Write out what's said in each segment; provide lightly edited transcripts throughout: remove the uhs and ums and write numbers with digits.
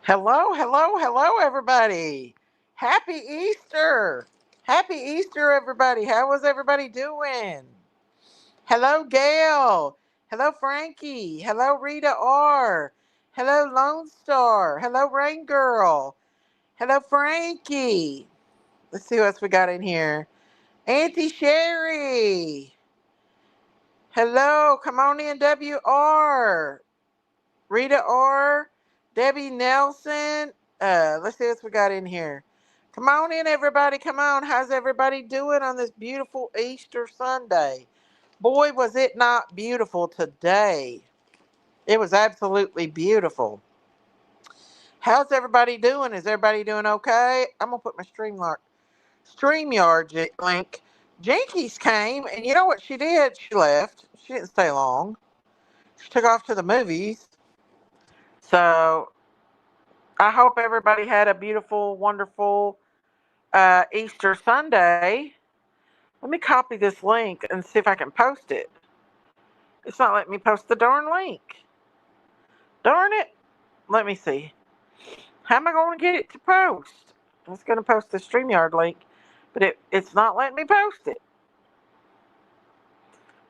Hello, hello, hello, everybody. Happy Easter. Happy Easter, everybody. How was everybody doing? Hello, Gail. Hello, Frankie. Hello, Rita R. Hello, Lone Star. Hello, Rain Girl. Hello, Frankie. Let's see what else we got in here. Auntie Sherry. Hello, come on in, WR. Rita R, Debbie Nelson. Let's see what we got in here. Come on in, everybody. Come on. How's everybody doing on this beautiful Easter Sunday? Boy, was it not beautiful today. It was absolutely beautiful. How's everybody doing? Is everybody doing okay? I'm going to put my StreamYard link. Jinkies came, and you know what she did? She left. She didn't stay long. She took off to the movies. So I hope everybody had a beautiful, wonderful Easter Sunday. Let me copy this link and see if I can post it. It's not letting me post the darn link. Darn it. Let me see. How am I going to get it to post? I was going to post the StreamYard link, but it's not letting me post it.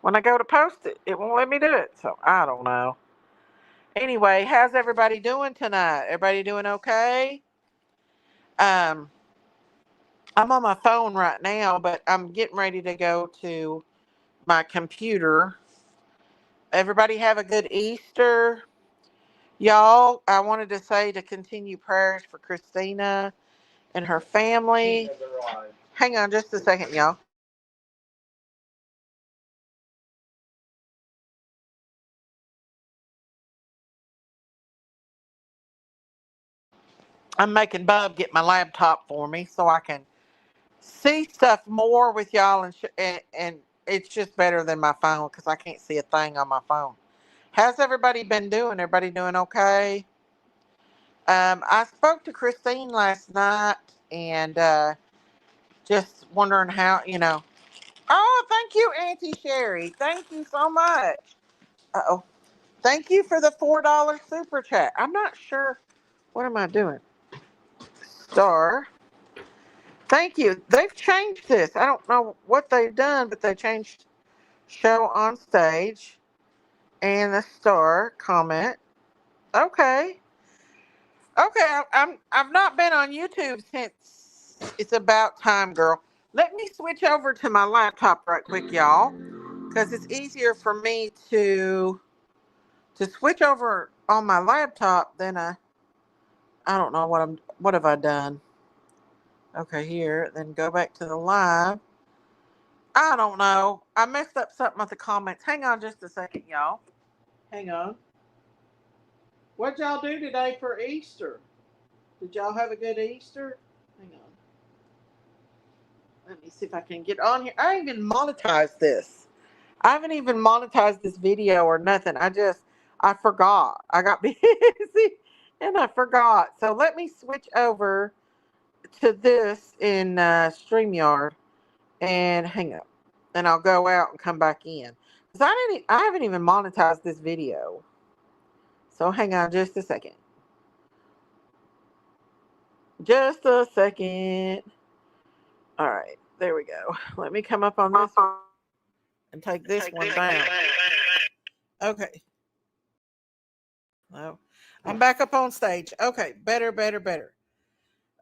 When I go to post it, it won't let me do it. So I don't know. Anyway, how's everybody doing tonight? Everybody doing okay? Um, I'm on my phone right now, but I'm getting ready to go to my computer. Everybody have a good Easter. Y'all, I wanted to say to continue prayers for Christina and her family. Hang on just a second, y'all. I'm making Bub get my laptop for me so I can see stuff more with y'all, and it's just better than my phone because I can't see a thing on my phone. How's everybody been doing? Everybody doing okay? I spoke to Christine last night and just wondering how. Oh, thank you, Auntie Sherry. Thank you so much. Uh-oh. Thank you for the $4 super chat. I'm not sure. What am I doing? Star. Thank you. They've changed this. I don't know what they've done, but they changed show on stage and the star comment. Okay. Okay, I've not been on YouTube since it's about time, girl. Let me switch over to my laptop right quick, y'all, because it's easier for me to switch over on my laptop than I don't know what have I done. Okay, here, then go back to the live. I don't know. I messed up something with the comments. Hang on just a second, y'all. Hang on. What'd y'all do today for Easter? Did y'all have a good Easter? Hang on. Let me see if I can get on here. I even monetized this. I haven't even monetized this video or nothing. I forgot. I got busy and I forgot. So let me switch over to this in StreamYard and hang up. And I'll go out and come back in. Because I haven't even monetized this video. So hang on just a second. Just a second. All right. There we go. Let me come up on this one and take this one down. Okay. No. I'm back up on stage. Okay. Better, better, better.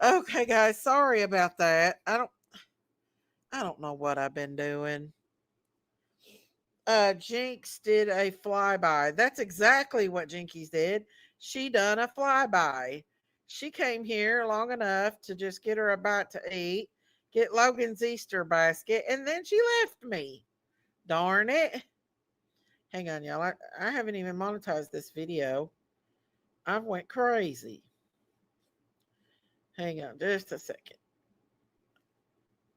Okay, guys. Sorry about that. I don't know what I've been doing. Jinx did a flyby. That's exactly what Jinkies did. She done a flyby. She came here long enough to just get her a bite to eat, get Logan's Easter basket, and then she left me. Darn it. Hang on, y'all. I haven't even monetized this video. I went crazy. Hang on just a second.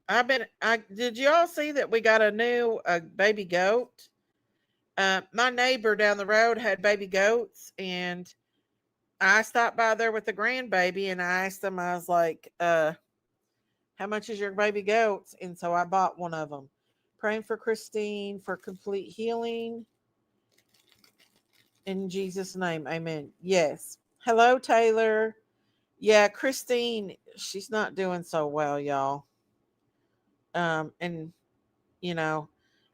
I did y'all see that we got a new baby goat? My neighbor down the road had baby goats, and I stopped by there with the grandbaby, and I asked them, I was like, how much is your baby goats? And so I bought one of them. Praying for Christine for complete healing. In Jesus' name, amen. Yes. Hello, Taylor. Yeah, Christine, she's not doing so well, y'all. And you know,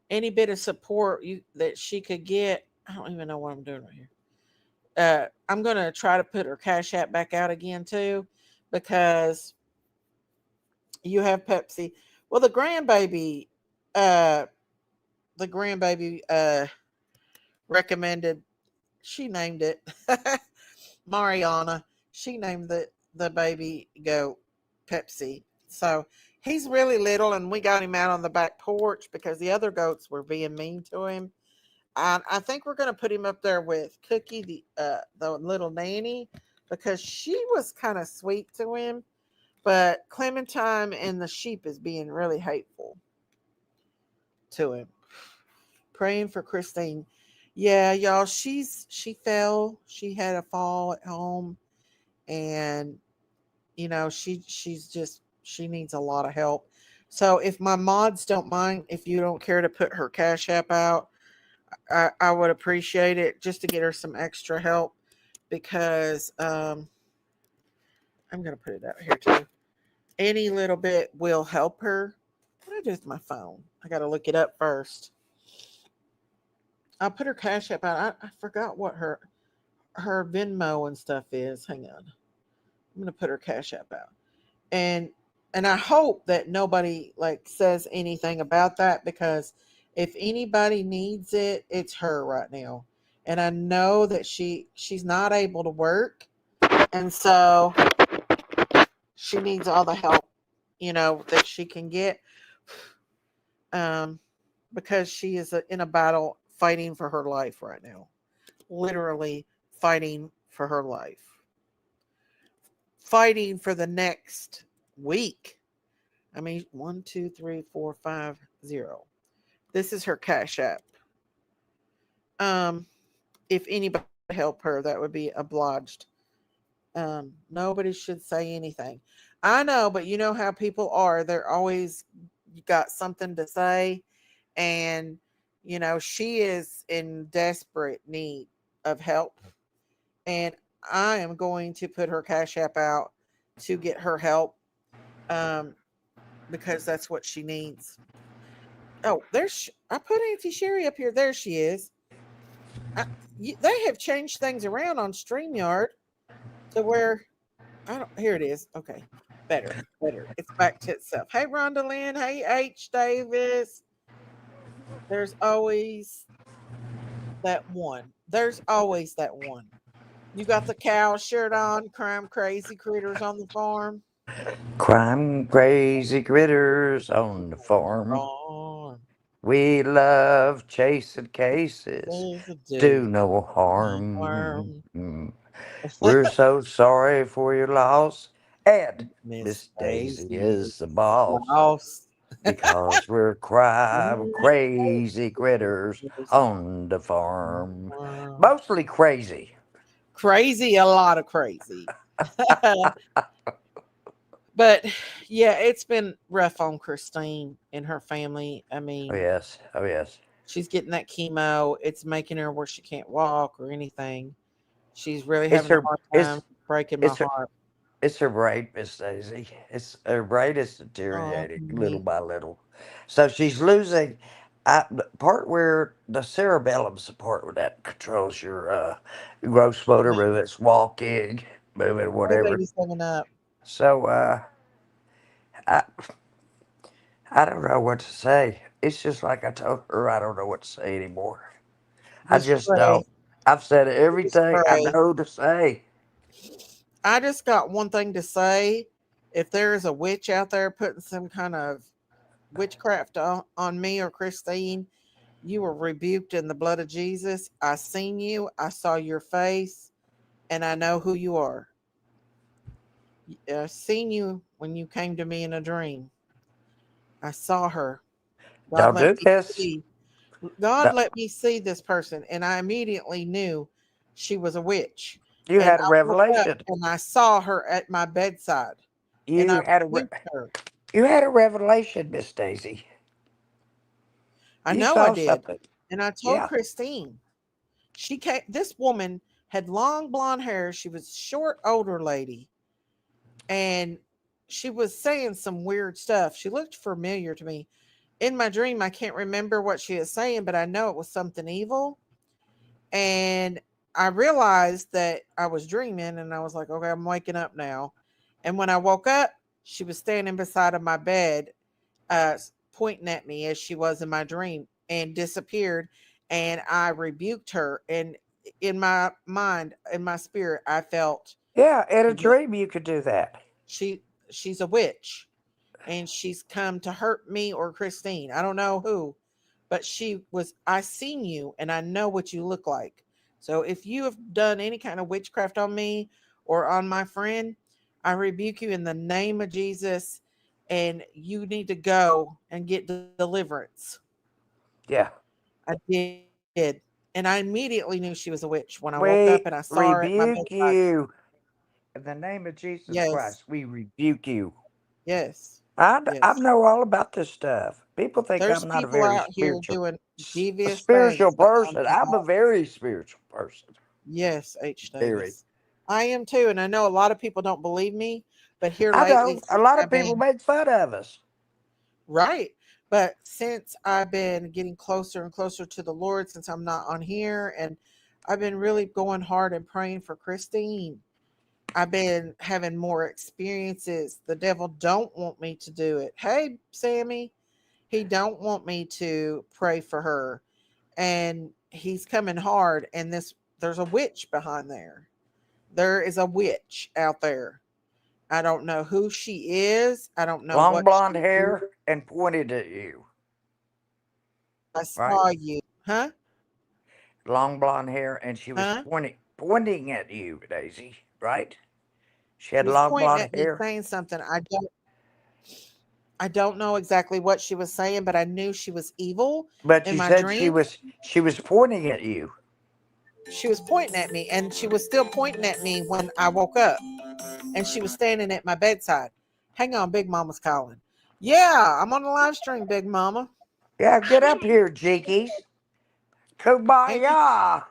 any bit of support you that she could get, I don't even know what I'm doing right here. I'm gonna try to put her cash app back out again too, because you have Pepsi. Well, uh, the grandbaby, recommended. She named it Mariana. She named the baby goat Pepsi. So he's really little, and we got him out on the back porch because the other goats were being mean to him. I think we're going to put him up there with Cookie, the little nanny, because she was kind of sweet to him. But Clementine and the sheep is being really hateful to him. Praying for Christine. Yeah, y'all, she fell. She had a fall at home, and she needs a lot of help. So if my mods don't mind, if you don't care to put her cash app out, I would appreciate it just to get her some extra help, because I'm gonna put it out here too. Any little bit will help her. What do I do with my phone? I gotta look it up first. I'll put her cash app out. I forgot what her Venmo and stuff is. Hang on. I'm gonna put her cash app out. And I hope that nobody like says anything about that, because if anybody needs it, it's her right now. And I know that she's not able to work, and so she needs all the help, that she can get, um because she is in a battle fighting for her life right now. Literally fighting for her life. Fighting for the next week. I mean, 1, 2, 3, 4, 5, 0. This is her cash app. If anybody could help her, that would be obliged. Nobody should say anything. I know, but you know how people are. They're always got something to say, and she is in desperate need of help, and I am going to put her cash app out to get her help, um, because that's what she needs. Oh, I put Auntie Sherry up here. There she is. They have changed things around on StreamYard to where I don't. Here it is. Okay, better, better. It's back to itself. Hey, Rhonda Lynn. Hey, H. Davis. There's always that one. There's always that one. You got the cow shirt on. Crime crazy critters on the farm. Crime crazy critters on the farm. Oh, We love chasing cases. there's a Do dude. no harm. Worm. We're so sorry for your loss. And Miss Miss Daisy Daisy is is the the boss. boss. Because we're crime Crime crazy critters critters on the on the farm. farm. Mostly crazy. Crazy, a lot of crazy. But yeah, it's been rough on Christine and her family. I Oh, mean, yes. Oh, yes. she's getting that chemo. It's making her where she can't walk or anything. She's really It's having a her, hard time, it's, breaking my it's her, heart. it's her brain, Miss Daisy. It's her brain is Oh, deteriorating little honey. by little. So she's losing the part where the cerebellum's the part where that controls your gross motor movements, walking, moving, Hey, whatever. baby, 7 Up. So I, I don't know what to say. It's just like I told her, I don't know what to say anymore. I Just just pray. don't. I've said Just everything I pray. know to say. I just got one thing to say. If there is a witch out there putting some kind of witchcraft on me or Christine, you were rebuked in the blood of Jesus. I seen you. I saw your face, and I know who you are. I seen you when you came to me in a dream. I saw her. God Don't let do me this. see. God No, let me see this person, and I immediately knew she was a witch. you And had a I woke up revelation. and I saw her at my bedside, and I You had a rebuked her. you had a revelation, Miss Daisy. I You know I saw did. something. And I told Yeah. Christine, this woman had long blonde hair. She was short, older lady. and she was saying some weird stuff. She looked familiar to me. In my dream, I can't remember what she was saying, but I know it was something evil. And I realized that I was dreaming, and I was like, okay, I'm waking up now. And when I woke up, she was standing beside of my bed, uh, pointing at me as she was in my dream, and disappeared. And I rebuked her. And in my mind, in my spirit, I felt Yeah, in a dream you could do that. she she's a witch, and she's come to hurt me or Christine. I don't know who, but she was, I seen you and I know what you look like. So if you have done any kind of witchcraft on me or on my friend, I rebuke you in the name of Jesus, and you need to go and get deliverance. Yeah. I did. And I immediately knew she was a witch when I woke up and I We saw her at my rebuke bedside. you. In the name of Jesus Yes, Christ, we rebuke you. yes, I yes. know all about this stuff. People think There's I'm not a people very out here doing a devious spiritual things, but I'm person. I'm a not. very spiritual person. Yes, H. Very. Davis. I am too. And I know a lot of people don't believe me, but here I lately, know a since lot of I've people been make fun of us. right, but since I've been getting closer and closer to the Lord, since I'm not on here, and I've been really going hard and praying for Christine, I've been having more experiences. The devil don't want me to do it. Hey, Sammy, he don't want me to pray for her, and he's coming hard. And this, there's a witch behind there. There is a witch out there. I don't know who she is. I don't know Long what blonde she is. hair and pointed at you, I right? saw you. Huh? Long blonde hair, and she was Huh? pointing at you, Daisy, right? She She had was long pointing blonde at me hair, saying something. I don't know exactly what she was saying, but I knew she was evil but in you my said dream. she was pointing at you. She was pointing at me, and she was still pointing at me when I woke up, and she was standing at my bedside. Hang on, Big Mama's calling. Yeah, I'm on the live stream, Big Mama. Yeah, get up here, Jinkies. Auntie, Kumbaya.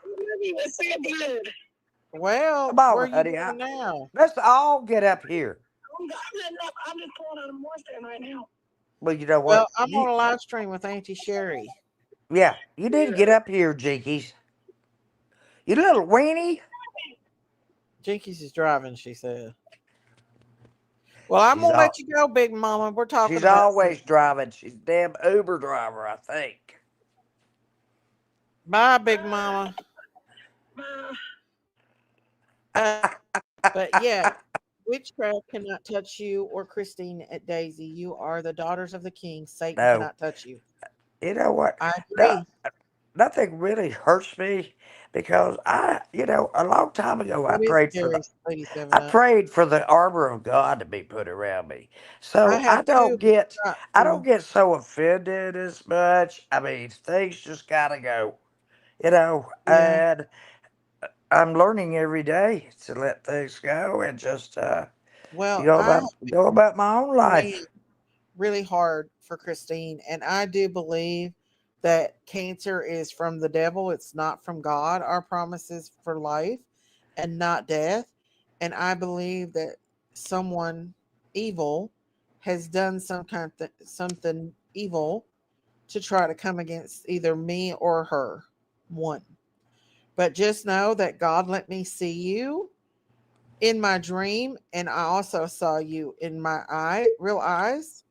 It's so good. well, Come where on, are you honey. going now? Let's all get up here. I'm just pulling out a Mustang right now. Well, you know Well, what? I'm on a live stream with Auntie Sherry. Yeah, you need to get up here, Jinkies. You little weenie. Jinkies is driving, she said. Well, I'm She's gonna all let you go, Big Mama. We're talking she's about always driving. She's a damn Uber driver, I think. bye, Big Mama. Uh, But yeah, witchcraft cannot touch you or Christine at Daisy. You are the daughters of the king. Satan No, cannot touch you. you know what? I No, agree. nothing really hurts me because a long time ago, What is scary, Lady Seven I Up? prayed for the armor of God to be put around me. I So have two, but not I don't full. get so offended as much. I mean, things just gotta go, Yeah. and I'm learning every day to let things go and just Well, I have go about my own prayed life. really hard for Christine, and I do believe that cancer is from the devil. It's not from God. Our promise is for life and not death. And I believe that someone evil has done something evil to try to come against either me or her. One. But just know that God let me see you in my dream, and I also saw you in my real eyes,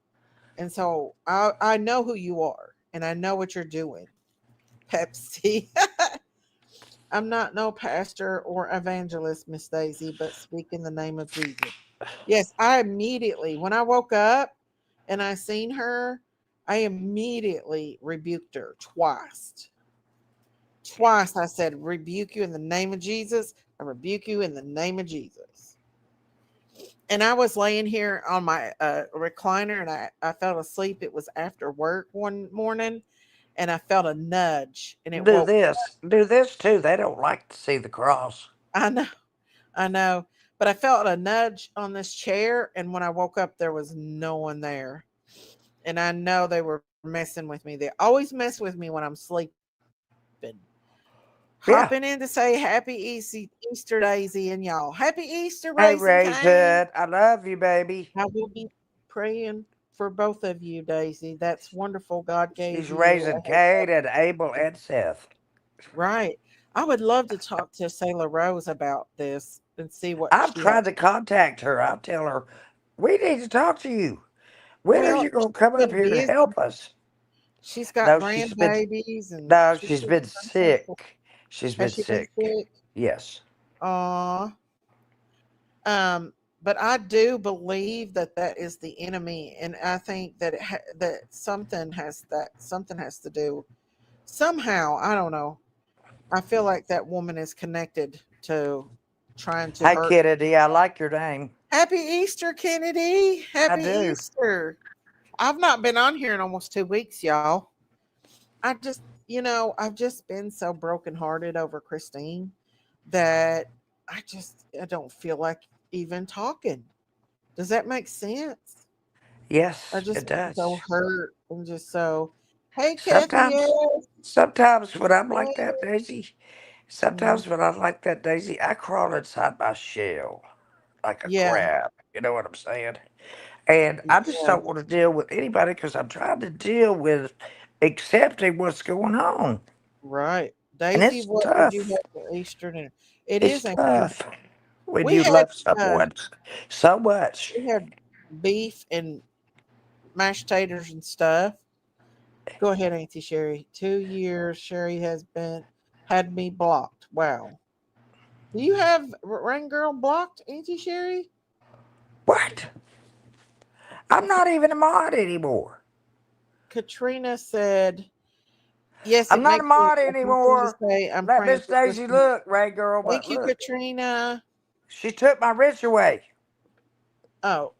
and so I know who you are, and I know what you're doing. Pepsi. I'm not no pastor or evangelist, Miss Daisy, but speak in the name of Jesus. Yes, I immediately, when I woke up and I seen her, I immediately rebuked her twice. Twice I said, rebuke you in the name of Jesus. I rebuke you in the name of Jesus. And I was laying here on my recliner, and I fell asleep. It was after work one morning, and I felt a nudge, and it woke. Do this too. They don't like to see the cross. I know, I know, but I felt a nudge on this chair, and when I woke up, there was no one there, and I know they were messing with me. They always mess with me when I'm sleeping. Yeah. Hopping in to say happy Easter, Daisy, and y'all. Happy Easter, Hey, Raising Cane. Raisin. I love you, baby. I will be praying for both of you, Daisy. That's wonderful. God gave She's you raising a heads up. Kate and Abel and Seth. Right. I would love to talk to Sailor Rose about this and see what I've she has. tried to contact her. I'll tell her, we need to talk to you. When are Well, you going to she's come up been here to busy. help us? She's got No, she's been, grandbabies and no, she's she's been been unfaithful. sick. She's Has been she been sick. sick? Yes. Aw. Um, but I do believe that that is the enemy, and I think that that something has to do somehow. I don't know. I feel like that woman is connected to trying to Hey, hurt. Kennedy, I like your name. Happy Easter, Kennedy. I Happy do. Easter. I've not been on here in almost 2 weeks, y'all. I just, I've just been so brokenhearted over Christine that I don't feel like even talking. Does that make sense? I Yes, just it am so does. hurt. I'm just so, hey, Kathy, Sometimes, yes. sometimes when I'm like Hey. that, Daisy, Mhm. sometimes when I'm like that, Daisy, I crawl inside my shell like a Yeah, crab. You know what I'm saying? And I just yeah, don't want to deal with anybody because I'm trying to deal with accepting what's going on. right. And Daisy, it's what did you tough. have for Easter dinner? It It's is, ain't it? tough when We you had love uh, someone so much. we had beef and mashed taters and stuff. Go ahead, Auntie Sherry. 2 years Sherry has been had me blocked. Wow. Do you have Rain Girl blocked, Auntie Sherry? What? I'm not even a mod anymore. Katrina said, yes, I'm it not a makes me mod uncomfortable to anymore. say I'm Let praying Miss for Daisy Christine. look, Ray girl, Thank but you, look, Katrina. she took my rich away. Oh,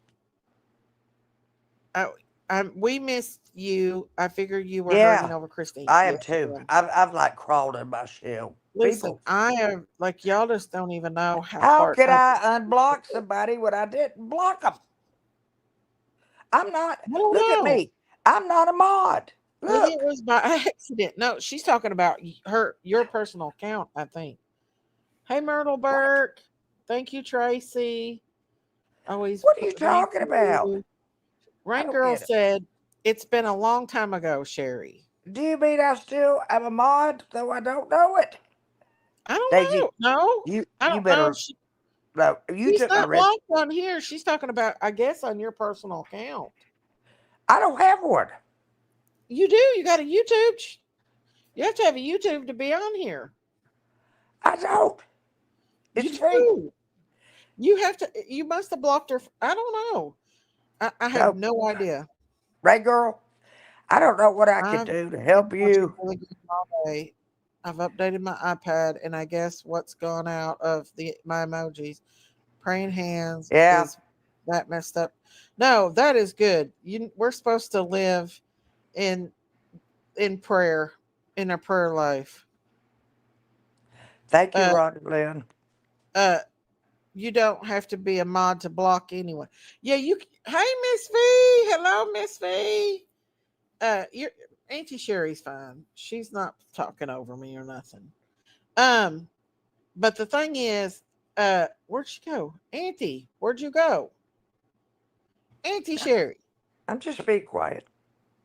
I, we missed you. I figured you were hurting Yeah, over Christine. I am Yes, too. ma'am. I've like crawled in my shell. Listen, People, I am like y'all just don't even know how how hard could I. I unblock somebody when I didn't block them? I'm not. I don't Look at know. me. I'm not a mod. Maybe it Look. was by accident. No, she's talking about your personal account, I think. Hey, Myrtle What? Burke. Thank you, Tracy. Always What are you thank talking about? you. I Rain don't Girl get it. said it's been a long time ago, Sherry. Do you mean I still am a mod though I don't know it? I don't Daisy, know. No, you I you don't know. better no. You She's took my not rich. blocked on here. She's talking about, I guess, on your personal account. I don't have one. You do. You got a YouTube. You have to have a YouTube to be on here. I don't. You It's free. do. You have to. You must have blocked her. I don't know. I have No, no idea. Ray girl. I don't know what I can I've do to been help watching you. Billy Goat all day. I've updated my iPad, and I guess what's gone out of the my emojis. Praying hands Yeah. is that messed up. No, that is good. We're supposed to live in prayer, in a prayer life. Thank you, Uh, Ronnie Lynn. uh, you don't have to be a mod to block anyone. Yeah, you. Hey, Miss V. Hello, Miss V. Your Auntie Sherry's fine. She's not talking over me or nothing. Um, but the thing is, where'd she go? Auntie, where'd you go? Auntie Sherry. I'm just being quiet.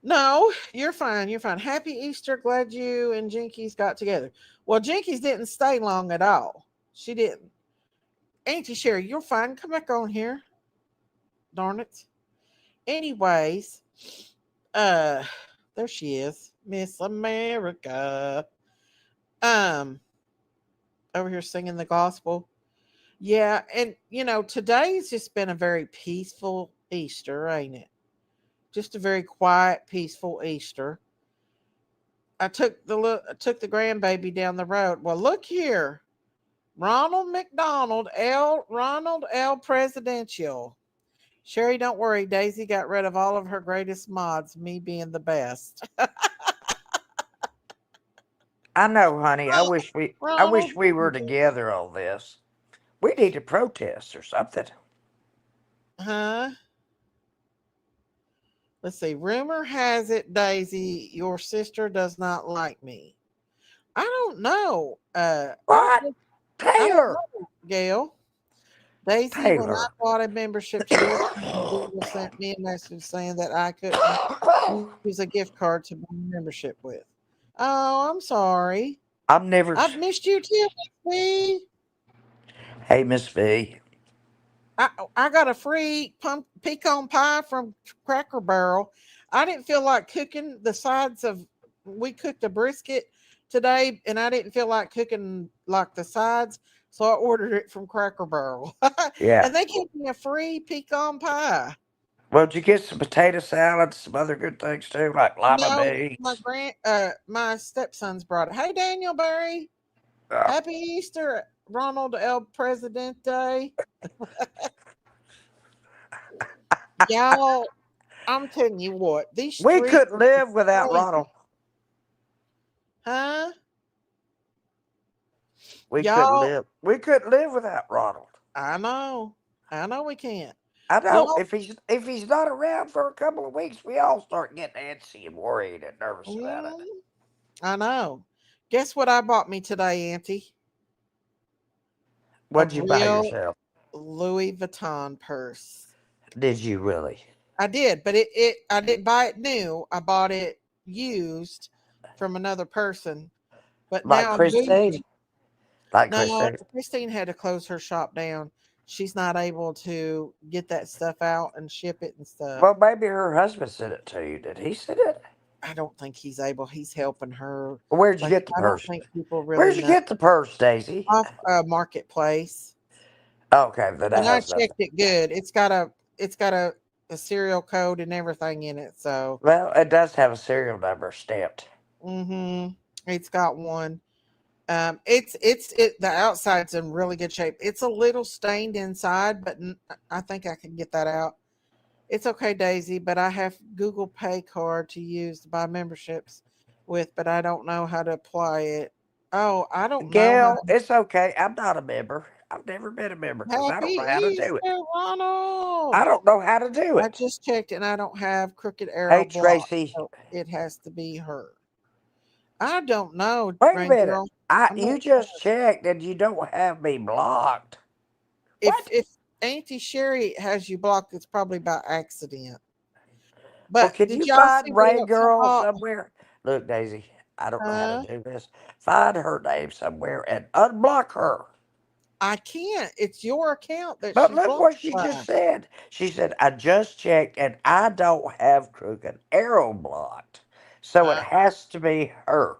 No, you're fine. You're fine. Happy Easter. Glad you and Jinkies got together. Well, Jinkies didn't stay long at all. She didn't. Auntie Sherry, you're fine. Come back on here. Darn it. Anyways, uh, there she is. Miss America. Um, over here singing the gospel. Yeah, and today's just been a very peaceful Easter, ain't it? Just a very quiet, peaceful Easter. I took the grandbaby down the road. Well, look here, Ronald McDonald, Ronald L. Presidential. Sherry, don't worry. Daisy got rid of all of her greatest mods, me being the best. I know, honey. I Ronald, wish we were together on this. We need to protest or something. huh? Let's see. Rumor has it, Daisy, your sister does not like me. I don't know. What? I don't Taylor. know, Gail. Daisy, when I Taylor. bought a membership to your channel, Google sent me a message saying that I couldn't use a gift card to buy a membership with. Oh, I'm sorry. I'm never. I've missed you too, Miss B. Hey, Miss V. I got a free pecan pie from Cracker Barrel. I didn't feel like cooking the sides of. We cooked a brisket today, and I didn't feel like cooking like the sides, so I ordered it from Cracker Barrel, Yeah. and they gave me a free pecan pie. Well, did you get some potato salad, some other good things too, like lima No, beans? my stepsons brought it. Hey, Daniel Barry, Uh, happy Easter, Ronald El Presidente. Y'all, I'm telling you what, these we streets couldn't live are without crazy, Ronald. huh? We couldn't Y'all, live. We couldn't live without Ronald. I know, I know we can't. I know Y'all, if he's not around for a couple of weeks, we all start getting antsy and worried and nervous about it. mm, I know. Guess what I bought me today, Auntie? A What'd you buy real yourself? Louis Vuitton purse. Did you really? I did, but it I didn't buy it new. I bought it used from another person. But Like now I'm Christine? moving. Like No, Christine? Christine had to close her shop down. She's not able to get that stuff out and ship it and stuff. Well, maybe her husband sent it to you. Did he send it? I don't think he's able. He's helping her. Where'd you Like get the I don't purse? think people really Where'd you know get the purse, Daisy? off marketplace. Okay, then that And I has nothing. checked it good. It's got a serial code and everything in it. So Well, it does have a serial number stamped. it's got one. It's the outside's in really good shape. It's a little stained inside, but I think I can get that out. It's okay, Daisy, but I have Google Pay card to use to buy memberships with, but I don't know how to apply it. Oh, I don't know how. Gail, it's okay. I'm not a member. I've never been a member because I Happy don't know how to do it. Easter, I Ronald. don't know how to do I it. just checked and I don't have Crooked Arrow Hey, block, Tracy, so it has to be her. I don't know, wait a Rain minute. Girl. I'm not You just checked and you don't have me blocked. What? if Auntie Sherry has you blocked, it's probably by accident. Well, But can did you y'all see find what Ray else I Girl bought? somewhere? Look, Daisy, I don't know how to Huh? do this. Find her name somewhere and unblock her. I can't. It's your account that But she's look blocked what she by. just said. She said, I just checked and I don't have Crooked Arrow blocked. So it I has to be her.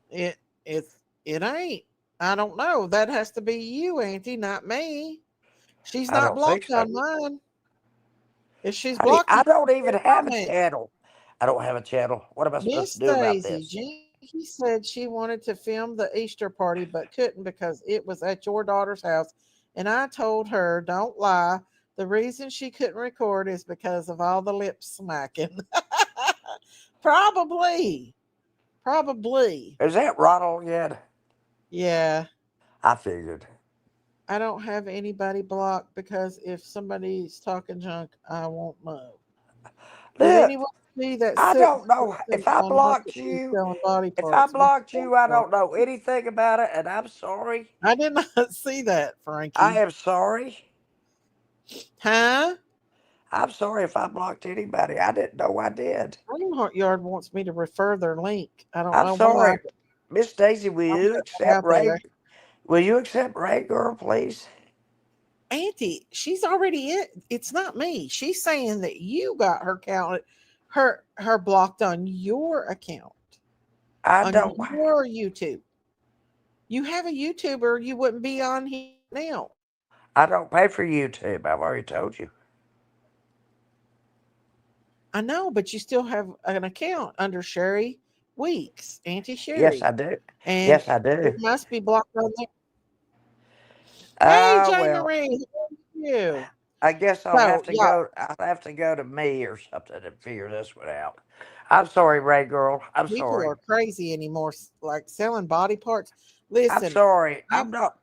it it's it ain't. I don't know. That has to be you, Auntie, not me. She's I not don't think blocked so. on mine. If she's Honey, blocked I you, don't even have a comment. channel. I don't have a channel. What am I supposed Miss to do about Daisy, this? Jinky said she wanted to film the Easter party but couldn't because it was at your daughter's house. And I told her, don't lie. The reason she couldn't record is because of all the lip smacking. Probably. Probably. Is that Ronald yet? Yeah. I figured. I don't have anybody blocked because if somebody's talking junk, I won't know. Did Look, anyone see that I sick don't know person if I on blocked Marketplace you. selling body If I parts? Miss blocked you, I Martha? don't know anything about it, and I'm sorry. I did not see that, I Frankie. am sorry. Huh? I'm sorry if I blocked anybody. I didn't know I did. Dreamheart Yard wants me to refer their link. I don't I'm know why. sorry. Miss Daisy, will I'm you putting it accept out there. Ray? Will you accept Ray, girl, please? Auntie, she's already in. It's not me. She's saying that you got her count, her blocked on your account I on don't. your YouTube. You have a YouTuber, you wouldn't be on here now. I don't pay for YouTube. I've already told you. I know, but you still have an account under Sherry Weeks, Auntie Yes, Sherry, I do. and Yes, I it do. must be blocked on there. Hey, Ah, Jay well, Marie, how are you? I guess I'll have So, to y'all, go. I'll have to go to me or something to figure this one out. I'm sorry, Ray girl. I'm people sorry. are crazy anymore, like selling body parts. I'm Listen, sorry. I I'm not.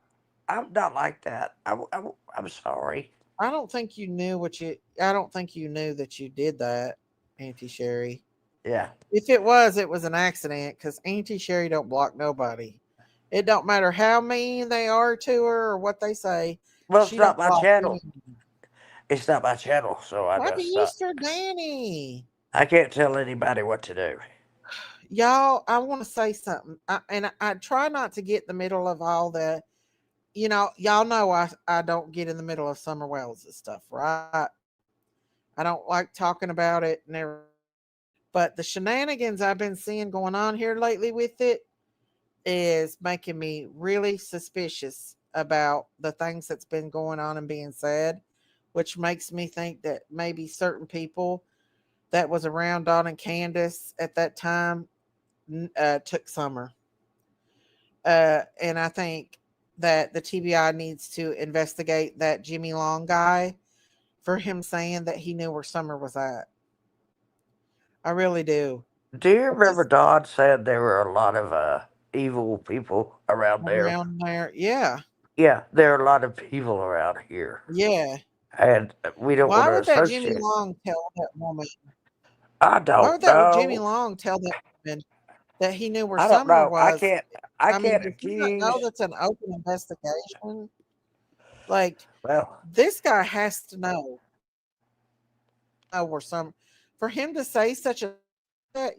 I'm not like that. I'm sorry. I don't think you knew that you did that, Auntie Sherry. Yeah. If it was an accident because Auntie Sherry don't block nobody. It don't matter how mean they are to her or what they say. Well, it's She not don't my block channel. anyone. It's not my channel, so I Happy just Easter, Danny. I can't tell anybody what to do. Y'all, I want to say something. I try not to get in the middle of all the, y'all know I don't get in the middle of Summer Wells and stuff, right? I don't like talking about it and everything. But the shenanigans I've been seeing going on here lately with it is making me really suspicious about the things that's been going on and being said, which makes me think that maybe certain people that was around Don and Candace at that time took Summer. And I think that the TBI needs to investigate that Jimmy Long guy for him saying that he knew where Summer was at. I really do. Do you remember Because Don said there were a lot of evil people around there? around there, yeah, Yeah, there are a lot of people around here, yeah. and we don't want Why to would that Jimmy associate. Long tell that woman? I Why don't would that Jimmy know. Long tell that woman that he knew where I don't Summer know. was? I I mean, can't does he not know accuse. that's an open investigation? Like, Well, this guy has to know where some for him to say such a that.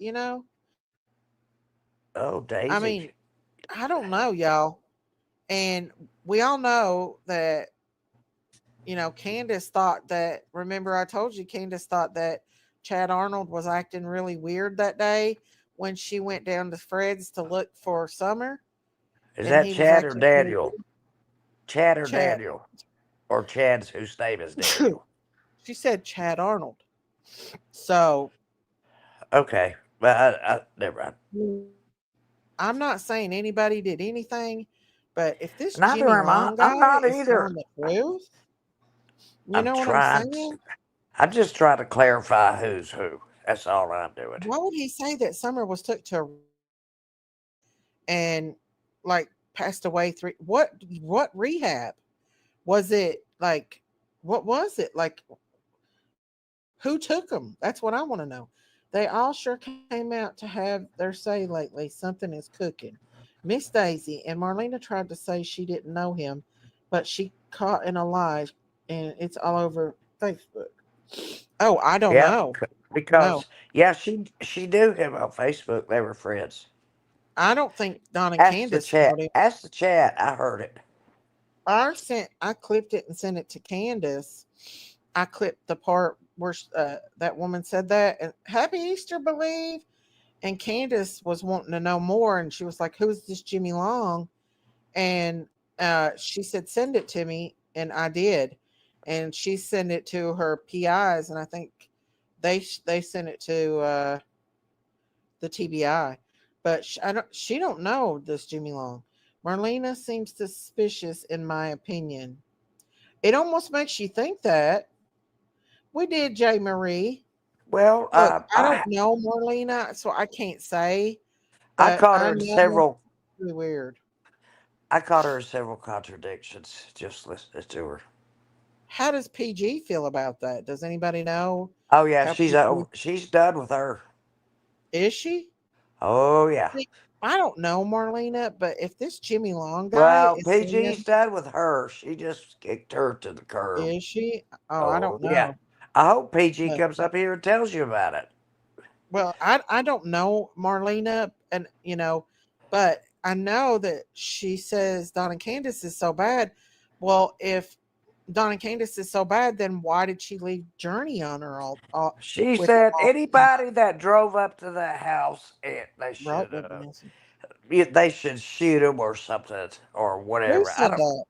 oh I Daisy. mean, I don't know, y'all. And we all know that, Candace thought that, remember I told you Candace thought that Chad Arnold was acting really weird that day when she went down to Fred's to look for Summer. Is And that he was Chad or acting weird. Daniel? Chad or Chad. Daniel? Or Chad's whose name is Daniel? She said Chad Arnold. So Okay. Well, never mind. I'm not saying anybody did anything, but if this Neither Jimmy am I. Long I'm guy not is telling either. the truth, you I'm know what I'm trying. saying? I'm just trying to clarify who's who. That's all I'm doing. Why would he say that Summer was took to and like passed away what rehab? Was it like what was it? Like who took them? That's what I want to know. They all sure came out to have their say lately. Something is cooking. Miss Daisy and Marlena tried to say she didn't know him, but she caught in a lie and it's all over Facebook. Oh, I don't Yeah, know. No. because yeah, she knew him on Facebook. They were friends. I don't think Don and Candace told him. Ask the chat. I heard it. I clipped it and sent it to Candace. I clipped the part where that woman said that and Happy Easter, believe. And Candace was wanting to know more, and she was like, "Who's this Jimmy Long?" And she said, "Send it to me," and I did. And she sent it to her PIs, and I think they sent it to the TBI. But she don't know this Jimmy Long. Marlena seems suspicious, in my opinion. It almost makes you think that we did, J. Marie. Well, Look, I don't know Marlena, so I can't say, I but caught her I in know several. it's really weird. I caught her in several contradictions. Just listening to her. How does PG feel about that? Does anybody know Oh yeah, how PG she's done with her. is she? Oh yeah. See, I don't know Marlena, but if this Jimmy Long guy Well, is PG's saying, done with her. She just kicked her to the curb. is she? Oh, I Oh don't yeah. know. I hope PG But comes up here and tells you about it. well, I don't know Marlena, and but I know that she says Don and Candace is so bad. Well, if Don and Candace is so bad, then why did she leave Journey on her all She with said all anybody that drove up to the house, right with Nancy? they should shoot him or something or Who whatever. I said don't. that?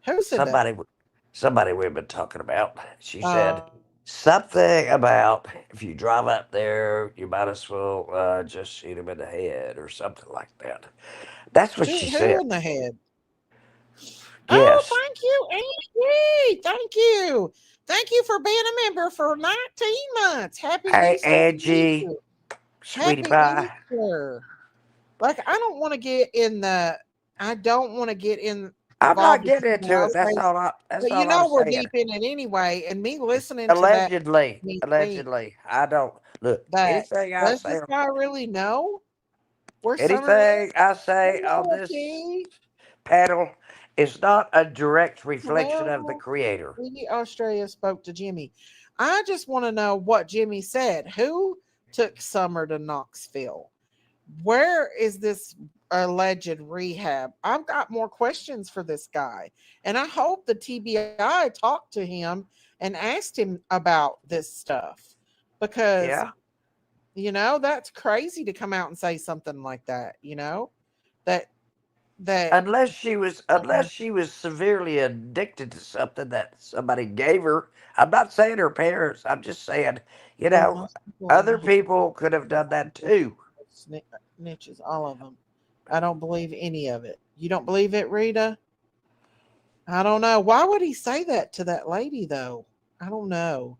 Who said that? Somebody, somebody we've been talking about. She Uh, said something about if you drive up there, you might as well just shoot him in the head or something like that. That's what shoot she who said. in the head? Oh, Yes. thank you, Angie. Thank you. Thank you for being a member for 19 months. Happy Hey, Easter to Angie, you. sweetie Happy pie. Easter. Like I don't want to get in the I don't want to get in I'm of all not the getting into it. That's crazy. all. That's But you all I'm know we're saying. deep in it anyway, and me listening to that Allegedly, makes me think allegedly. I don't look. that Anything I does say, this guy really know where Summer is? anything I say on Well, this see, panel is not a direct reflection of the well, Creator. maybe Australia spoke to Jimmy. I just want to know what Jimmy said. Who took Summer to Knoxville? Where is this alleged rehab? I've got more questions for this guy. And I hope the TBI talked to him and asked him about this stuff because, Yeah. that's crazy to come out and say something like that, that, that, Unless she was severely addicted to something that somebody gave her. I'm not saying her parents. I'm just saying, well, most people other are people could have done that too. snitches, all of them. I don't believe any of it. You don't believe it, Rita? I don't know. Why would he say that to that lady, though? I don't know.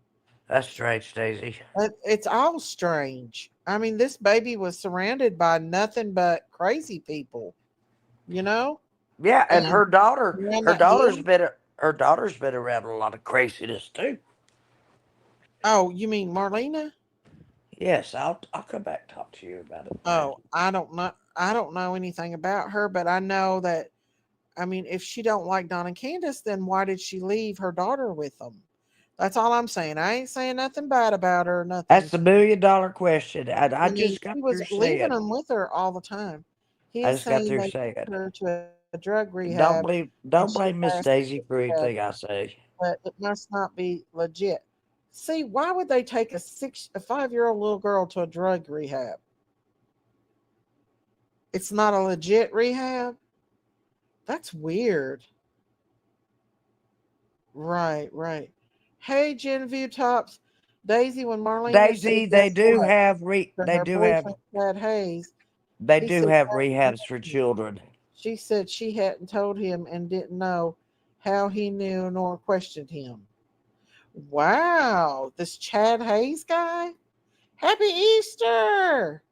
That's strange, Daisy. It's all strange. I mean, this baby was surrounded by nothing but crazy people, you know? Yeah, and And her daughter, around her that daughter's hill. been her daughter's been around a lot of craziness too. Oh, you mean Marlena? Yes, I'll come back and talk to you about it. Oh, I don't know. I don't know anything about her, but I know that. I mean, if she don't like Don and Candace, then why did she leave her daughter with them? That's all I'm saying. I ain't saying nothing bad about her, That's nothing. the $1 million question. I I mean, just got he through was leaving saying. them with her all the time. I He's just got saying through they saying. took her to a drug Don't rehab blame and don't she blame Miss passed Daisy for out, anything I say. but it must not be legit. See, why would they take a 5-year-old little girl to a drug rehab? It's not a legit rehab? That's weird. Right, right. Hey, Genevieve Tops. Daisy, when Marlena said Daisy, guess what to they her do have boyfriend, Chad Hayes, they he do said, have rehabs for children. she said she hadn't told him and didn't know how he knew nor questioned him. Wow, this Chad Hayes guy? Happy Easter!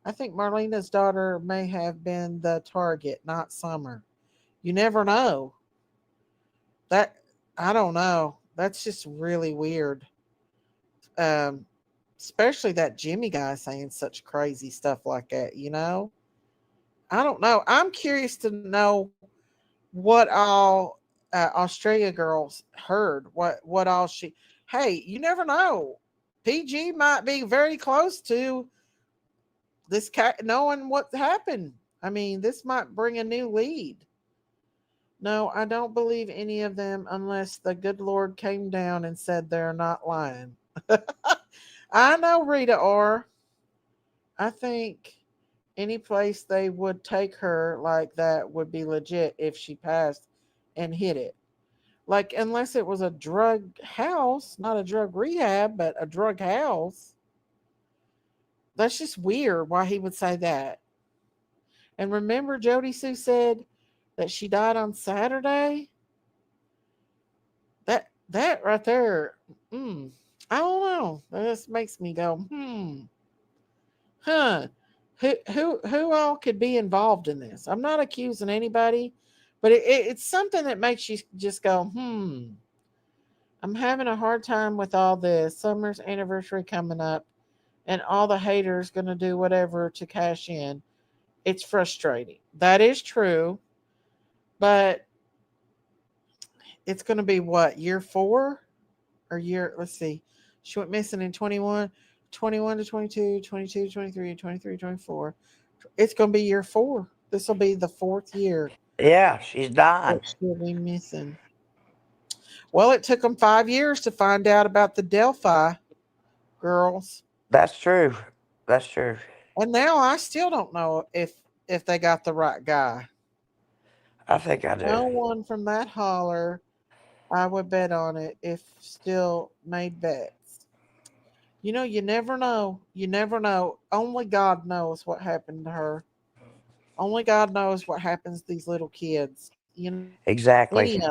I think Marlena's daughter may have been the target, not Summer. You never know. That I don't know. That's just really weird. Um, Especially that Jimmy guy saying such crazy stuff like that. I don't know. I'm curious to know what all Australia girls heard. What all she? Hey, you never know. PG might be very close to this cat knowing what happened. I mean, this might bring a new lead. No, I don't believe any of them unless the good Lord came down and said they're not lying. I know Rita or I think any place they would take her like that would be legit if she passed and hit it. Like, unless it was a drug house, not a drug rehab, but a drug house. That's just weird why he would say that. And remember, Jody Sue said that she died on Saturday? That right there, I don't know. That just makes me go, huh. Who all could be involved in this? I'm not accusing anybody, but it's something that makes you just go, I'm having a hard time with all this. Summer's anniversary coming up, and all the haters going to do whatever to cash in. It's frustrating. That is true, but it's going to be what, year 4 or year, let's see. She went missing in 21, 21 to 22, 22 to 23, 23 to 24. It's going to be year 4. This will be the 4th year Yeah, she's dying. that she'll be missing. Well, it took them 5 years to find out about the Delphi girls. That's true. That's true. And now I still don't know if they got the right guy. I think I do. No one from that holler, I would bet on it if still made bets. You never know. You never know. Only God knows what happened to her. Only God knows what happens to these little kids. Exactly.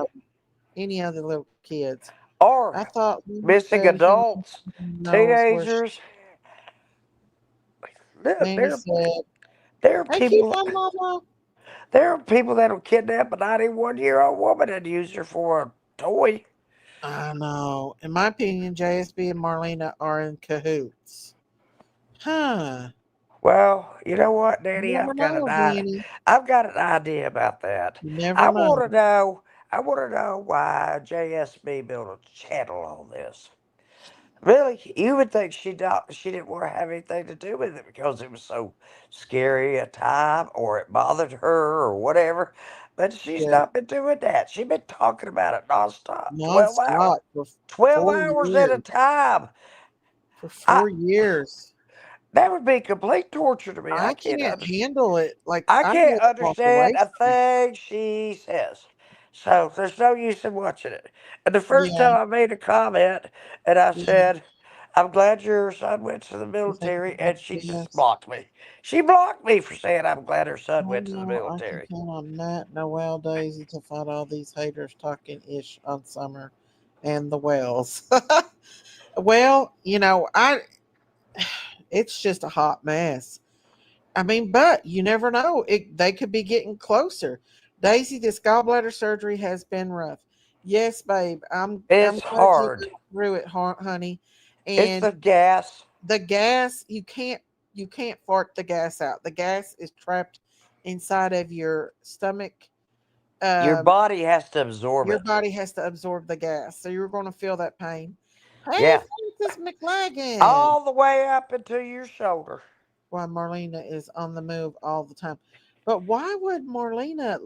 Any of the little kids. I Or thought Linda missing said he adults, knows where she. teenagers. Look, Mandy said, there are "Hey, keep people on, Mama." There are people that'll kidnap a 91-year-old woman and use her for a toy. I know. In my opinion, JSB and Marlena are in cahoots. Huh. Well, you know what, You Danny? never know, Danny. I've got an idea about that. You never I know. want to know. I want to know why JSB built a channel on this. Really, you would think she didn't want to have anything to do with it because it was so scary a time, or it bothered her, or whatever. But she's Yeah. not been doing that. She's been talking about it nonstop, Non-stop for 12 4 hours at a years. time. For I 4 years. That would be complete torture to me. I can't handle it. Like, I I can't just walk understand away a from it. thing she says. So there's no use in watching it. And the first Yeah. time I made a comment and I Yeah. said, I'm glad your son went to the You think military, about and she just this? blocked me. She blocked me for saying I'm glad her son Oh went to the no, I can military. count on Matt, Noel, Daisy to fight all these haters talking ish on Summer and the Wells. Well, it's just a hot mess. I mean, but you never know. They could be getting closer. Daisy, this gallbladder surgery has been rough. Yes, babe. I'm It's glad you hard. got through it, honey. It's And the gas. the gas, you can't fart the gas out. The gas is trapped inside of your stomach. Your Um, body has to absorb your it. body has to absorb the gas, so you're going to feel that pain. Hey, Yeah. Francis McLagan. All the way up into your shoulder. Why Marlena is on the move all the time. But why would Marlena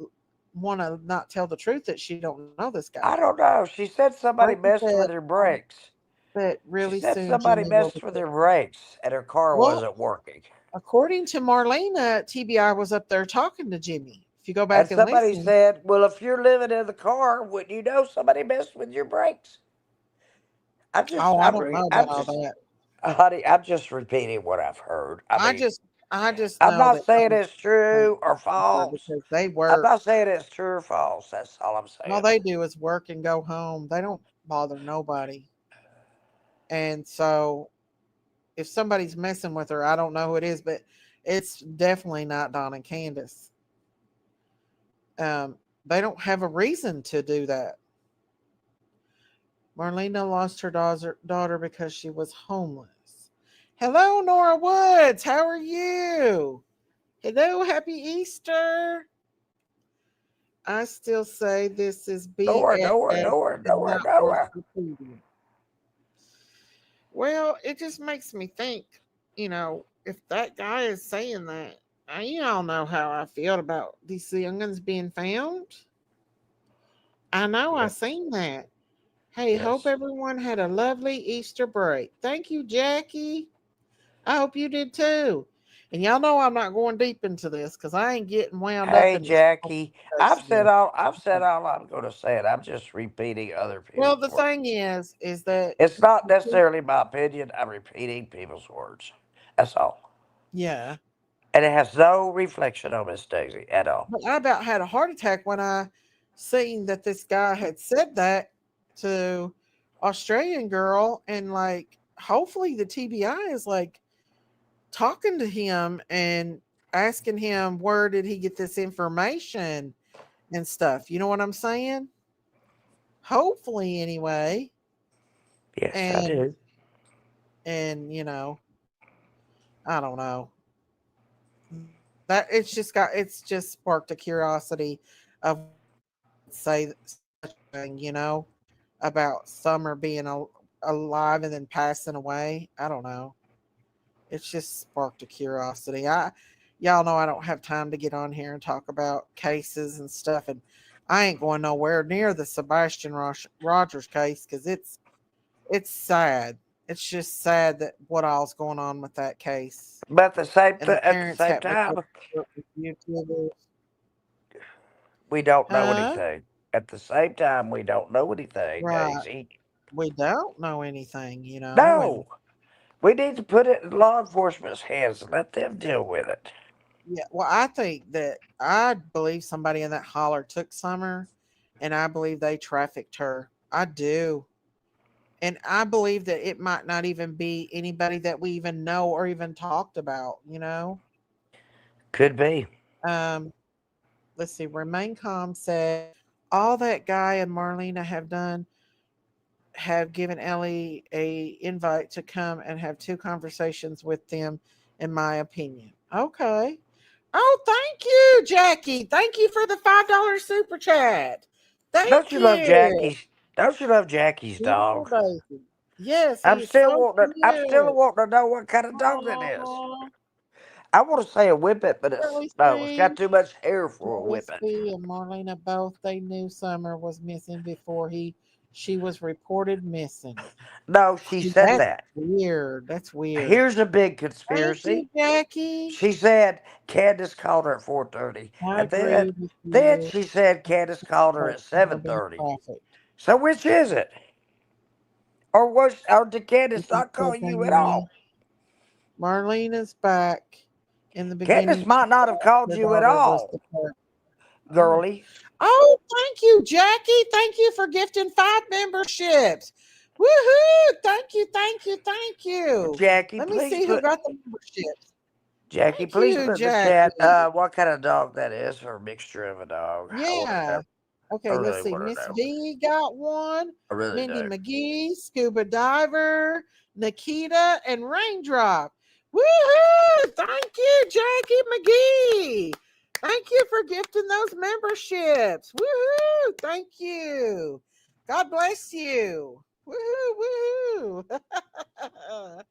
want to not tell the truth that she don't know this guy? I don't know. She said somebody Francis messed said, with her brakes. that She really said soon somebody Jimmy will be messed with there. her brakes and her car Well, wasn't working. according to Marlena, TBI was up there talking to Jimmy. If you go And back and somebody listen, said, well, if you're living in the car, wouldn't you know somebody messed with your brakes? oh, I don't know about all that. Honey, I'm just repeating what I've heard. I I mean, just, I just I'm know not that saying Jimmy it's true or false. because they I'm work. not saying it's true or false. That's all I'm All saying. they do is work and go home. They don't bother nobody. And so if somebody's messing with her, I don't know who it is, but it's definitely not Don and Candace. Um, they don't have a reason to do that. Marlena lost her daughter because she was homeless. Hello, Nora Woods. How are you? Hello, happy Easter. I still say this is Nora, BS Nora, Nora, and Nora, not worth Nora. repeating. Well, it just makes me think, if that guy is saying that, you all know how I feel about these youngins being found. I know I Yes, seen that. Hey, hope yes. everyone had a lovely Easter break. Thank you, Jackie. I hope you did too. And y'all know I'm not going deep into this because I ain't getting wound up Hey, in this Jackie, conversation. I've said all I'm going to say, and I'm just repeating other Well, people's the words. thing is that It's not necessarily my opinion. I'm repeating people's words. That's all. yeah, And it has no reflection on Miss Daisy at all. but I about had a heart attack when I seen that this guy had said that to Australian girl, and like hopefully the TBI is like talking to him and asking him where did he get this information and stuff. You know what I'm saying? Hopefully anyway. Yes, I And do. I don't know. That it's just sparked a curiosity of say such a thing, about Summer being alive and then passing away. I don't know. It's just sparked a curiosity. Y'all know I don't have time to get on here and talk about cases and stuff, and I ain't going nowhere near the Sebastian Rogers case because it's sad. It's just sad that what all's going on with that case, But and the at the parents same having to go time, to court with YouTubers. we don't know Huh? anything. At the same time, we don't know anything, Right. Daisy. We don't know anything, and No, we need to put it in law enforcement's hands and let them deal with it. yeah, well, I believe somebody in that holler took Summer, and I believe they trafficked her. I do. And I believe that it might not even be anybody that we even know or even talked about. Could be. Um, let's see, Remain Calm said, all that Guy and Marlena have done have given Ellie a invite to come and have two conversations with them, in my opinion. Okay. Oh, thank you, Jackie. Thank you for the $5 super chat. Don't Thank you love you. Jackie's? Don't you love Jackie's Beautiful dog? baby. Yes, I'm he is still so wanting. I'm still cute. wanting to know what kind of dog it is. Aww. I want to say a whippet, but it's Really no. It's got sweet. too much hair for a whippet. JSB and Marlena both they knew Summer was missing before she was reported missing. No, she See, said that's that. weird. That's weird. Here's a big Thank you, conspiracy. Jackie. She said Candace called her at 4:30, I and agree with then you. she said Candace called her But at never been 7:30. trafficked. So which is it? Or did Candace Looking not for call you at Marie. all? Marlena's back. In the Candace beginning, she might not have thought called her you at daughter was all, the parent. Oh. girlie. Oh, thank you, Jackie. Thank you for gifting 5 memberships. Woohoo! Thank you, thank you, thank you. Jackie, Let me please see who put got the memberships. Jackie, Thank please you, put in the chat Jackie. what kind of dog that is or a mixture of a dog. I want to Yeah. know. I Okay, let's really see. want to Miss know. V got one. I really Mindy do. McGee, Scuba Diver, Nikita, and Raindrop. Woohoo! Thank you, Jackie McGee. Thank you for gifting those memberships. Woohoo! Thank you. God bless you. Woohoo! Woohoo!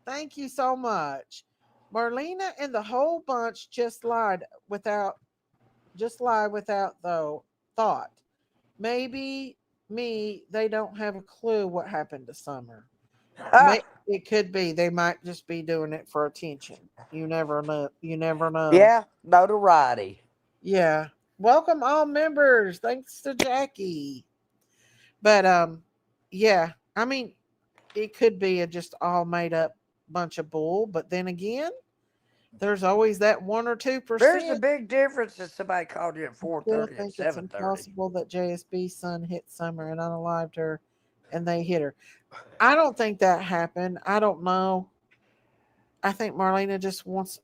Thank you so much. Marlena and the whole bunch just lie without though thought. Maybe they don't have a clue what happened to Summer. It could be they might just be doing it for attention. You never know. You never know. Yeah, notoriety. Yeah. Welcome all members. Thanks to Jackie. But yeah. I mean, it could be a just all made up bunch of bull. But then again, there's always that 1 or There's a 2%. big difference if somebody called you at Still 4:30 and think it's 7:30. impossible that JSB's son hit Summer and unalived her and they hit her. I don't think that happened. I don't know. I think Marlena just wants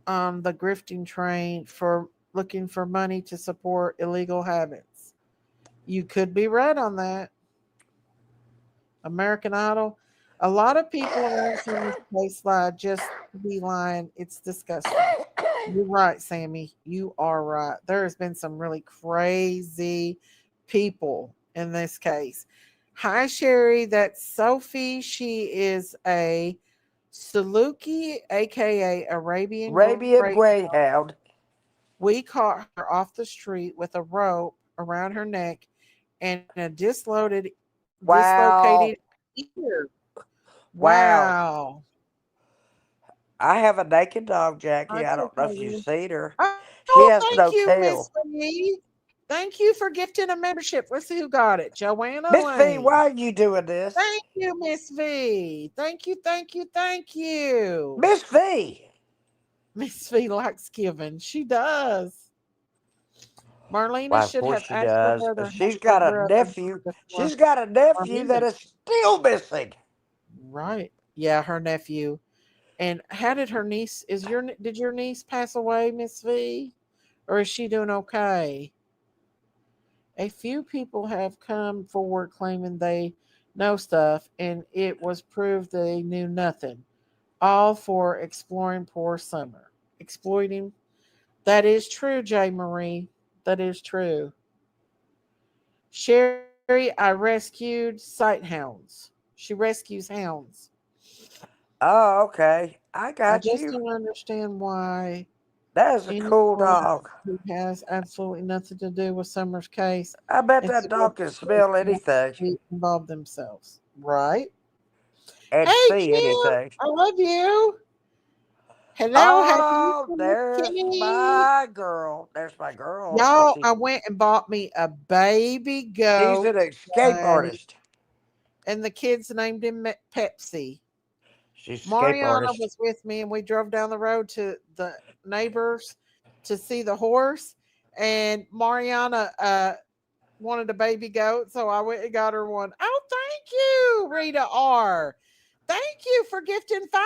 on the grifting train for looking for money to support illegal habits. You could be right on that. American Idol. A lot of people around Summer's place lie just to be lying. It's disgusting. You're right, Sammy. You are right. There has been some really crazy people in this case. Hi, Sherry. That's Sophie. She is a Saluki, aka Arabian Arabian Greyhound. Greyhound. We caught her off the street with a rope around her neck and a dislocated Wow. ear. Wow. Wow. I have a naked dog, I Jackie. I took don't know if you've her. seen her. She Oh, has thank no you, Miss tail. Lee. Thank you for gifting a membership. Let's see who got it. Joanna Miss V, Lane. why are you doing this? Thank you, Miss V. Thank you, thank you, thank you. Miss V. Miss V likes giving. She does. Marlena Why, of should course have she asked her does. brother how She's her got a brother nephew. before She's got a nephew that Marlena. is still missing. Right. Yeah, her nephew. And how did her niece did your niece pass away, Miss V? Or is she doing okay? A few people have come forward claiming they know stuff, and it was proved they knew nothing. All for exploring poor Summer. Exploiting. That is true, J. Marie. That is true. Sherry, I rescued sight hounds. She rescues hounds. Oh, okay. I I got just you. don't understand why That is a cool anyone dog. who has absolutely nothing to do with Summer's case I bet and that dog can smell anything involve themselves. Right? and Hey, see Kim, anything. I love you. Hello, have you Oh, seen Miss there's Kitty? my girl. There's my girl. Let's Y'all, see. I went and bought me a baby He's goat an escape today, artist. and the kids named him Pepsi. She's an escape Mariana artist. was with me, and we drove down the road to the neighbors to see the horse. And Mariana wanted a baby goat, so I went and got her one. Oh, thank you, Rita R. Thank you for gifting 5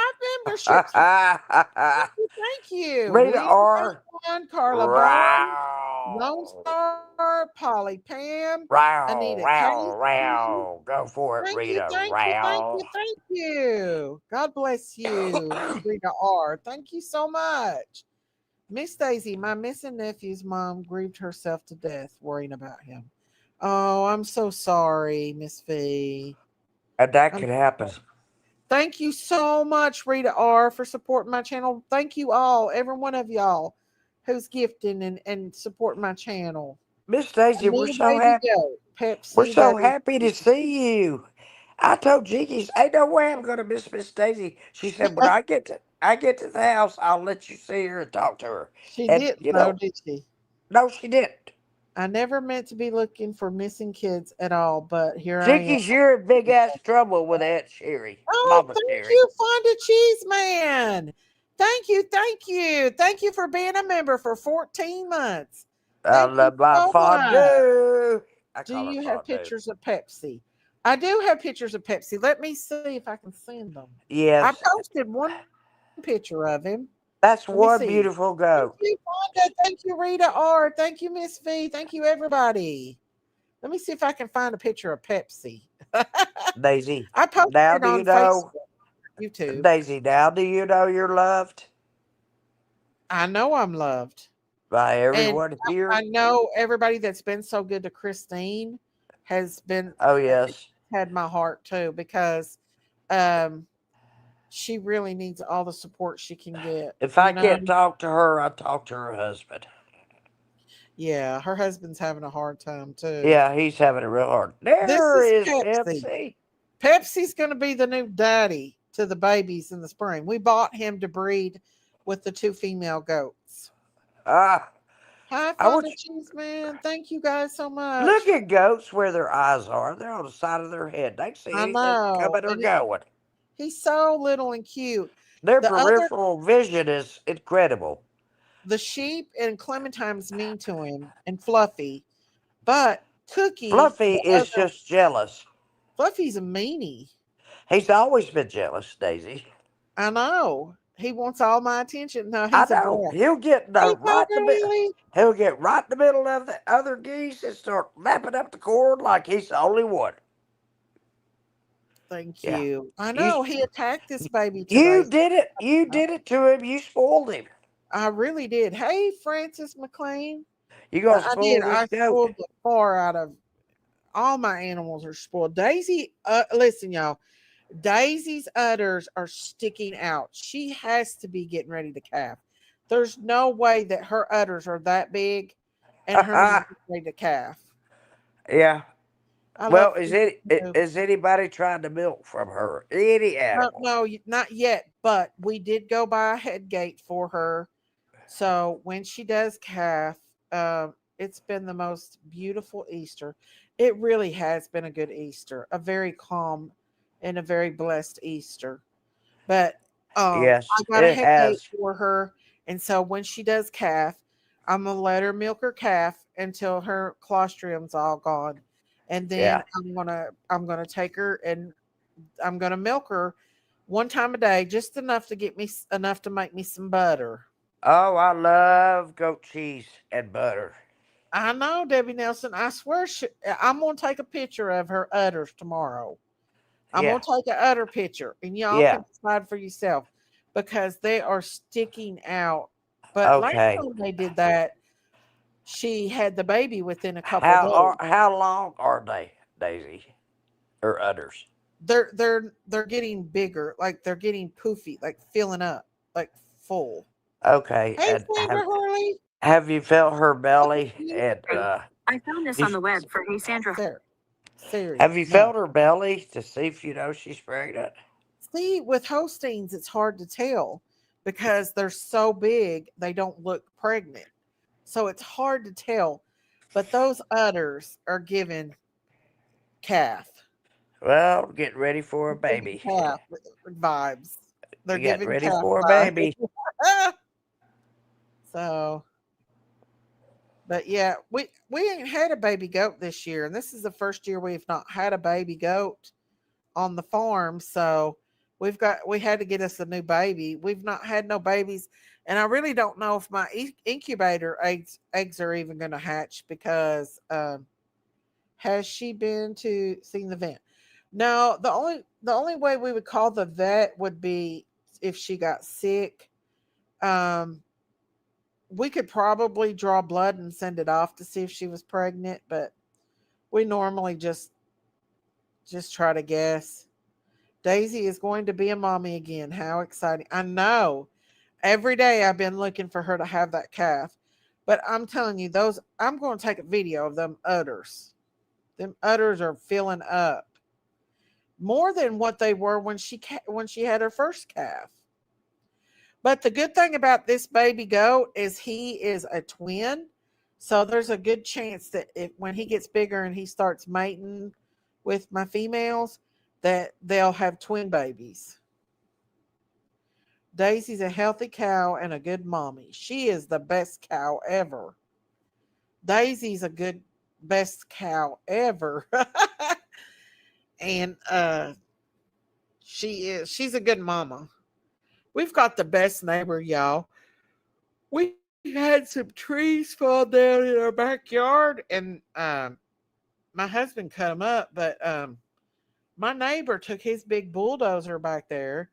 memberships. Thank you. Rita William R. One, Carla Bowman, Lone Row. Star, Polly Pam, Row, Anita row, Casey. row. Go for it, Thank you, Rita. thank you, thank you, Row. thank you. God bless you, Rita R. Thank you so much. Miss Daisy, my missing nephew's mom grieved herself to death worrying about him. Oh, I'm so sorry, Miss V. And that I'm could happen. Thank you so much, Rita R, for supporting my channel. Thank you all, every one of y'all who's gifting and supporting my channel. Miss A Daisy, new baby goat, we're Pepsi, so that happy to is. see you. I told Jinkies, ain't no way I'm gonna miss Miss Daisy. She said, when I get to the house, I'll let you see her and talk to her. She And didn't though, did she? no, she didn't. I never meant to be looking for missing kids at all, but here I am. Jinkies, you're in big ass trouble with Aunt Sherry. Oh, Mama thank Sherry. you, Fonda Cheese Man. Thank you, thank you. Thank you for being a member for 14 months. I Thank you love my so much. fondue. I Do call her you have fondue. pictures of Pepsi? I do have pictures of Pepsi. Let me see if I can send them. I Yes, posted one picture of him. that's Let me one see. beautiful Thank goat. you, Fonda. Thank you, Rita R. Thank you, Miss V. Thank you, everybody. Let me see if I can find a picture of Pepsi. Daisy, I posted now it do you on know? Facebook, YouTube. Daisy, now do you know you're loved I know I'm loved. by And everyone I here? know everybody that's been so good to Christine has been Oh, yes. had my heart too, because um she really needs all the support she can get, If I you know? can't talk to her, I talk to her husband. Yeah, her husband's having a hard time too. Yeah, he's having it real hard. This There is is Pepsi. Pepsi. Pepsi's going to be the new daddy to the babies in the spring. We bought him to breed with the two female goats. Ah, Hi, I would Fonda Cheese Man. Thank you guys so look much. at goats where their eyes are. They're on the side of their head. They can see I anything know. coming or And going. he's so little and cute. Their The other, peripheral vision is incredible. the sheep and Clementine's mean to him and Fluffy, but Cookie, Fluffy the is other, just jealous. Fluffy's a meanie. He's always been jealous, Daisy. I know. He wants all my attention. No, I he's a know. brat. He'll get Hey, right in Tiger the middle. Lily. He'll get right in the middle of the other geese and start lapping up the cord like he's the only one. Thank Yeah. you. I You know he attacked this baby you today. did it. You did it to him. You spoiled him. I really did. Hey, Francis McLean. You gonna I did. spoil this I goat. spoiled the far out of all my animals are spoiled. Daisy, listen, y'all. Daisy's udders are sticking out. She has to be getting ready to calf. There's no way that her udders are that big and her not getting ready to calf. Yeah. I Well, love Francis too. is anybody trying to milk from her? Any No, animal? no, not yet. But we did go buy a head gate for her. So when she does calf, it's been the most beautiful Easter. It really has been a good Easter, a very calm and a very blessed Easter. But I Yes, got a it head gate has. for her, and so when she does calf, I'm gonna let her milk her calf until her clostrium's all gone, and then Yeah. I'm gonna take her and I'm gonna milk her one time a day, just enough to get me enough to make me some butter. Oh, I love goat cheese and butter. I know, Debbie Nelson. I swear, I'm gonna take a picture of her udders tomorrow. I'm Yeah. gonna take an udder picture, and y'all Yeah. can decide for yourself because they are sticking out. But last Okay. time they did that, she had the baby within a couple days. How long are they, Daisy? Or udders? They're getting bigger, like they're getting poofy, like filling up, like full. Okay. Hey, And Sandra Hurley. have you felt her Thank belly? you. And I found this you, on the web for Hey Sandra. Siri, have you no. felt her belly to see if you know she's pregnant? See, with Holsteins, it's hard to tell because they're so big, they don't look pregnant. So it's hard to tell. But those udders are giving calf. Well, getting ready for a They're giving baby. calf vibes. They're Getting giving ready calf for a vibes. baby. So, but yeah, we ain't had a baby goat this year, and this is the first year we've not had a baby goat on the farm. So we had to get us a new baby. We've not had no babies, And I really don't know if my incubator eggs are even going to hatch because has she been to seen the vet? No, the only way we would call the vet would be if she got sick. Um, we could probably draw blood and send it off to see if she was pregnant, but we normally just try to guess. Daisy is going to be a mommy again. How exciting. I know. Every day I've been looking for her to have that calf. But I'm telling you, I'm going to take a video of them udders. Them udders are filling up more than what they were when she had her first calf. But the good thing about this baby goat is he is a twin. So there's a good chance that when he gets bigger and he starts mating with my females, that they'll have twin babies. Daisy's a healthy cow and a good mommy. She is the best cow ever. Daisy's a good best cow ever. And she's a good mama. We've got the best neighbor, y'all. We had some trees fall down in our backyard, and my husband cut them up, but my neighbor took his big bulldozer back there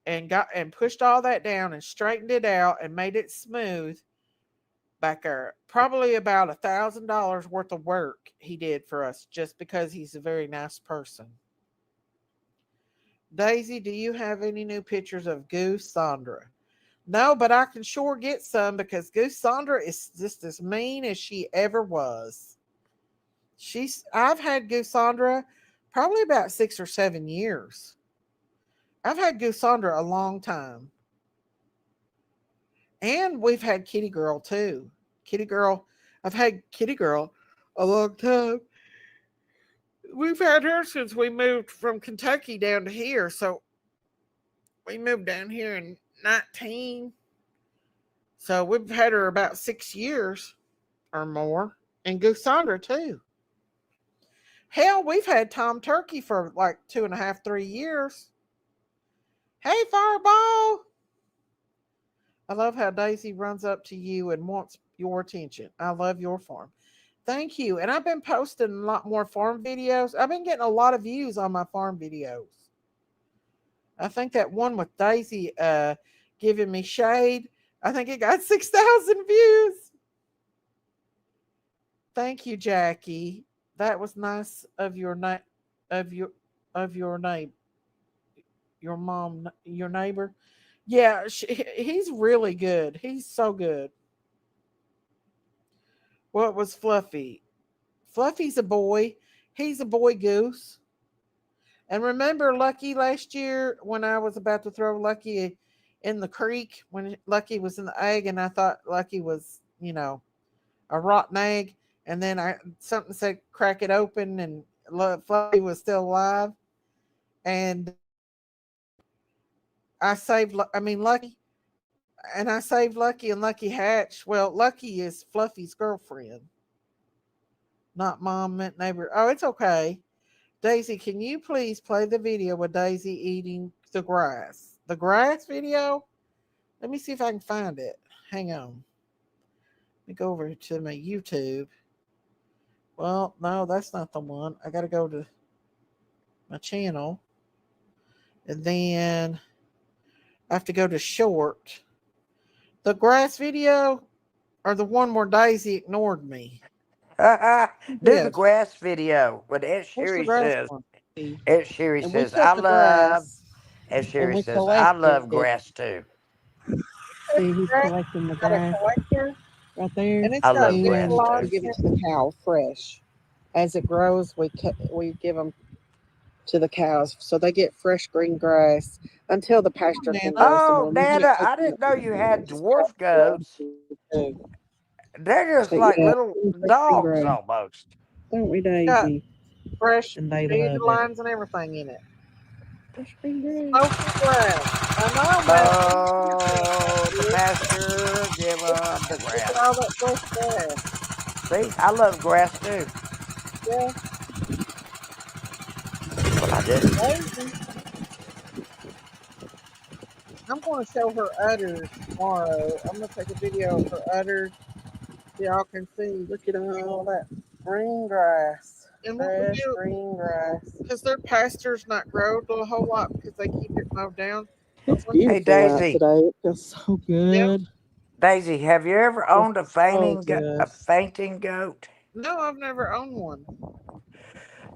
and pushed all that down and straightened it out and made it smooth back there. Probably about $1,000 worth of work he did for us just because he's a very nice person. Daisy, do you have any new pictures of Goose Sandra? No, but I can sure get some because Goose Sandra is just as mean as she ever was. I've had Goose Sandra probably about 6 or 7 years. I've had Goose Sandra a long time. And we've had Kitty Girl too. I've had Kitty Girl a long time. We've had her since we moved from Kentucky down to here. So we moved down here in 19. So we've had her about 6 years or more. And Goose Sandra too. Hell, we've had Tom Turkey for like 2.5, 3 years. Hey, Fireball. I love how Daisy runs up to you and wants your attention. I love your farm. Thank you. And I've been posting a lot more farm videos. I've been getting a lot of views on my farm videos. I think that one with Daisy giving me shade, I think it got 6,000 views. Thank you, Jackie. That was nice of your neighbor, your mom, your neighbor. Yeah, he's really good. He's so good. What was Fluffy? Fluffy's a boy. He's a boy goose. And remember Lucky last year when I was about to throw Lucky in the creek when Lucky was in the egg and I thought Lucky was, a rotten egg. And then something said crack it open and Fluffy was still alive. And Lucky. And I saved Lucky and Lucky hatched. Well, Lucky is Fluffy's girlfriend. Not mom, meant neighbor. Oh, it's okay. Daisy, can you please play the video with Daisy eating the grass? The grass video? Let me see if I can find it. Hang on. Let me go over to my YouTube. Well, no, that's not the one. I got to go to my channel. And then I have to go to short. The grass video or the one where Daisy ignored me? Do Yeah. the grass video. What Ed What's the Sherry grass says. one? Ed Sherry And we says, cut I the love. grass Ed and Sherry we says, I love collected it. grass too. See, he's collecting the Got a grass collector, right there. and it's I got love big grass And too. we logs. give it to the cow fresh. As it grows, we give them to the cows so they get fresh green grass until the pasture can grow some Oh, more. We can't Nana, I open didn't up know the you had grass dwarf goats. too. They're just But like yeah, little fresh green dogs grass. almost. Don't we, It's got Daisy? fresh And they feeder love it. lines and everything in it. Fresh green grass. Smoky grass. I know, man. Oh, the pasture, give them the Look at grass. all that fresh grass. See, I love grass too. Yeah, Well, I do. Daisy. I'm going to show her udders tomorrow. I'm going to take a video of her udders so y'all can see. Look at all that green grass. And what we Fresh do, green grass. because their pastures not grow a whole lot because they keep it mowed down. It's Once you- Hey, beautiful out Daisy. today. It feels so good. Daisy, have you ever owned a So a good. fainting goat? No, I've never owned one.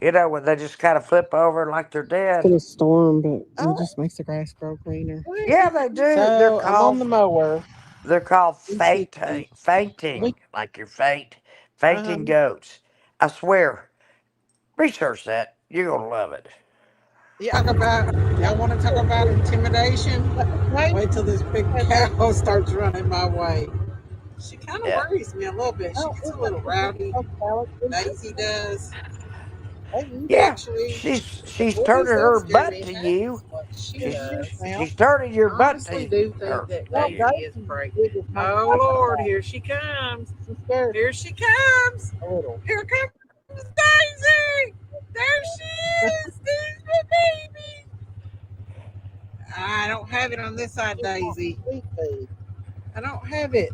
You know, when they just kind of flip over like they're It's been dead. a storm, but Oh. it just makes the grass grow greener. Yeah, they do. So I'm on the mower. They're called Let's see. fainting, like you're fainting goats. I swear. Research that. You're gonna love it. Y'all want to talk about intimidation? Wait till this big cow starts running my way. She kind of Yeah. worries me a little bit. She gets a little rowdy. Daisy does. Yeah, Actually, she's boys turning don't her scare butt me. to That's you. what she She's, does. she's turning your I butt honestly to do her. think that No, Daisy is crazy. Oh Lord, here she comes. She's scared Here she comes. a little. Here comes Daisy. There she is. There's my baby. I don't have it on this side, Daisy. Sweet feed. I don't have it.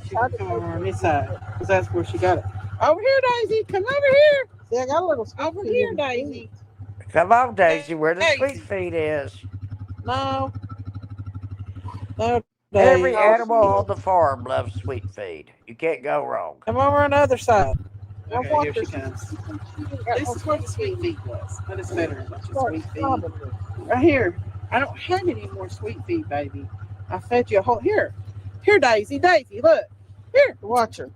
She can come over on this side because that's where she got it. Over here, Daisy. Come over here. See, I got a little sweet Over feed here, in the Daisy. Come on, Daisy, where the Daisy. sweet feet is. No. No, Every Daisy. animal on the farm loves sweet feed. You can't go wrong. Come over on the other side. Now Okay, watch here she her. comes. Got This no is where the sweet sweet feed was. But it's better than feed. sweet feed. Probably. Right here. I don't have any more sweet feed, baby. I fed you a whole. Here, Daisy. Daisy, look. Here, watch her.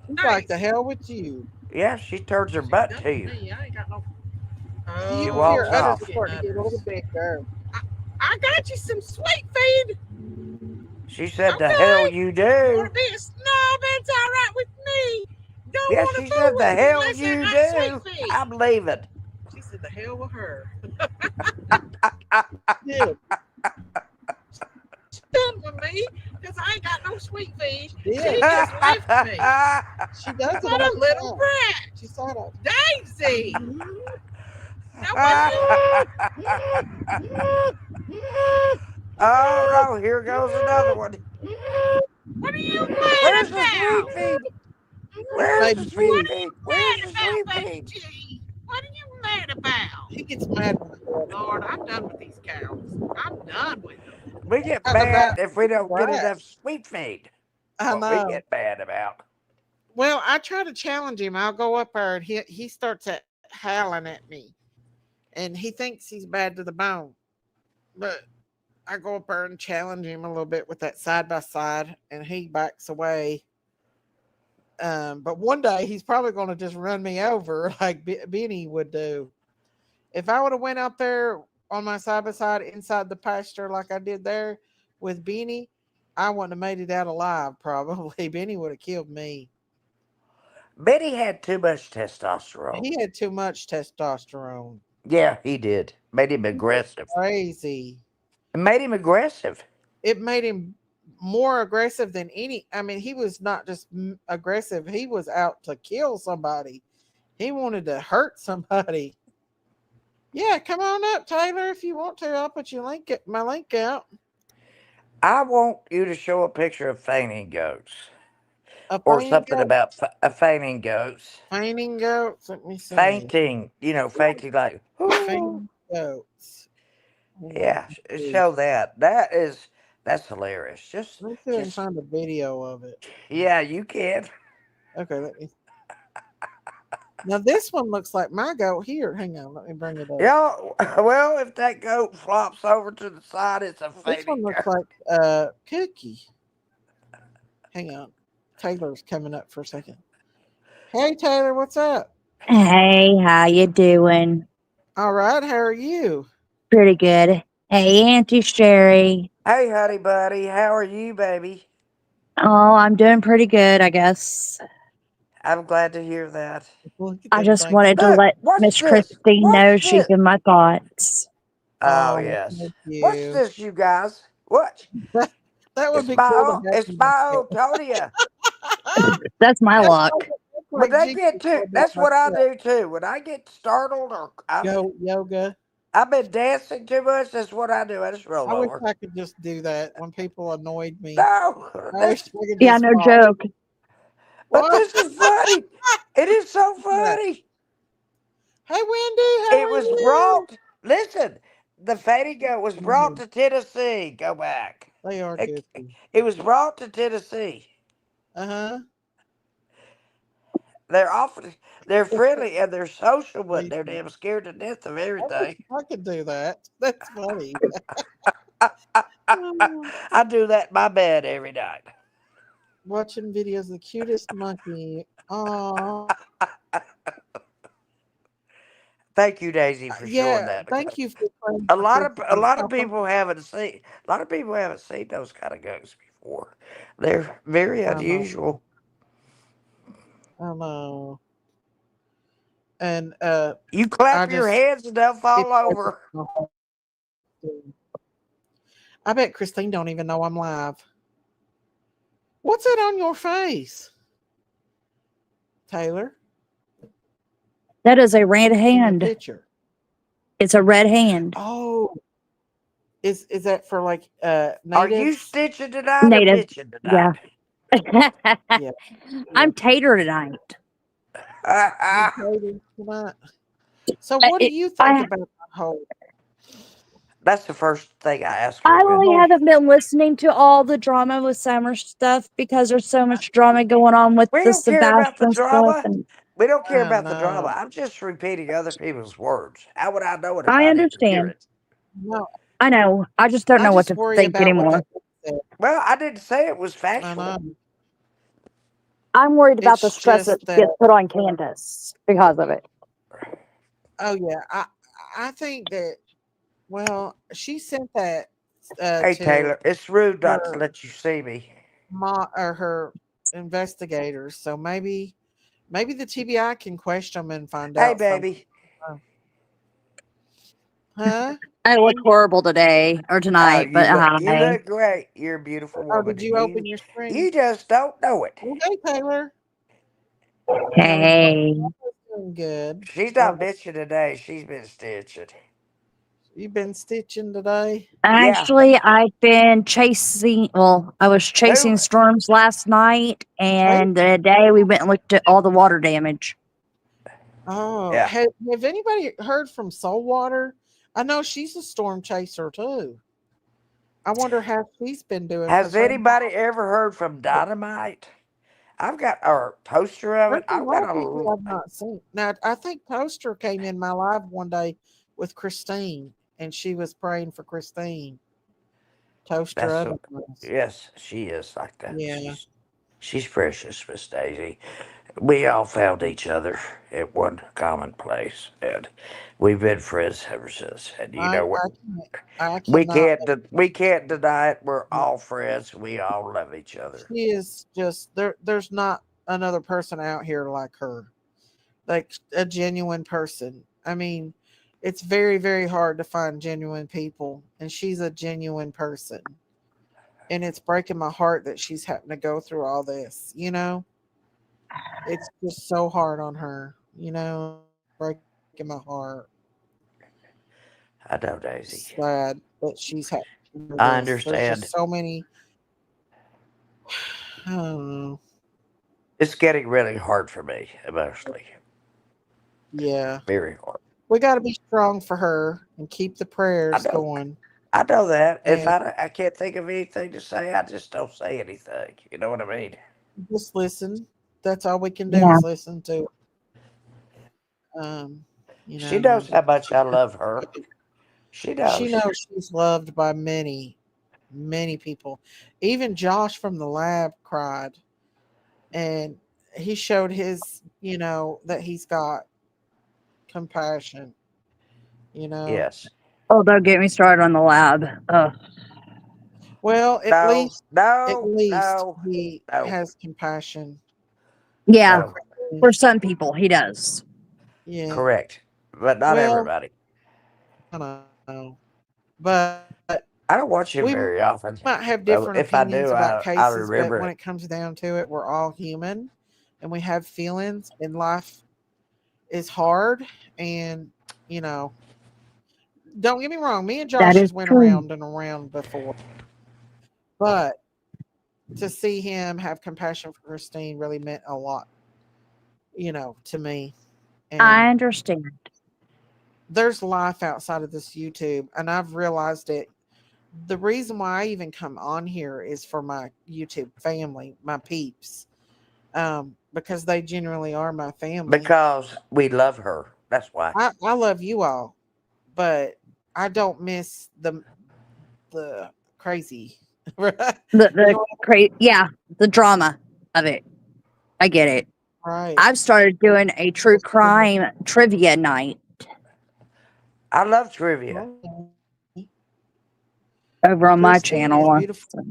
She's like the hell with you. Yeah, she turns her butt to you. I ain't got no. She Oh, walks here, off. others Starting to get a little bigger. I got you some sweet feed. She said, "The Okay. hell you do." Want to be a snob? That's all right with me. Don't Yeah, want to she fool said, with "The me hell unless I you got do." sweet feed. I'm leaving. She said, "The hell with her." Yeah. She's done with me because I ain't got no sweet feed. Yeah. She just left me. She does it What a all the little time. brat, She saw that. Daisy. Now what Oh no, here goes another one. What are you mad Where's the about? sweet feed? Where's the Baby sweet G. feed? Where's Mad the about, sweet baby feed? G? What are you mad about? He gets mad when I go up. Lord, I'm done with these cows. I'm done with them. We get Talk mad about if we don't get brat. enough sweet feed. I What we know. get mad about. Well, I try to challenge him. I'll go up there and he starts howling at me, and he thinks he's bad to the bone. But I go up there and challenge him a little bit with that side by side, and he backs away. But one day he's probably going to just run me over like Benny would do. If I would have went out there on my side by side inside the pasture like I did there with Benny, I wouldn't have made it out alive. Probably Benny would have killed me. Betty had too much testosterone. He had too much testosterone. Yeah, he did. Made him aggressive. Crazy. It made him aggressive. It made him more aggressive than any. I mean, he was not just aggressive. He was out to kill somebody. He wanted to hurt somebody. Yeah, come on up, Taylor, if you want to. I'll put my link out. I want you to show a picture of fainting goats. A Or fainting something goat. about fainting goats. Fainting goats. Let me see. Fainting. You know, fainting like, Fainting goats. yeah, show that. That's hilarious. Just, Let me see if I can find a video of it. yeah, you can. Okay, let me. Now this one looks like my goat here. Hang on, let me bring it up. Yeah, well, if that goat flops over to the side, it's a This fainting one looks goat. like Cookie. Hang on. Taylor's coming up for a second. Hey Taylor, what's up? Hey, how you doing? All right, how are you? Pretty good. Hey, Auntie Sherry. Hey, honey buddy, how are you, baby? Oh, I'm doing pretty good, I guess. I'm glad to hear that. Look at I them just things. wanted to Look, let what's Miss this? Christine What's know she's this? in my thoughts. Oh, Oh, yes. thank What's you. this, you guys? What? That would It's be my cool own, to have it's in my my own Tonia. That's my luck. But they get too. That's what I do too. When I get startled or I'm Go yoga. I've been dancing too much. That's what I do. I just roll I wish over. I could just do that when people annoyed me. No, I wish I could Yeah, just no walk. joke. but What? this is funny. It is so What? funny. Hey, Wendy, how It are was you? brought. Listen, the fatty goat was brought Mhm. to Tennessee. Go back. They are It, goofy. it was brought to Tennessee. Uh huh. They're often they're friendly and they're social, but they're I damn scared to death of wish everything. I could do that. That's funny. I do that in my bed every night. Watching videos of the cutest monkey. Oh, Thank you, Daisy, for showing yeah. that. Thank you for praying A for lot of a Christine lot of Papa. people haven't seen those kind of goats before. They're very I know. unusual. I know. And You I clap your just hands and they'll it fall touches over. my heart. I bet Christine don't even know I'm live. What's that on your face, Taylor? That is a red In your hand. picture. It's a red hand. Oh, is that for like Are you natives? stitching tonight or Native. bitching Yeah. tonight? Yeah. I'm tater tonight. You Taylor tonight. So what do you think I about the whole That's the first thing I ask her I when. really whole haven't been listening to all the drama with summer stuff because there's so much drama going on with We the don't care about the Sebastian stuff, drama. and We don't care I about the drama. know. I'm just repeating other people's words. How would I know it if I I didn't hear understand. it? No, I know. I just don't I know what just to worry think about what anymore. that said. Well, I didn't say it was I factual. know. I'm worried about the It's stress that just that gets put on Candace because of it. oh yeah, I think that well, she sent that Hey, to Taylor, it's rude not to her let you see me. or her investigators. So maybe the TBI can question them and find Hey, out something. baby. Huh? I look horrible today or Oh, tonight, but you hi. look great. You're a beautiful Oh, woman, did and you open you your screen? you just don't know it. Well, hey, Taylor. Hey. Doing good. She's Oh, not bitching today. She's been stitching. you been stitching today? Yeah. Actually, I've been chasing, well, I was Who? chasing storms last night, Hey. and today we went and looked at all the water damage. Oh, Yeah. have anybody heard from Soulwater? I know she's a storm chaser too. I wonder how she's been doing Has because her anybody ever heard from Dynamite? I've got a poster of there's it. a I've lot got of people a. I've not seen. Now I think Poster came in my live one day with Christine, and she was praying for Christine. Toaster That's otherwise. yes, she is like that. Yeah, She's precious, Miss Daisy. We all found each other at one common place, and we've been friends ever since. And you I know what? I can't I cannot. We can't deny it. We're all friends. We all love each other. She is just there. There's not another person out here like her, like a genuine person. I mean, it's very very hard to find genuine people, and she's a genuine person. And it's breaking my heart that she's having to go through all this. It's just so hard on her. Breaking my heart. I know, Daisy. Sad that she's having to do I this. There's understand. just so many. I don't know. It's getting really hard for me emotionally. Yeah, Very hard. we got to be strong for her and keep the I prayers know. going. I know that. If And I can't think of anything to say, I just don't say anything. You know what I mean? just listen. That's all we can do Yeah. is listen to. Um, you She know, knows how much I love her. She she knows. knows she's loved by many, many people. Even Josh from the lab cried, and he showed that he's got compassion. You know, Yes. Oh, don't get me started on the lab. well, No. at No. least No. he No. has compassion. Yeah, No. for some people, he does. Yeah. Correct. But not Well, everybody. I don't know, but I don't watch him we very often. might have But different if I opinions do, about I cases, but remember when it. it comes down to it, we're all human and we have feelings, and life is hard. And, you know, don't get me wrong. Me and That Josh is has went true. around and around before, but to see him have compassion for Christine really meant a lot, to me. I And understand. there's life outside of this YouTube, and I've realized it. The reason why I even come on here is for my YouTube family, my peeps, because they generally are my family. Because we love her. That's why. I love you all, but I don't miss the crazy. The yeah, the drama of it. I get it. Right. I've started doing a true crime trivia night I love trivia. over on my Christine is channel. beautiful.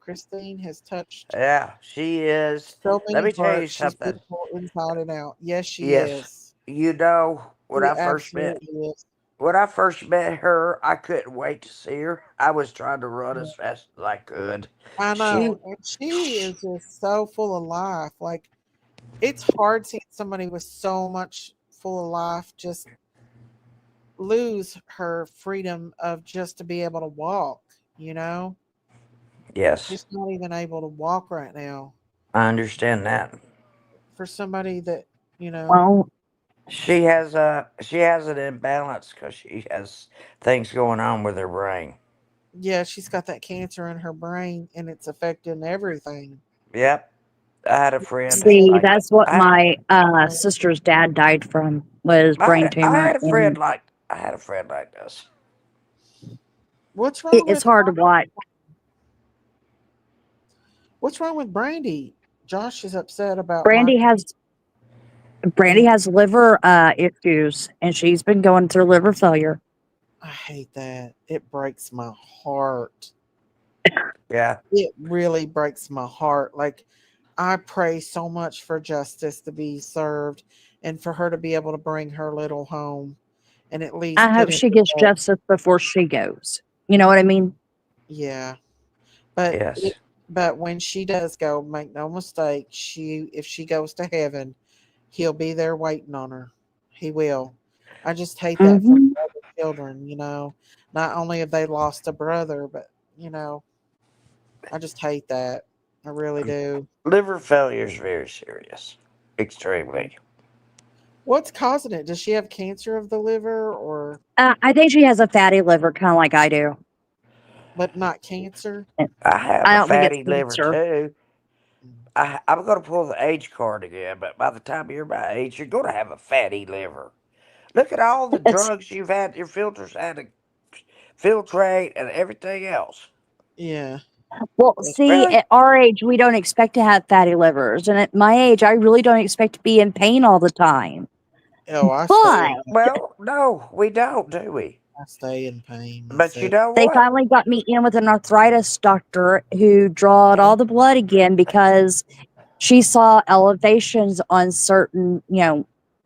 Christine has touched Yeah, she is. so Let many me tell you hearts. She's something. beautiful inside and out. Yes, she Yes, is. you know when She I first met absolutely is. when I first met her, I couldn't wait to see her. I was trying to run as fast as I could. I She, know. And she is just so full of life. Like, it's hard seeing somebody with so much full of life just lose her freedom of just to be able to walk, you know? yes, She's not even able to walk right now. I understand that. For somebody that, Well, She has an imbalance because she has things going on with her brain. yeah, she's got that cancer in her brain and it's affecting everything. Yep, I had a friend see, like that's what I my sister's dad died from was brain I tumor, had a friend and like I had a friend like this. What's wrong it's with hard to watch. what's wrong with Brandy? Josh is upset about my Brandy has Brandy has liver issues, and she's been going through liver failure. I hate that. It breaks my heart. Yeah, It really breaks my heart. Like, I pray so much for justice to be served and for her to be able to bring her little home and at I least put hope him she to gets bed. justice before she goes. You know what I mean? Yeah. But yes. but when she does go, make no mistake, if she goes to heaven, he'll be there waiting on her. He will. I just hate that for Hmm. the other children. Not only have they lost a brother, but I just hate that. I really do. Liver failure is very serious, extremely. What's causing it? Does she have cancer of the liver or I think she has a fatty liver, kind of like I do. but not cancer? And I have I a don't think it's fatty liver cancer. too. I'm going to pull the age card again, but by the time you're my age, you're going to have a fatty liver. Look at all the It's drugs you've had, your filters had to filtrate and everything else. Yeah. well, Yeah. see, Really? at our age, we don't expect to have fatty livers, and at my age, I really don't expect to be in pain all the time. Oh, I stay But in pain. Well, no, we don't, do we? I stay in pain But you myself. know they what? finally got me in with an arthritis doctor who drawed all the blood again because she saw elevations on certain,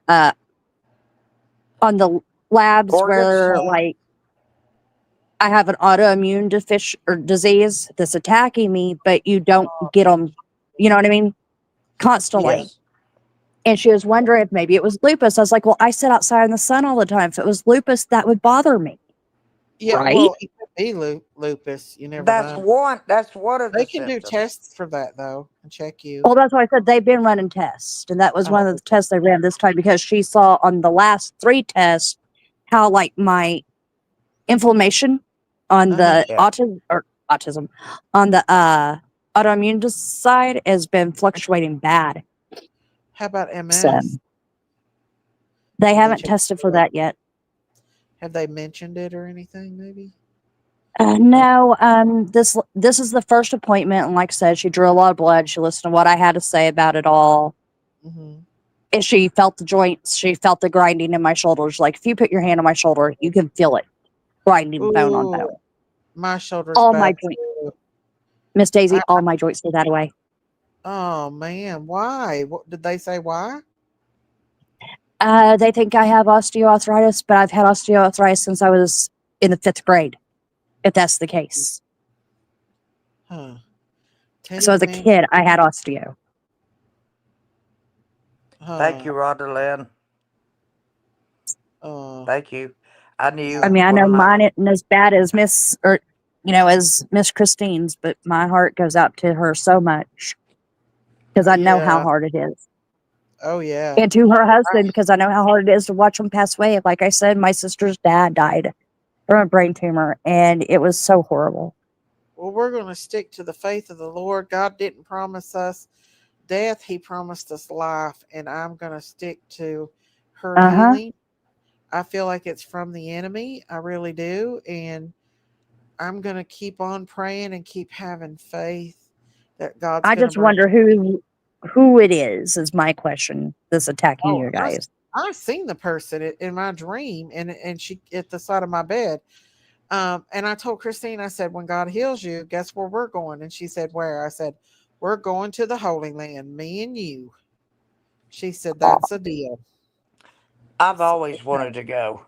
uh, on the labs Organs? where, like, I have an autoimmune or disease that's attacking me, but you don't get them, you know what I mean? Constantly. Yes. And she was wondering if maybe it was lupus. I was like, well, I sit outside in the sun all the time. If it was lupus, that would bother me, Yeah, right? well, it could be lupus. You never That's know. one. That's one of They the can do symptoms. tests for that though and check you. Well, that's why I said they've been running tests. And that was one of Oh, the tests they ran this time because she saw on the last 3 tests how, like, my inflammation on uh-huh. the Yeah. autism on the autoimmune side has been fluctuating bad. How about So MS? they Did they haven't check tested for for that? that yet. Have they mentioned it or anything? Maybe. No, this is the first appointment, and like I said, she drew a lot of blood. She listened to what I had to say about it all, Mm-hmm. and she felt the joints. She felt the grinding in my shoulders. Like, if you put your hand on my shoulder, you can feel it grinding bone on Ooh, bone. my shoulder's All my bad joints, too. Miss Daisy, I, all my joints are that way. oh man, why? What did they say? Why? They think I have osteoarthritis, but I've had osteoarthritis since I was in the 5th grade. If that's the case, Huh? so Tennis as a man. kid, I had osteo. Thank Huh? you, Rhonda Lynn. Uh, Thank you. I knew I mean, I one know of my. mine isn't as bad as Miss, or as Miss Christine's, but my heart goes out to her so much because I know how Yeah. hard it is, Oh yeah. and to her husband because I know how hard it is to watch him pass away. Like I said, my sister's dad died from a brain tumor, and it was so horrible. Well, we're going to stick to the faith of the Lord. God didn't promise us death, He promised us life. And I'm going to stick to her Uh huh. healing. I feel like it's from the enemy. I really do. And I'm going to keep on praying and keep having faith that God's I going to just bring. wonder who it is my question that's attacking Oh, you guys. I've seen the person in my dream, and she at the side of my bed. And I told Christine, I said, when God heals you, guess where we're going? And she said, where? I said, we're going to the Holy Land, me and you. She said, that's a deal. I've So, always wanted to go.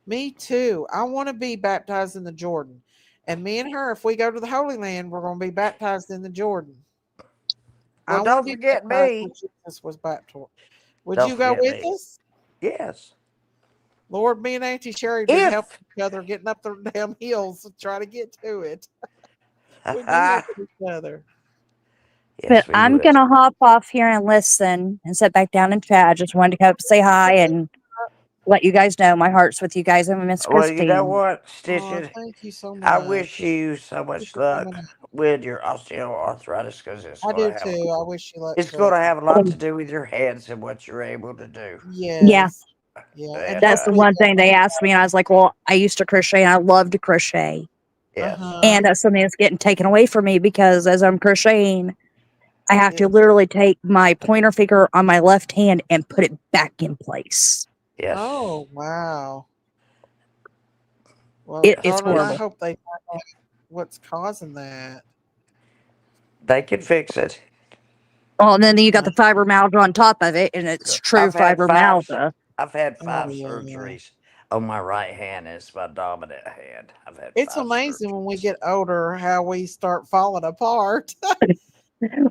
me too. I want to be baptized in the Jordan. And me and her, if we go to the Holy Land, we're going to be baptized in the Jordan. I Well, want to don't be forget baptized where me. Jesus was baptized. Would Don't you go forget with me. us? Yes. Lord, me and Auntie Sherry been If helping each other getting up the damn hills to try to get to it. We'd be helping each other. But yes, we I'm would. gonna hop off here and listen and sit back down and chat. I just wanted to come up, say hi, and let you guys know my heart's with you guys and Miss Well, you know Christine. what, Oh, Stitches? thank you so I much. wish you so Thank you much for coming luck in. with your osteoarthritis because I do too. I wish you luck it's too. going to have a lot to do with your hands and what you're able to do. Yeah, Yes. Yeah. And And that's the hopefully one thing they asked me, and I was like, "Well, I used to crochet, and I love to crochet, yes, and that's something that's getting taken away from me because as I'm crocheting, I have to it, literally take my pointer finger on my left hand and put it back in place. yes, oh wow. Well, It's darling, I it's horrible. hope they find out what's causing that. they can fix it. Well, and then you got Uh, the fibromyalgia on top of it, and it's true I've had five. fibromyalgia. I've had oh five yeah. surgeries on my right hand. It's my dominant hand. I've had It's five amazing when we surgeries. get older how we start falling apart.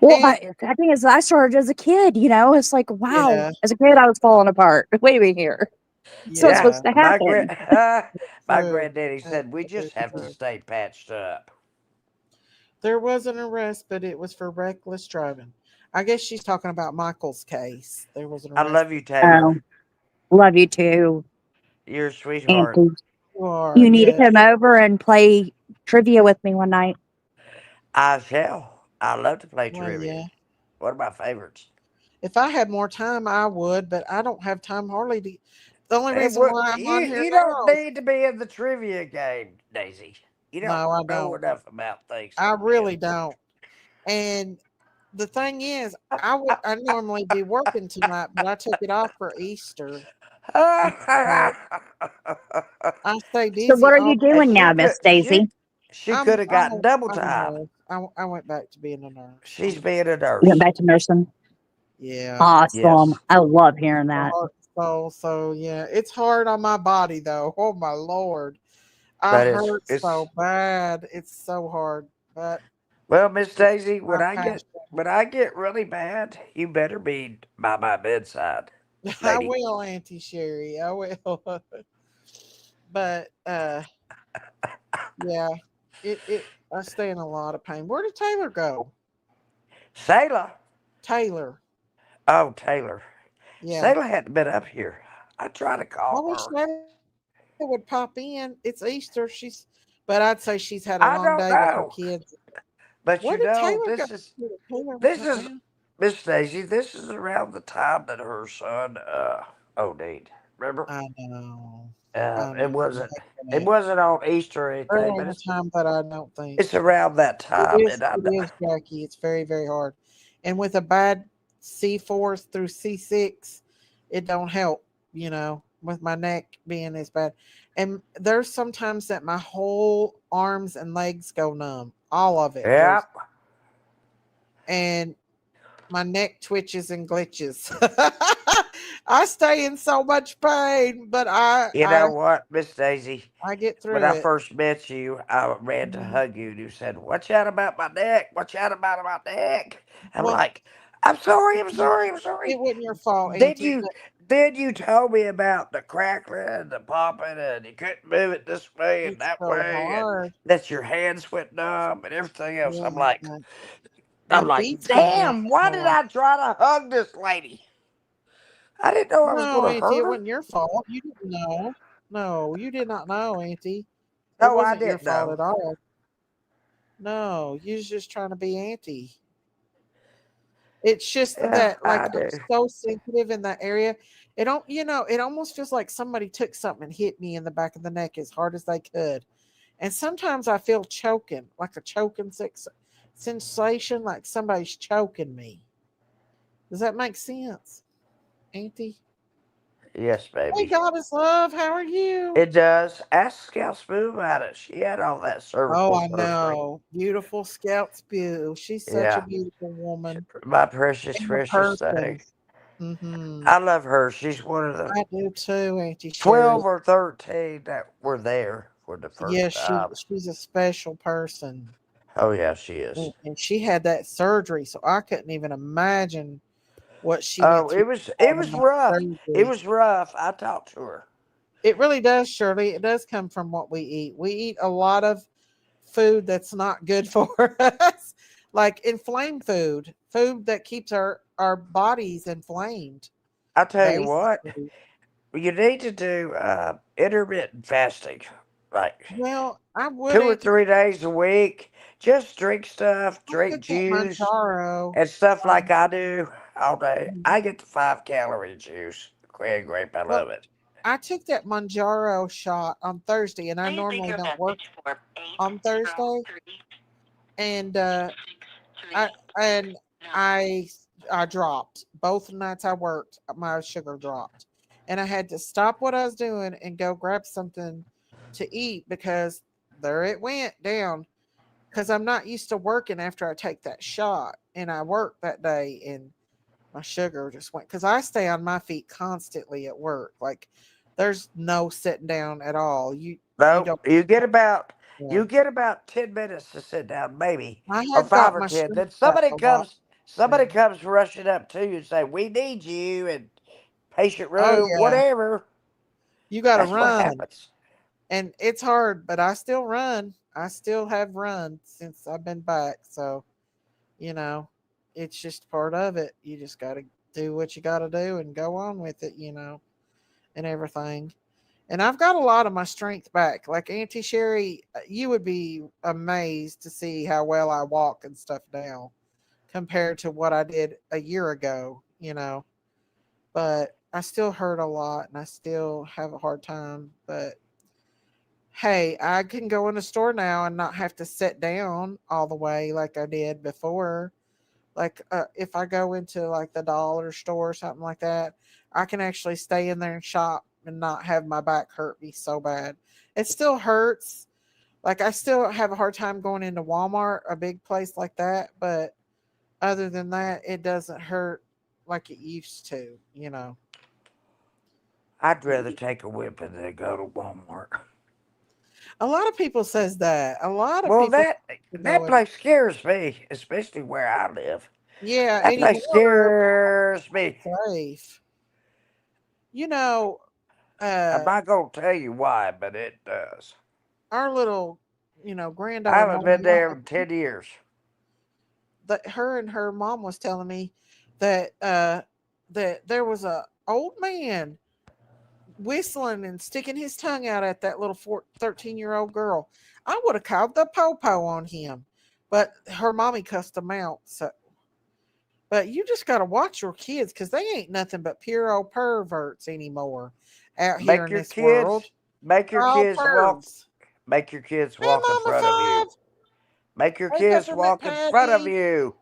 Well, and I think as I started as a kid, it's like, wow, yeah, as a kid, I was falling apart. Wait a minute here. So it's Yeah, yeah, supposed to happen. my true. granddaddy That's said we very just have to true. stay patched up. There was an arrest, but it was for reckless driving. I guess she's talking about Michael's case. There was an I arrest. love you, Taylor. Oh, love you too, You're a sweetheart. Auntie. You are, You need to yes. come over and play trivia with me one night. I shall. I love to play Well, trivia. yeah. One of my favorites. If I had more time, I would, but I don't have time hardly to. The only Hey, reason what why I'm on here you don't now is need to be in the trivia game, Daisy. You don't no, I know don't. enough about things to I win. really don't. And the thing is, I normally be working tonight, but I took it off for Easter. So I stay So busy what are all you the and doing she now, time. Miss could she Daisy? she could have gotten double I'm a time. nurse. I went back to being a nurse. She's being a You went nurse. back to nursing. Yeah, Awesome. Yes, I love hearing the that. heart and soul. So yeah, it's hard on my body though. Oh my lord, I that is. hurt It's so bad. It's so hard, but well, Miss it's Daisy. my passion. When I get really bad, you better be by my bedside, I lady. will, Auntie Sherry. I will. But yeah, it I stay in a lot of pain. Where did Taylor go? Sayla. Taylor. Oh, Taylor. Yeah. Sayla hadn't been up here. I tried to I call wish her. Taylor would pop in. It's Easter. But I'd say she's had a I long don't day with her know, kids. but Where you did know, Taylor go? Taylor this went is down. Miss Daisy. This is around the time that her son OD'd. Remember? I know. I know. It wasn't. I hate It that. wasn't on Easter or There anything, but ain't a time that I don't think. it's around that time, and It is, Jackie. It's very, very hard. And with a bad C4 through C6, it don't help, with my neck being as bad. And there's sometimes that my whole arms and legs go numb. All of it yeah. goes, and my neck twitches and glitches. I stay in so much pain, but You know what, Miss Daisy? I get When through I it. first met you, I ran to Mhm. hug you, and you said, "Watch out about my neck! Watch out about my neck!" I'm Well, like, "I'm sorry, I'm no, sorry, I'm it sorry." wasn't your fault, Then Auntie. you, But Then you told me about the crackling and the popping, and you couldn't move it this way and It's that so way, and hard. that your hands went numb and everything else. Yeah, my I'm like, feet's been numb damn! Why did more. I try to hug this lady? I didn't know I was No, going to Auntie, hurt it her. wasn't your fault. You didn't know. No, you did not know, Auntie. It No, I wasn't your didn't fault know. at all. No, you was just trying to be Auntie. It's just Yeah, that, like, I I'm do. so sensitive in that area. It don't, it almost feels like somebody took something and hit me in the back of the neck as hard as they could. And sometimes I feel choking, like a choking sensation, like somebody's choking me. Does that make sense, Auntie? Yes, Hey, baby. God is love. How are you? It does. Ask Scout Smooth about it. She had all that Oh, cervical I surgery. know. Beautiful Scout Spew. She's such a Yeah, beautiful woman my precious, and a precious person. thing. Mm-hmm. I love her. She's one of the I do too, Auntie Sherry. 12 or 13 that were there for the first Yes, time. she's a special person. Oh, yeah, she is. And she had that surgery, so I couldn't even imagine what she went Oh, through it having was that rough. It surgery. was rough. I talked to her. It really does, Shirley. It does come from what we eat. We eat a lot of food that's not good for us, like inflamed food that keeps our bodies inflamed. I tell you what, Basically, you need to do intermittent fasting, like well, I would 2 or 3 days a week. Just drink stuff, I drink took that juice, Manjaro. and stuff like Um, I do all day. I get the 5 calorie juice, cran grape. I well, love it. I took that Manjaro shot on Thursday, and I normally don't work on Thursday, and I and I I dropped both nights I worked. My sugar dropped, and I had to stop what I was doing and go grab something to eat because there it went down. Because I'm not used to working after I take that shot, and I worked that day, and my sugar just went. Because I stay on my feet constantly at work, like there's no sitting down at all. You No, don't. Yeah. you get about 10 minutes to sit down, maybe, I or had five got or my ten. strength Then back a lot. somebody Yeah. comes rushing up to you and say, "We need you," and patient Oh room, yeah, whatever. you got to That's what run, happens. and it's hard, but I still run. I still have run since I've been back. So you know, it's just part of it. You just got to do what you got to do and go on with it. And everything. And I've got a lot of my strength back. Like Auntie Sherry, you would be amazed to see how well I walk and stuff now compared to what I did a year ago. But I still hurt a lot and I still have a hard time. But hey, I can go in the store now and not have to sit down all the way like I did before. Like if I go into like the dollar store or something like that, I can actually stay in there and shop and not have my back hurt me so bad. It still hurts. Like I still have a hard time going into Walmart, a big place like that, but other than that, it doesn't hurt like it used to. I'd rather take a whipping than go to Walmart. A lot of people says that. A lot of Well, people that go in. place scares me, especially where I live. Yeah, That place anymore scares me. safe. You know, I'm uh not gonna tell you why, but it does. our little, I granddaughter haven't been Mama, there in 10 years. that her and her mom was telling me that there was a old man whistling and sticking his tongue out at that little 13-year-old girl. I would have called the popo on him, but her mommy cussed him out. So, but you just got to watch your kids because they ain't nothing but pure old perverts anymore out here Make in your this world. kids, make your They're all kids walk, pervs. make your kids Hey, walk in Mama front of you. Five. Make your Hey, kids Peppermint walk in front of Patty. you,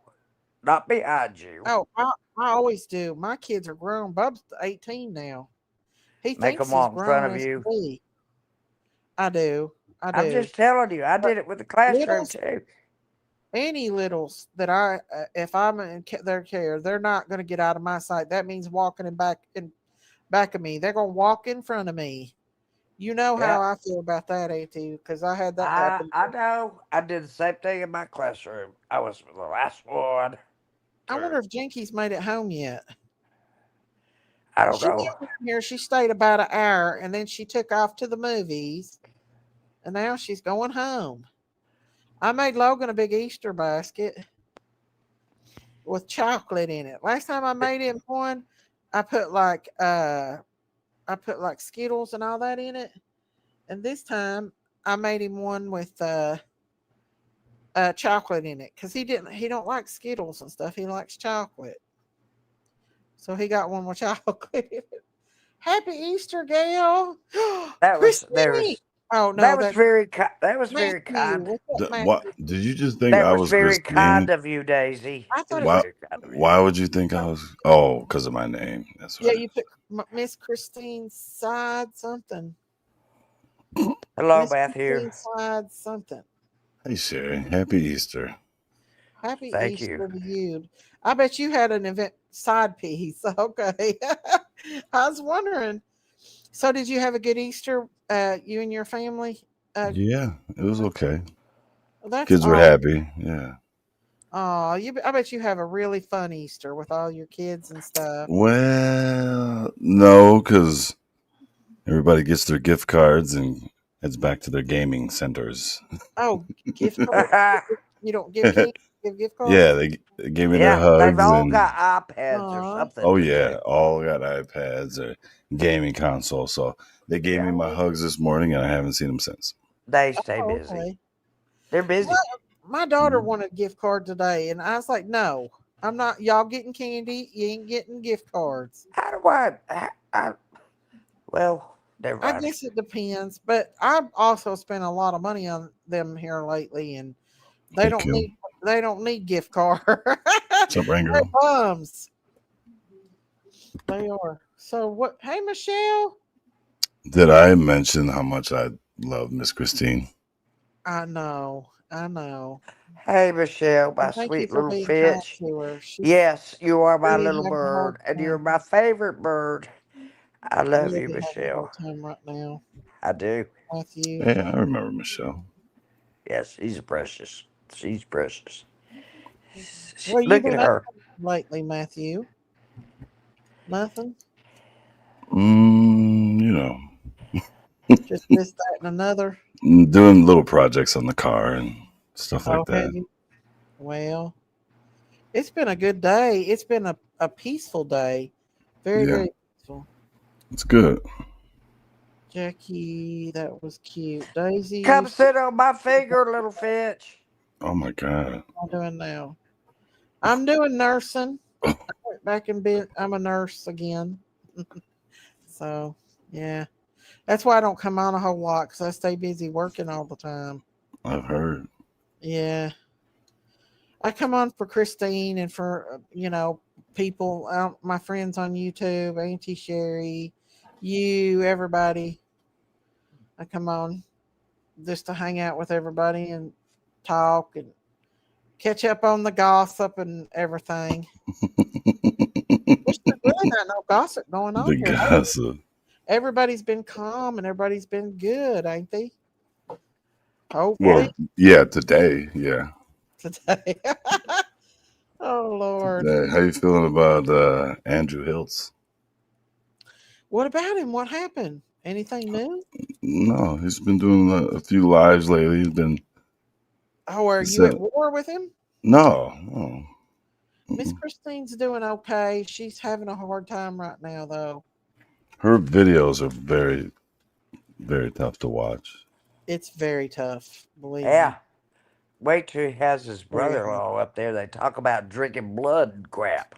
not behind you. Oh, I always do. My kids are grown. Bub's 18 now. He Make them thinks he's walk in front grown of as can you. be. I do. I I'm do. just telling you, I But did it with the classroom littles, too. any littles that if I'm in their care, they're not going to get out of my sight. That means walking in back of me. They're going to walk in front of me. You know Yeah, how I feel about that, Auntie, because I had that happen. I know. I did the same thing in my classroom. I was the last one I wonder to. if Jinkies made it home yet. I don't She came know. down here. She stayed about an hour, and then she took off to the movies, and now she's going home. I made Logan a big Easter basket with chocolate in it. Last time I made him one, I put like Skittles and all that in it. And this time I made him one with chocolate in it because he don't like Skittles and stuff. He likes chocolate. So he got one with chocolate in it. Happy Easter, Gail. That was Christine. Oh no, that's that was very Matthew. kind. What's up, What Matthew? did you just think That I was was very kind Christine? of you, Daisy. I It thought was it was Why? very kind of you. Why would you think I was? Oh, because of my name. That's yeah, right. you put Miss Christine's side something. Hello, Miss Matthew. Christine's side something. Hey Sherry, Happy Easter. Happy Thank Easter you. to you. I bet you had an event side piece. Okay. I was wondering. So did you have a good Easter, you and your family? Yeah, it was okay. That's Kids were all. happy. Yeah. Oh, I bet you have a really fun Easter with all your kids and stuff. Well, no, because everybody gets their gift cards and heads back to their gaming centers. Oh, gift card. You don't give Yeah, candy, give gift cards. they gave me their Yeah, they've hugs all and got iPads or Aw. something oh to yeah, do. all got iPads or gaming consoles. So they gave Yeah, me my hugs this morning, and I haven't seen them since. they stay Oh, busy. okay. They're busy. My daughter Mhm. wanted a gift card today, and I was like, "No, I'm not. Y'all getting candy? You ain't getting gift cards." How do well, never I mind. guess it depends, but I've also spent a lot of money on them here lately, and they Hey, don't Kim. need gift card. What's up, Rain They're Girl? bums. They are. So what? Hey, Michelle. Did I mention how much I love Miss Christine? I know. I know. Hey, Michelle, my And thank you sweet for little being kind Fitch. to her. She's Yes, you are my really little having a hard bird, and you're time. my favorite bird. I love Really you, having a hard Michelle. time right now, I do. Matthew. Yeah, I remember Michelle. Yes, she's precious. She's precious. What you Look at been up her. to lately, Matthew? Nothing. You know, Just this, that, and another. doing little projects on the car and stuff like Oh, that. have you? Well, it's been a good day. It's been a peaceful day. Very, Yeah, very peaceful. it's good. Jackie, that was cute. Daisy, Come you sit on my finger, little Fitch. Oh my God. what am I doing now? I'm doing nursing. I went back and I'm a nurse again. So, yeah. That's why I don't come on a whole lot because I stay busy working all the time. I've heard. Yeah. I come on for Christine and for, people, my friends on YouTube, Auntie Sherry, you, everybody. I come on just to hang out with everybody and talk and catch up on the gossip and everything. There's really not no gossip going on The here. gossip. Everybody's been calm and everybody's been good, ain't they? Well, Hopefully yeah, today. Yeah. today. Oh Lord. Today. How you feeling about Andrew Hiltz? What about him? What happened? Anything new? No, he's been doing a few lives lately. He's been. Oh, are He you at said, war with him? no. No. Miss Mm-mm. Christine's doing okay. She's having a hard time right now, though. Her videos are very, very tough to watch. It's very tough, believe me. Yeah. Wait till he has his Very brother in law up there. They talk about drinking blood and crap.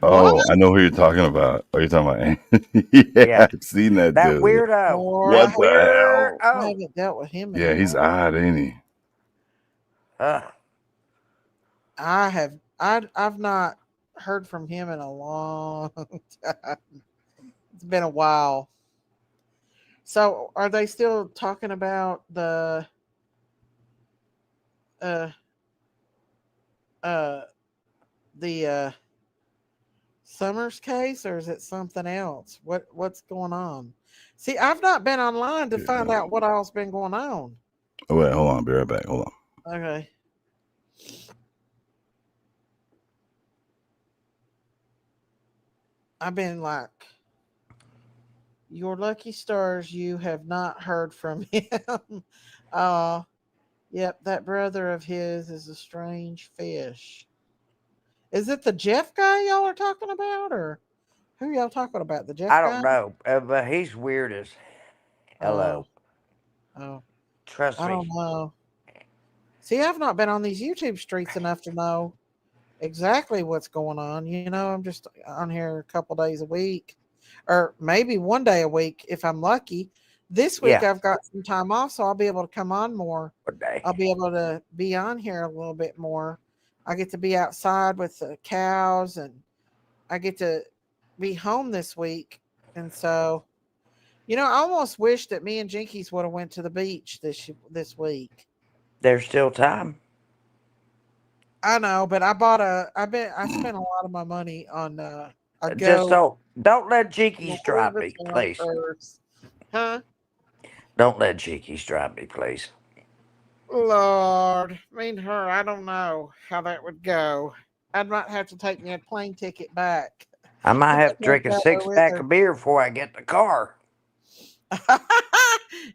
Oh, What? I know who you're talking about. Are you talking about? Yeah, Yeah. I've seen that That dude. weirdo. Lord, What That the hell? I weirdo. haven't dealt with him in Yeah, a he's while. odd, ain't he? I've not heard from him in a long time. It's been a while. So, are they still talking about uh uh the Summers case, or is it something else? What's going on? See, I've not been online to find Yeah. out what all's been going on. Oh, wait, hold on. I'll be right back. Hold on. Okay. I've been like Your lucky stars, you have not heard from him. uh, yep, that brother of his is a strange fish. Is it the Jeff guy y'all are talking about, or who y'all talking about? The Jeff I don't guy? know, but he's weird as Oh, hello. oh, Trust I don't me. know. See, I've not been on these YouTube streets enough to know exactly what's going on. I'm just on here a couple days a week, or maybe one day a week if I'm lucky. This week Yeah, I've got some time off, so I'll be able to come on more. one day. I'll be able to be on here a little bit more. I get to be outside with the cows, and I get to be home this week. And so, I almost wish that me and Jinkies would have went to the beach this week. There's still time. I know, but I spent a lot of my money on a Just go don't let Louis Cheekies drive me, Vuitton please. purse. Huh? Don't let Cheekies drive me, please. Lord, me and her, I don't know how that would go. I might have to take me a plane ticket back. I might And have to maybe I'll drink a go 6-pack with of beer before I get in the car. her.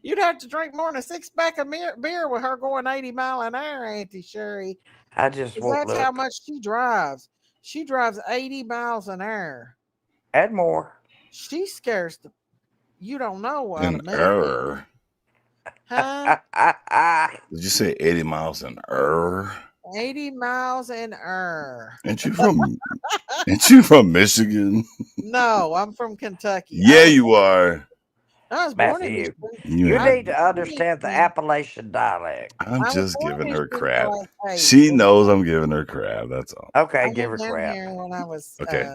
You'd have to drink more than a 6-pack of beer with her going 80 mile an hour, Auntie Sherry. I just Because won't that's how look. much she drives. She drives 80 miles an hour. And more. She scares you don't know what An of me. error. Huh? Did you say 80 miles an hour? 80 miles an hour. Ain't you from Ain't you from Michigan? No, I'm from Kentucky. Yeah, you are. I was born in Matthew, Michigan. you I was need to born in understand the Michigan. Appalachian dialect. I'm I was just born in giving her Michigan crap. till I was 8. She knows I'm giving her crap. That's all. Okay, I give her moved down crap. here when I was Okay.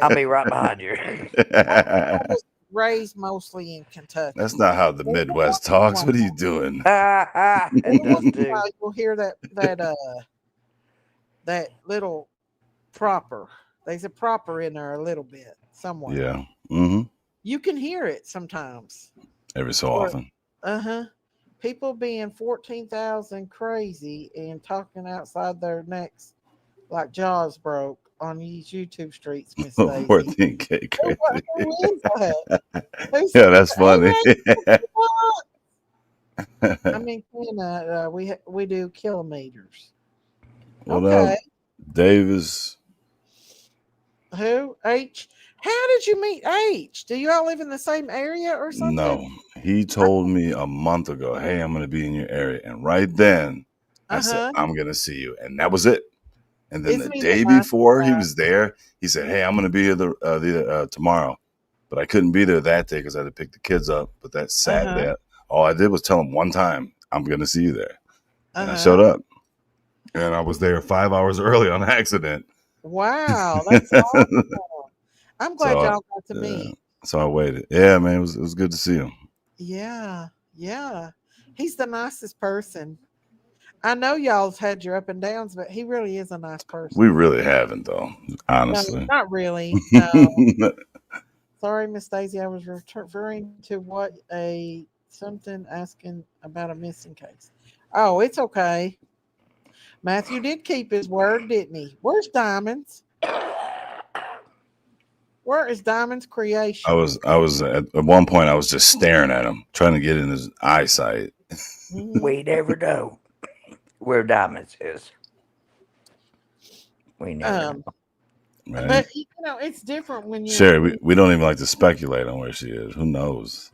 I'll be right behind you. I was raised mostly in Kentucky. That's not how the Every Midwest once in a talks. What are while, you doing? It every does once in a too. while you'll hear that little proper. There's a proper in there a little bit somewhere. Yeah. Mm-hmm. You can hear it sometimes. Every so Or often. people being 14,000 crazy and talking outside their necks like jaws broke on these YouTube streets, Miss Daisy. 14K crazy. Who is that? Yeah, that's funny. I mean, we do kilometers. What Okay. up, Davis? Who? H? How did you meet H? Do you all live in the same area or something? No. He told me a month ago, hey, I'm going to be in your area. And right then, I said, I'm going to see you. And that was it. And then Isn't the he day the nicest before he guy? was there, he said, hey, I'm going to be here tomorrow. But I couldn't be there that day because I had to pick the kids up. But that Saturday, all I did was tell him one time, I'm going to see you there. And I showed up. And I was there 5 hours early on accident. Wow, that's awesome. I'm glad So, y'all got to meet. So I waited. Yeah, man, it was good to see him. Yeah. He's the nicest person. I know y'all's had your up and downs, but he really is a nice person. We really haven't, though, honestly. No, not really. No. Sorry, Miss Daisy. I was referring to something asking about a missing case. Oh, it's okay. Matthew did keep his word, didn't he? Where's Diamonds? Where is Diamond's creation? I was at one point I was just staring at him, trying to get in his eyesight. We never know where Diamonds is. We never know. Right? But it's different when you. Sherry, we don't even like to speculate on where she is. Who knows?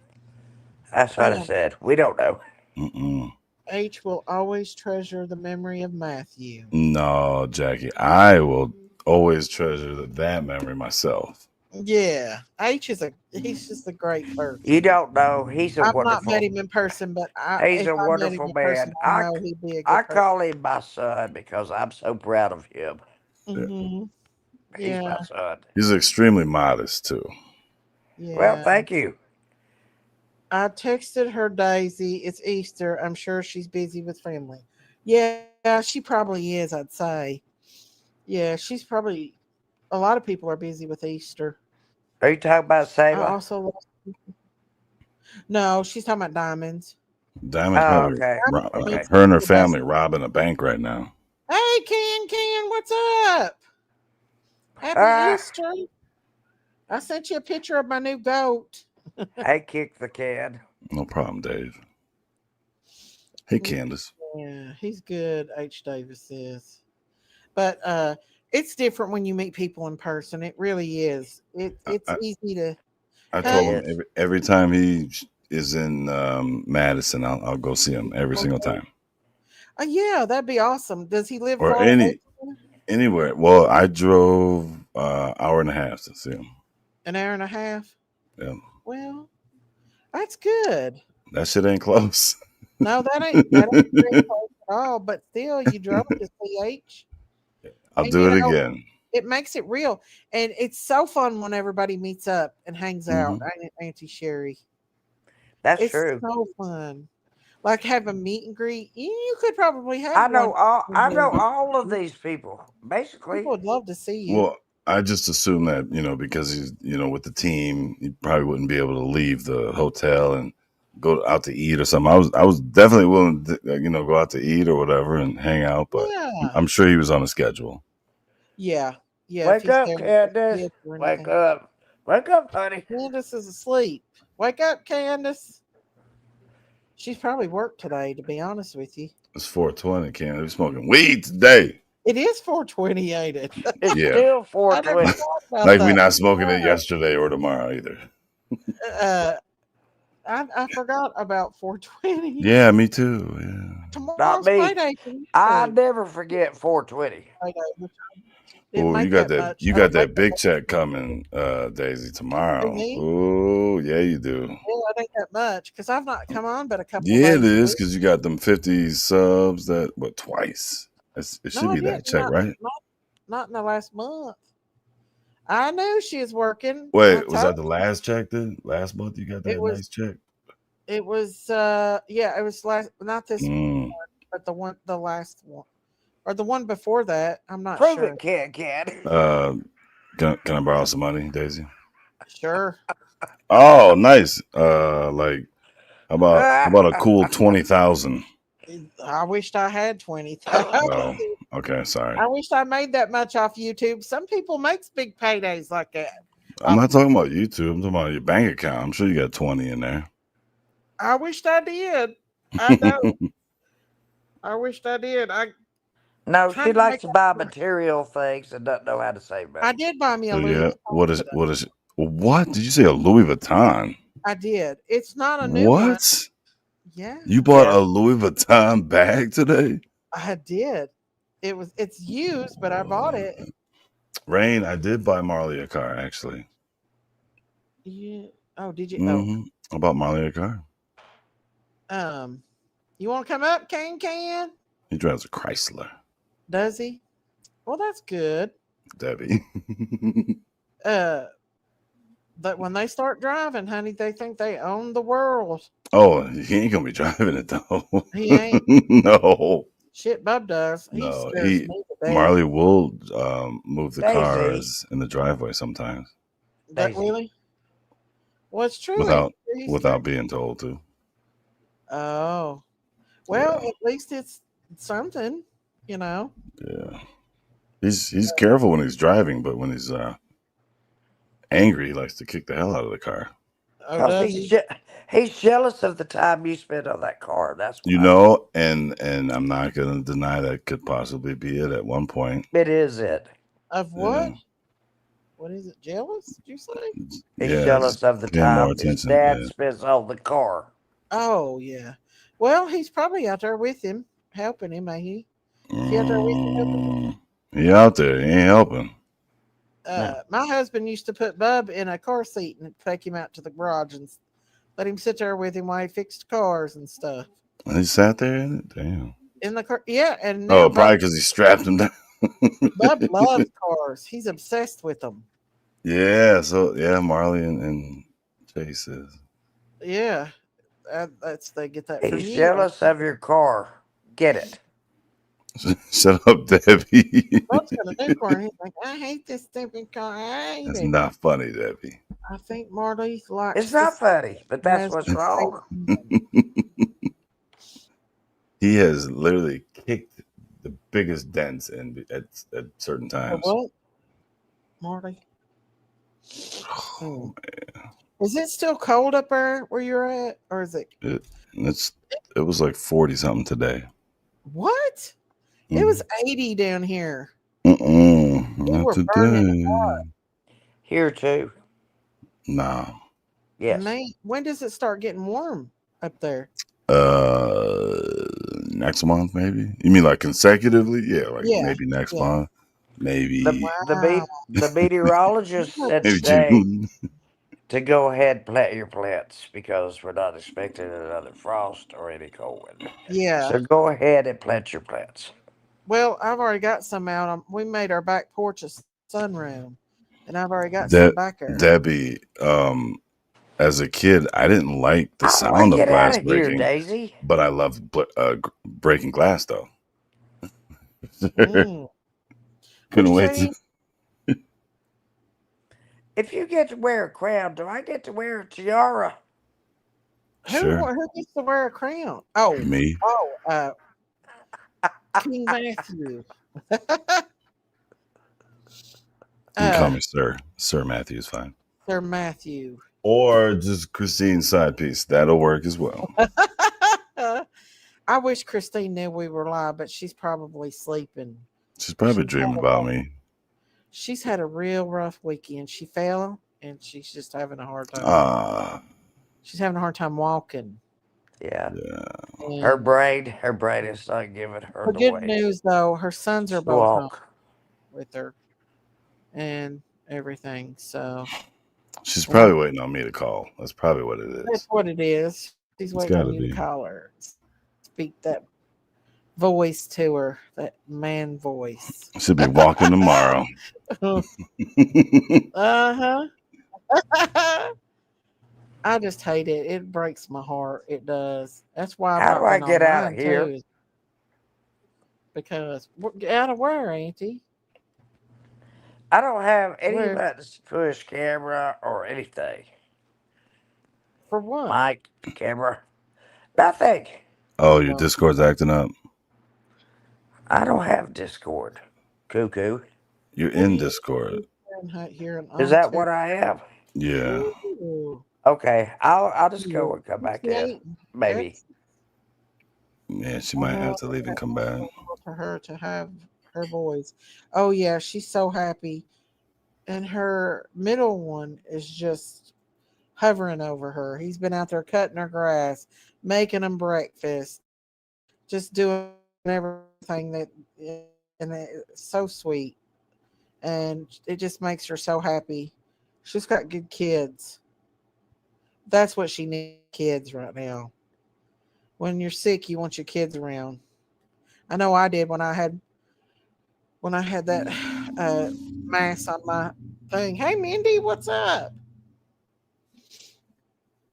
That's what I said. We don't know. Mm-mm. H will always treasure the memory of Matthew. No, Jackie, I will always treasure that memory myself. Yeah, he's just a great person. You don't know. He's a I've wonderful. not met him in person, but He's a wonderful man. I know he'd be a good I person. call him my son because I'm so proud of him. Mm-hmm. He's my son. He's extremely modest too. Yeah. Well, thank you. I texted her Daisy. It's Easter. I'm sure she's busy with family. Yeah, she probably is, I'd say. Yeah, she's probably. A lot of people are busy with Easter. Are you talking about I Sailor? also. No, she's talking about Diamonds. Diamond's probably okay. her and her family robbing a bank right now. Hey, Ken, what's up? Happy Easter. I sent you a picture of my new goat. I kicked the can. No problem, Dave. Hey, Candace. Yeah, he's good. H. Davis is, but it's different when you meet people in person. It really is. It's I, easy to. I It Huh? told him is. every time he is in Madison, I'll go see him every single time. Yeah, that'd be awesome. Does he live Or far away from you? anywhere. Well, I drove hour and a half to see him. An hour and a half? Yeah, Well, that's good. that shit ain't close. No, that ain't very close at all. But still, you drove to CH, I'll and do it again. it makes it real, and it's so fun when everybody meets up and hangs out. Mhm. Ain't it, Auntie Sherry? That's It's true. so fun. Like have a meet and greet. You could probably have I know one. all. I know People all of these people. Basically, would love to see you. Well, I just assume that because he's with the team, he probably wouldn't be able to leave the hotel and go out to eat or something. I was definitely willing to go out to eat or whatever and hang out, but Yeah, I'm sure he was on a schedule. yeah, yeah. If wake he's up, there with Candace. kids or Wake anything. up, honey. Candace is asleep. Wake up, Candace. She's probably worked today, to be honest with you. It's 420, Ken. We're smoking weed today. It is 420, ain't it? It's Yeah. still I never 420. thought about Like we're that. not smoking it yesterday or tomorrow either. Uh, I forgot about 420. Yeah, me too. Yeah. Tomorrow's me. payday for you. I never forget 420. Payday, which didn't Oh, make you got that that. much. You I got don't make that big check coming, Daisy, tomorrow. me? Oh, yeah, you do. Well, I think that much because I've not come on but a couple Yeah, days. it is because you got them 50 subs twice. It should No, I be that didn't. check, right? Not in the last month. I knew she was working. I Wait, was told that the last check then? Last month you got that it was nice check? it was yeah, it was last not this Mm. one, but the last one. Or the one before that. I'm not Prove sure. it, Can. Can I borrow some money, Daisy? Sure. Oh, nice. Like how about a cool 20,000? I wished I had 20,000. Oh, okay, sorry. I wished I made that much off YouTube. Some people makes big paydays like that. I'm not talking about YouTube. I'm talking about your bank account. I'm sure you got 20 in there. I wished I did. I don't. I wished I did. No, Trying she to likes make to up buy for- material things and doesn't know how to save money. I did buy me a So Louis yeah, Vuitton what today. what did you say? A Louis Vuitton? I did. It's not a new one. What? Yeah, You bought Yeah. a Louis Vuitton bag today? I did. It's used, but I bought it. Rain, I did buy Marley a car actually. Yeah. Oh, did you? Mm-hmm. I bought Marley a car. Oh, you want to come up, Can? He drives a Chrysler, Does he? Well, that's good. Debbie. But when they start driving, honey, they think they own the world. Oh, he ain't gonna be driving it though. He ain't. No, Shit, Bub does. He no. scares me to death. Marley will move the Daisy. cars in the driveway sometimes That Daisy. really? Well, it's true. without being told to. Oh, well, Yeah. at least it's something, you know. Yeah, he's careful when he's driving, but when he's angry, he likes to kick the hell out of the car. Oh, 'Cause does he's, he? he's jealous of the time you spend on that car. That's why. You know, and I'm not gonna deny that could possibly be it at one point. It is it. Of what? Yeah. What is it? Jealous? Did you say? He's Yeah, jealous just of the paying more time his attention, dad yeah. spends on the car. Oh, yeah. Well, he's probably out there with him, helping him, ain't he? Is he out there with you helping him? He out there, he ain't helping. My husband used to put Bub in a car seat and take him out to the garage and let him sit there with him while he fixed cars and stuff. And he sat there in it. Damn. In the car, yeah. And Oh, now probably because he strapped him down. Bub loves cars. He's obsessed with them. Yeah. So yeah, Marley and Chase is. Yeah, they get that from He's you. jealous of your car. Get it. Shut up, Debbie. Bub's got a new car. He's like, I hate this stupid car. I hate That's it. not funny, Debbie. I think Marley likes. It's not this- funny, but that's has what's the wrong. He has literally kicked the biggest dents at certain same- times. What? Marley? Oh, man. Is it still cold up there where you're at, or is it It was like 40 something today. what? It was 80 down here. Not were burning today. Here too. Nah. Yes. When does it start getting warm up there? Next month maybe. You mean like consecutively? Yeah, like Yeah, maybe next yeah. month, maybe The meteorologist said maybe today June. to go ahead and plant your plants because we're not expecting another frost or any cold weather. Yeah. So go ahead and plant your plants. Well, I've already got some out. We made our back porch a sunroom, and I've already got some back there. Debbie, as a kid, I didn't like the sound of Get glass out of here, breaking, Daisy. but I loved breaking glass though. Mm. Couldn't What'd wait you to. say? If you get to wear a crown, do I get to wear a tiara? Sure. Who gets to wear a crown? Oh, Me. King Matthew. You can call me Sir. Sir Matthew is fine. Sir Matthew. Or just Christine's side piece. That'll work as well. I wish Christine knew we were live, but she's probably sleeping. She's probably dreaming about me. She's had a real rough weekend. She fell, and she's just having a hard time. She's having a hard time walking. Yeah. And Her brain is not giving her the the good way. news, though, her sons are both home with her and everything. So she's probably waiting on me to call. That's probably what it is. that's what it is. She's waiting on you to call her. Speak that voice to her, that man voice. She'll be walking tomorrow. I just hate it. It breaks my heart. It does. That's why. How do I get out of here? Too, because out of where, Auntie? I don't have any buttons to push camera or anything. For what? Mic, camera, nothing. Oh, your Discord's acting up. I don't have Discord. Cuckoo. You're in Discord. Is that what I am? Yeah. Ooh. Okay, I'll just go and come back in. Maybe. Yeah, she might have to leave and come back. For her to have her voice. Oh yeah, she's so happy, and her middle one is just hovering over her. He's been out there cutting her grass, making them breakfast, just doing everything that, and it's so sweet, and it just makes her so happy. She's got good kids. That's what she needs, kids right now. When you're sick, you want your kids around. I know I did when I had that mass on my thing. Hey, Mindy, what's up?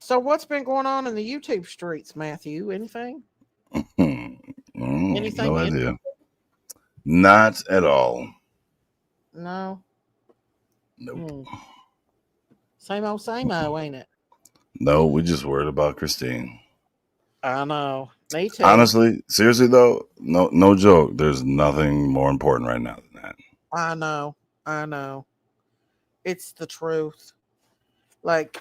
So what's been going on in the YouTube streets, Matthew? Anything? Anything? No idea. Not at all. No. Nope. Same old, ain't it? No, we just worried about Christine. I know. Me too. Honestly, seriously though, no joke. There's nothing more important right now than that. I know. It's the truth. Like,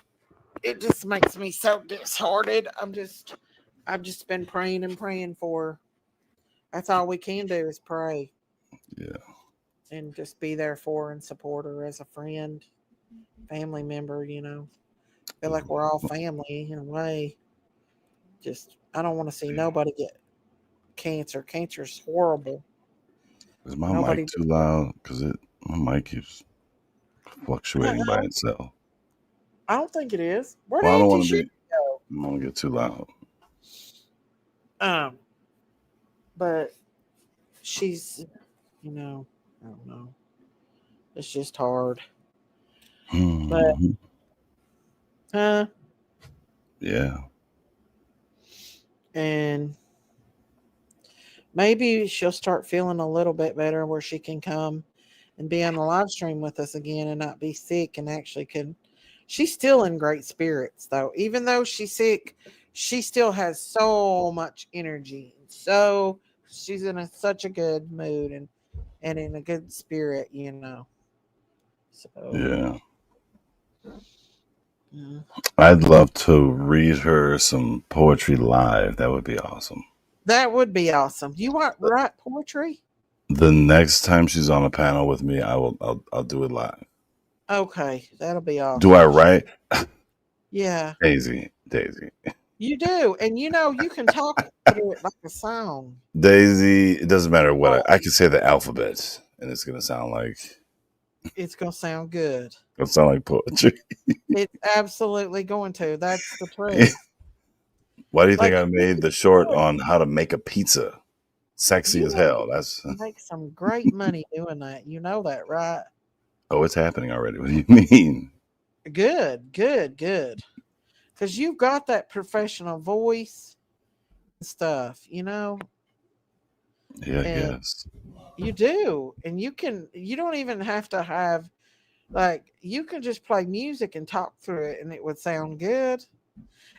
it just makes me so disheartened. I've just been praying and praying for her. That's all we can do is pray. Yeah. And just be there for her and support her as a friend, family member, Feel like we're all family in a way. Just, I don't want to see nobody get cancer. Cancer's horrible. Is my mic too loud? Because my mic keeps fluctuating by itself. I don't think it is. I don't want to get too loud. But she's, I don't know. It's just hard. But, yeah. And maybe she'll start feeling a little bit better where she can come and be on the live stream with us again and not be sick and actually can. She's still in great spirits though. Even though she's sick, she still has so much energy. So she's in such a good mood and in a good spirit, So yeah. Mm. I'd love to read her some poetry live. That would be awesome. That would be awesome. You want write poetry? The next time she's on a panel with me, I'll do it live. Okay, that'll be awesome. Do I write? Yeah, Daisy. you do, and you know you can talk through it like a song. Daisy, it doesn't matter what I can say the alphabet and it's gonna sound like It's gonna sound good. it'll sound like poetry. It's absolutely going to. That's the truth. Why do you think Like, I made the short on how to make a pizza? Sexy you as hell. That's make some great money doing that. You know that, right? oh, it's happening already. What do you mean? Good. Because you've got that professional voice and stuff, you know? Yeah, I And guess. you do. And you don't even have to have, like, you can just play music and talk through it and it would sound good.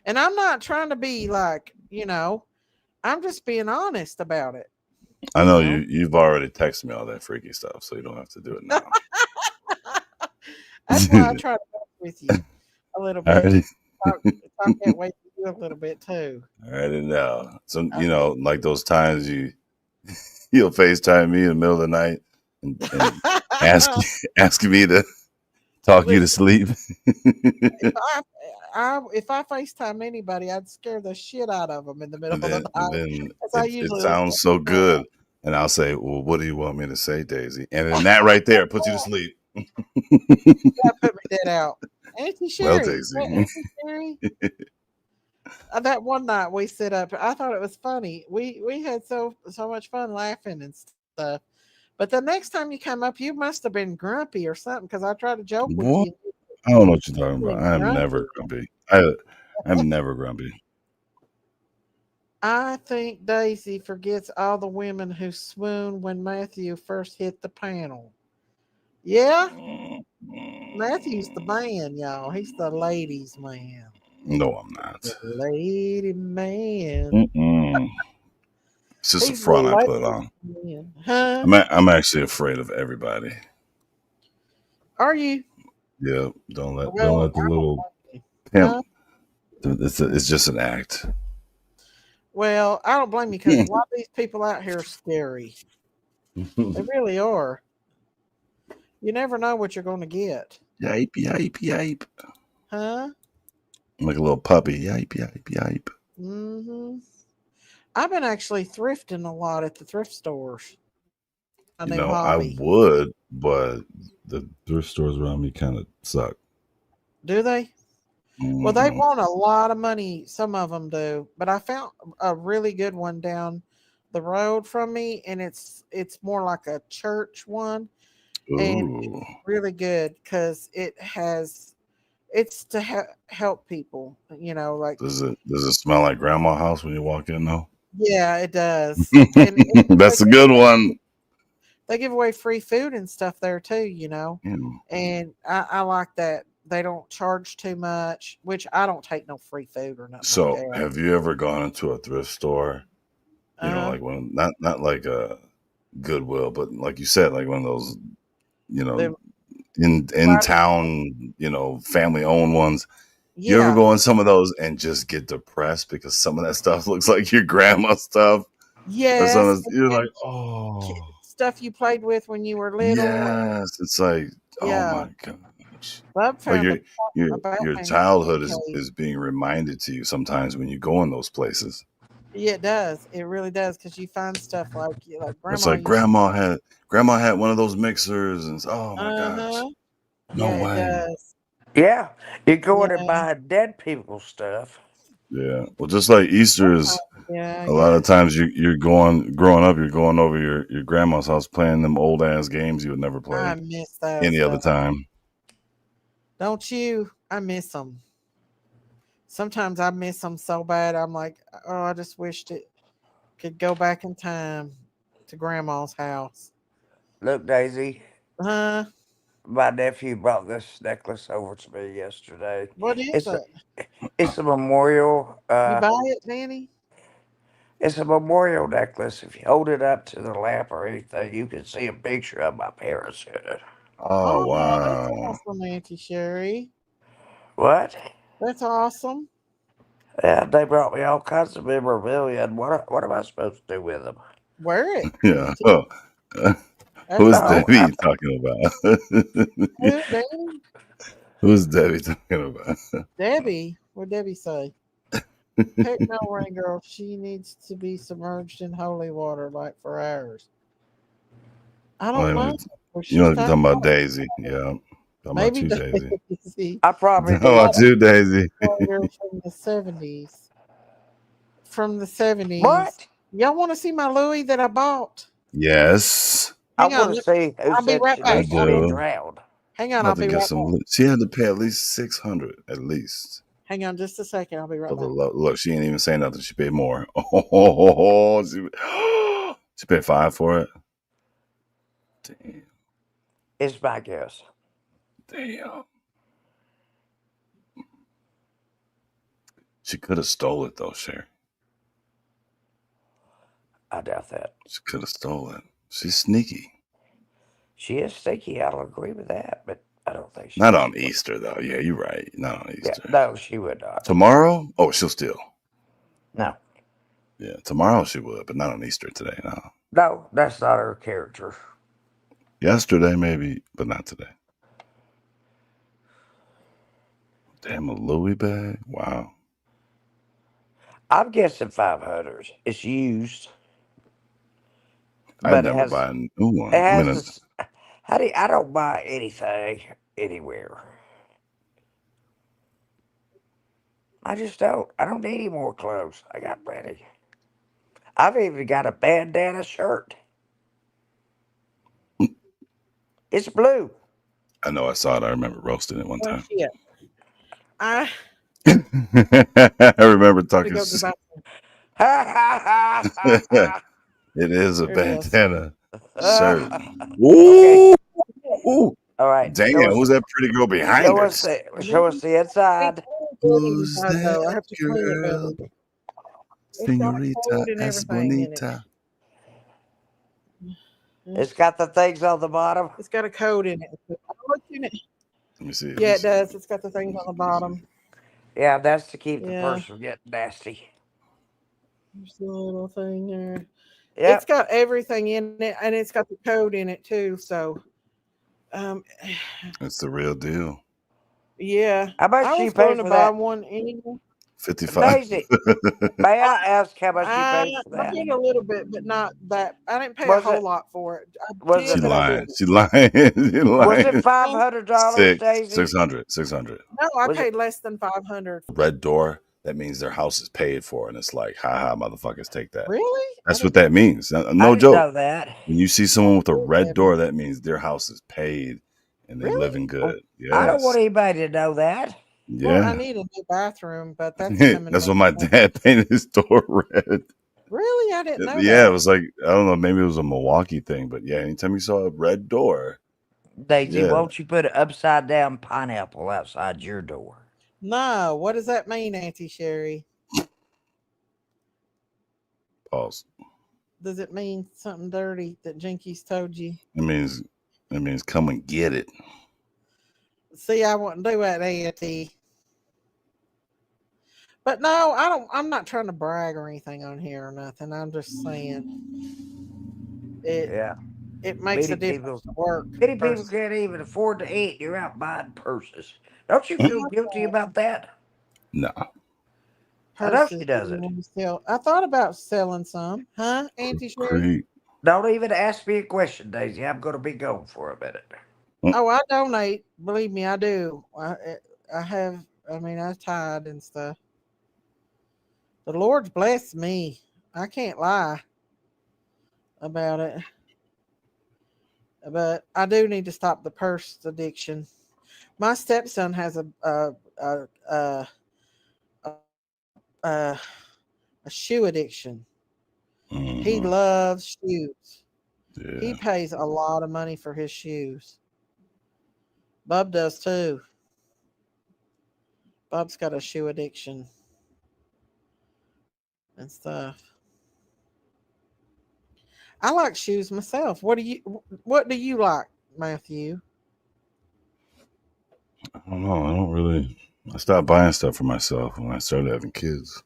And I'm not trying to be like, you know, I'm just being honest about it. I know you've already texted me all that freaky stuff, so you don't have to do it now. That's why I try to work with you a little I bit. already, Talk that way to you a little bit too. I already know. So like those times you'll FaceTime me in the middle of the night and asking me to talk you to sleep. If I FaceTime anybody, I'd scare the shit out of them in the middle of the And night. then it sounds so good. And I'll say, well, what do you want me to say, Daisy? And then that right there puts you to sleep. That put me dead out. Auntie Well, Sherry. Daisy. Auntie Sherry. That one night we sit up, I thought it was funny. We had so much fun laughing and stuff. But the next time you come up, you must have been grumpy or something because I tried to joke with What? you. I don't know what you're talking about. I'm Grumpy. never grumpy. I'm never grumpy. I think Daisy forgets all the women who swooned when Matthew first hit the panel. Yeah, Matthew's the man, y'all. He's the ladies' man. No, I'm not. The lady man. Mm-mm. It's just He's a front the I put ladies' on. man. Huh? I'm actually afraid of everybody. Are you? Yeah, don't let Well, the little Huh? pimp. It's just an act. Well, I don't blame you because a lot of these people out here are scary. They really are. You never know what you're going to get. Yipe. Huh? I'm like a little puppy. Yipe. Mm-hmm. I've been actually thrifting a lot at the thrift stores. A new hobby. I would, but the thrift stores around me kind of suck. Do they? Well, they want a lot of money. Some of them do, but I found a really good one down the road from me, and it's more like a church one, and it's really good because it's to help people. You know, like does it smell like grandma's house when you walk in though? Yeah, it does. And that's a good one. They give away free food and stuff there too. You know, and I like that. They don't charge too much, which I don't take no free food or nothing. So, like that. have you ever gone into a thrift store? You know, like one not like a Goodwill, but like you said, like one of those, in town, family owned ones. You ever go in some of those and just get depressed because some of that stuff looks like your grandma stuff? Yes, you're like, oh, stuff you played with when you were little. Yes, it's like, oh my gosh. Like your childhood is being reminded to you sometimes when you go in those places. Yeah, it does. It really does because you find stuff like grandma. It's like grandma had one of those mixers, and oh my gosh, no way. It does. Yeah, you go in and buy dead people's stuff. Yeah, well, just like Easter is. A lot of times you're growing up, you're going over your grandma's house playing them old ass games you would never play I miss those any other time. Don't you? I miss them. Sometimes I miss them so bad. I'm like, oh, I just wished it could go back in time to grandma's house. Look, Daisy. Huh? My nephew brought this necklace over to me yesterday. What is it? It's a memorial. You buy it, Danny? It's a memorial necklace. If you hold it up to the lamp or anything, you can see a picture of my parents in it. Oh wow! That's awesome, Auntie Sherry. What? That's awesome. Yeah, they brought me all kinds of memorabilia. And what am I supposed to do with them? Wear it. Yeah. Oh, That's who's No, Debbie awesome. I'm, talking about? Who, Debbie? Who's Debbie talking about? Debbie. What Debbie say? Heck no, Rain Girl. She needs to be submerged in holy water like for hours. I Oh, don't know what you know, she's if you're talking talking about about. Daisy. Yeah. Talking about Maybe you, Daisy. Daisy. I probably Talking need about to. you, Daisy. Later from the 70s. From the 70s. What? Y'all want to see my Louis that I bought? Yes, I Hang on. want to see who I'll be said right she I back. needs to be do. drowned. Hang I'm on. I'll about to be get right some. back. She had to pay at least 600, at least. Hang on just a second. I'll be right For the back. look, she ain't even saying nothing. She paid more. Oh, she paid 5 for it. Damn, It's my guess. damn. She could have stole it though, Sherry. I doubt that. She could have stole it. She's sneaky. She is sneaky. I'll agree with that, but I don't think she. Not on Easter though. Yeah, you're right. Not on Yeah, Easter. no, she would not. Tomorrow? Oh, she'll steal. No, Yeah, tomorrow she would, but not on Easter today. No. no, that's not her character. Yesterday maybe, but not today. Damn, a Louis bag. Wow. I'm guessing 500. It's used, I'd but it never has. buy a new one. It I has mean, this. How do you, I don't buy anything anywhere. I just don't. I don't need any more clothes. I got plenty. I've even got a bandana shirt. It's blue. I know I saw it. I remember roasting it one Where's time. she at? I I remember to talking. go to the bathroom. Ha ha ha ha It is a There it is. bandana shirt. ha. Ooh, ooh. All right. Damn, Show us, who's that pretty girl behind show her? us the inside. Who's Inside, though. I that have to clean it, girl? baby. It's got a Senorita code and everything in it. Esponita. It's got the things on the bottom. It's got a code in it. I looked in it. Let me see. Yeah, it does. It's got the things on the bottom. Yeah, that's to keep the Yeah. purse from getting nasty. There's the little thing there. Yep. It's got everything in it, and it's got the code in it too. So, It's the real deal. yeah. How much I you was pay going to for buy that? one anyway. 55. Daisy, may I ask how much you I paid for that? paid a little bit, but not that. I didn't pay Was a whole it- lot for it. I was did, She it- but I lying. didn't. She lying. She Was lying. it $500, Daisy? 600. 600. No, I Was it- paid less than 500. Red door. That means their house is paid for, and it's like, haha, motherfuckers, take that. Really? That's I what that means. I No didn't joke. know that. When you see someone with a Really? red door, that means their house is paid and they Really? living good. I don't Yes. want anybody to know that. Well, I Yeah. need a new bathroom, but that's coming. That's what down my the line. dad painted his door red. Really, I didn't know Yeah, that. it was like, I don't know, maybe it was a Milwaukee thing, but yeah, anytime you saw a red door, Daisy, Yeah. won't you put an upside down pineapple outside your door? No, what does that mean, Auntie Sherry? pause. Does it mean something dirty that Jinkies told you? It means come and get it. See, I wouldn't do that, Auntie. But no, I don't. I'm not trying to brag or anything on here or nothing. I'm just saying it. Yeah. It makes a Many difference people- to work. Many people versus- can't even afford to eat. You're out buying purses. Don't you feel guilty about that? No. I know she purses doesn't. you want to sell. I thought about selling some, huh, Auntie Sherry? Great. Don't even ask me a question, Daisy. I'm going to be gone for a minute. Oh, I donate. Believe me, I do. I have. I mean, I tithe and stuff. The Lord's blessed me. I can't lie about it. But I do need to stop the purse addiction. My stepson has a shoe addiction. He Mhm. loves shoes. Yeah. He pays a lot of money for his shoes. Bub does too. Bub's got a shoe addiction and stuff. I like shoes myself. What do you like, Matthew? I don't know. I don't really I stopped buying stuff for myself when I started having kids.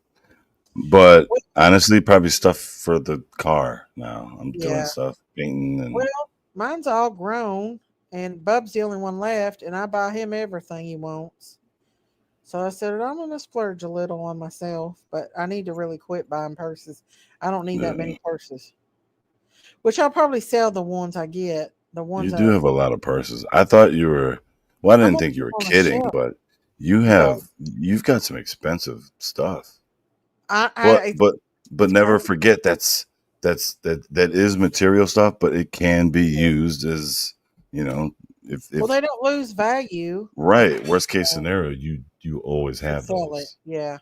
But Well, honestly, probably stuff for the car now. I'm doing yeah. stuff, painting, and Well, mine's all grown, and Bub's the only one left, and I buy him everything he wants. So I said, I'm going to splurge a little on myself, but I need to really quit buying purses. I don't need yeah, that many purses, which I'll probably sell the ones I get. The ones you do I, have a lot of purses. I thought you were. Well, I I'm didn't going to think you were put on a kidding, shelf. but No, you've got some expensive stuff. I But it's, but but it's part never of the forget that is material stuff, but it can be yeah. used as you know Well, if they don't lose value. right worst case uh, scenario you always To have sell it. those. Yeah,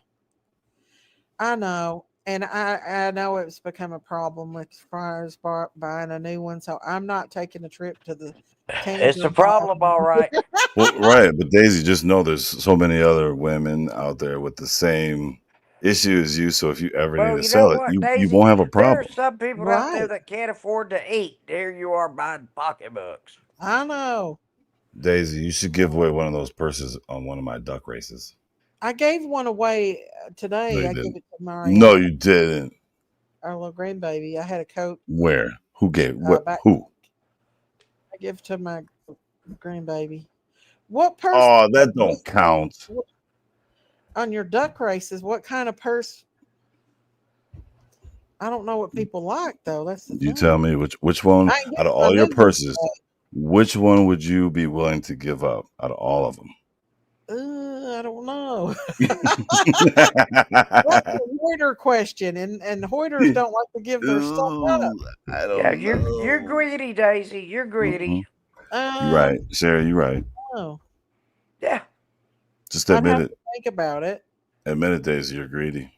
I know. And I know it's become a problem with fryers buying a new one. So I'm not taking a trip to the It's a Tanger problem, all buying. right. Well, right, but Daisy, just know there's so many other women out there with the same issue as you. So if you ever need Well, to you know sell it, what, you Daisy? won't have a There are problem. some people out there Right. that can't afford to eat. There you are buying pocketbooks. I know. Daisy, you should give away one of those purses on one of my duck races. I gave one away No, today. you I gave didn't. it to No, Mariana, you didn't. our little grandbaby. I had a coat Where? Who gave? What? back. Who? I give it to my grandbaby. What purse Oh, that what, don't count. what, on your duck races? What kind of purse? I don't know what people like though. That's the You tell thing. me which one I ain't out of getting my all your new ones purses, which one would you be willing to give up out of all of them? I don't know. That's a Hoyter question, and Hoyters don't like to give their stuff up. Ooh, I Yeah, don't you're know. greedy, Daisy. You're greedy. Mhm. You're right, Sarah. You're right. No, Yeah, Just I'd admit have it. to think about it. Admit it, Daisy. You're greedy.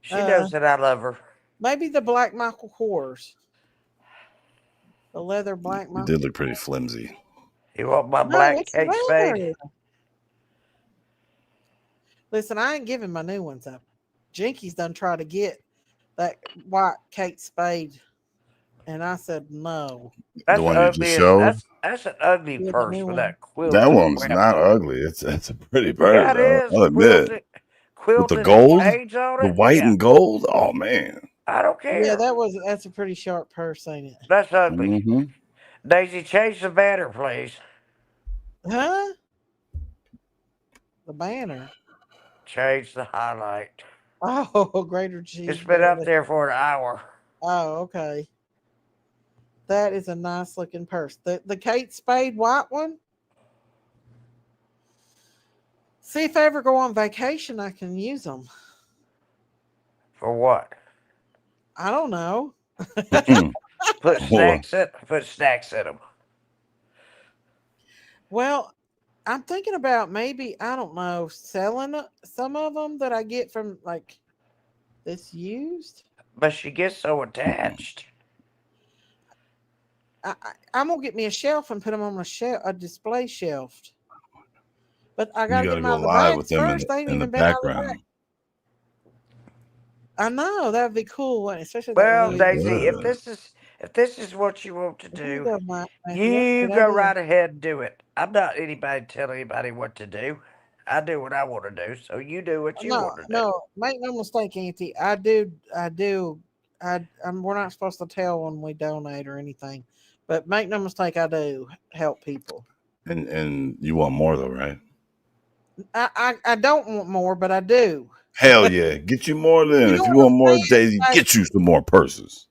she Uh, knows that I love her. maybe the black Michael Kors, the leather black You Michael. did look pretty flimsy. You want my No, black it's Kate Spade? leather. Listen, I ain't giving my new ones up. Jinky's done try to get that white Kate Spade, and I said no. That's The the one you just ugliest. showed. That's an ugly Yeah, the purse new with one. that That quilted one's crap not on it. ugly. It's a pretty purse. Yeah, it is I'll admit. With the quilted gold, spades on the it. white Yeah, and gold. Oh man. I don't Yeah, care. that's a pretty sharp purse, ain't it? That's ugly. Mm-hmm. Daisy, change the banner, please. Huh? The banner. Change the highlight. Oh, greater cheese. It's been up there for an hour. Oh, okay. That is a nice looking purse. The Kate Spade white one. See if I ever go on vacation, I can use them. For what? I don't know. Put Or snacks in them. Well, I'm thinking about maybe I don't know selling some of them that I get from like this used. But she gets so attached. I'm gonna get me a shelf and put them on a display shelf. But I you gotta got get to them out go of the live with bags them first. They ain't in the even been out of the bag. background. I know that'd be cool, wouldn't it? Especially that Well, Louis. Daisy, if Good. this is what you want to There you do, go, Mike. Yep, you good go idea. right ahead and do it. I'm not anybody telling anybody what to do. I do what I want to do, so you do what you want to do. No, make no mistake, Auntie. We're not supposed to tell when we donate or anything, but make no mistake, I do help people. And you want more though, right? I don't want more, but I do. Hell yeah. Get you more You then. know If you what want more, I'm saying? Daisy, Like, get you some more purses.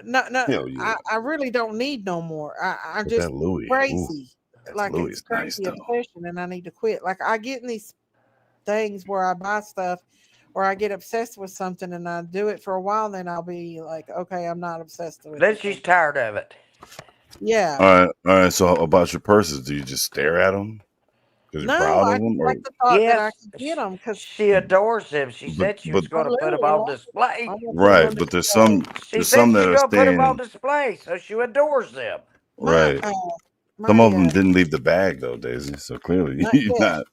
no, Hell yeah. I really don't need no more. I'm But just that Louis. Ooh, crazy. that Like Louis it's is nice crazy though. obsession, and I need to quit. Like I get in these things where I buy stuff or I get obsessed with something and I do it for a while, then I'll be like, okay, I'm not obsessed with Then it. she's tired of it. Yeah. All right. So about your purses, do you just stare at them because you're No, proud I of them, just or like the thought that I Yes, could get them because she adores them. She but said she but was I going to put them literally on like it. I display. want to put them right? on But display. She there's said some she's that are going to put them on staying display, so she adores them. My, right. uh, Some my, of them didn't leave the bag though, Daisy. So clearly not you're yet, not.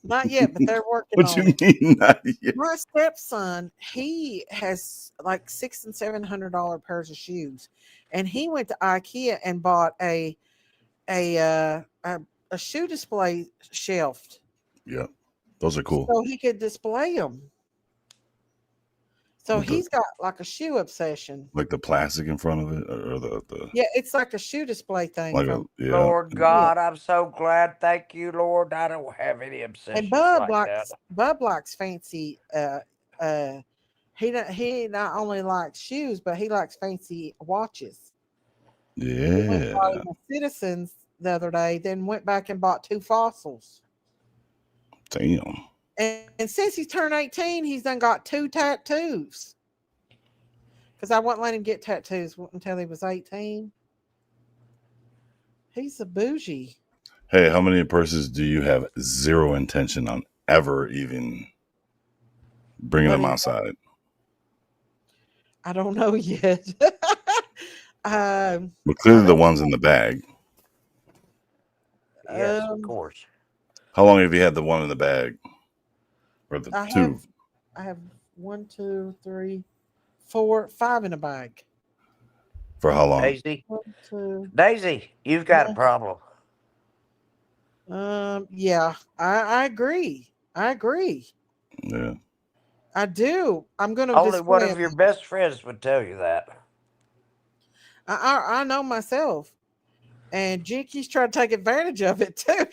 not yet, but they're working What on you it. mean not yet? My stepson, he has like $600 and $700 pairs of shoes, and he went to IKEA and bought a shoe display shelf Yep. Those are cool. so he could display them. So With the, he's got like a shoe obsession. like the plastic in front of it, or the Yeah, it's like a shoe display thing. like a From yeah. Lord and- yeah. God, I'm so glad. Thank you, Lord. I don't have any And obsessions Bub like that. likes fancy. He not only likes shoes, but he likes fancy watches. He went and bought Yeah. him a Citizens the other day, then went back and bought 2 Fossils. Damn. And since he's turned 18, he's done got 2 tattoos. Because I wouldn't let him get tattoos until he was 18. He's a bougie. Hey, how many purses do you have zero intention on ever even bringing What them do you outside? I don't know yet. But I clearly the know. ones in the bag. Yes, of Um, course. How long have you had the one in the bag? Or the I two? have 1, 2, 3, 4, 5 in a bag. For how long? Daisy, 1, 2. Daisy, you've got a Yeah. problem. Yeah, I agree. I agree. Yeah. I do. I'm going to Only one display of them. your best friends would tell you that. I know myself. And Jinky's tried to take advantage of it too.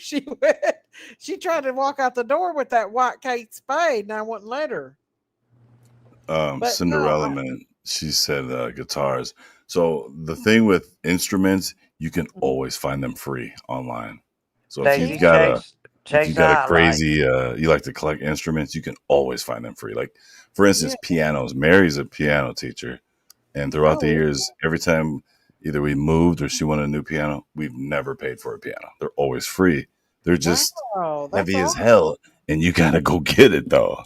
She tried to walk out the door with that white Kate Spade, and I wouldn't let her. But no, Cinderella man, she said guitars. So the thing with instruments, you can always find them free online. So if Daisy, you've got a chase if you got the a highlight. crazy you like to collect instruments, you can always find them free. Like for instance, pianos. Mary's a piano teacher, and throughout the Oh, years, every time either we moved or she wanted a new piano, we've never paid for a piano. They're always free. They're just wow, that's heavy as awesome. hell, and you gotta go get it though.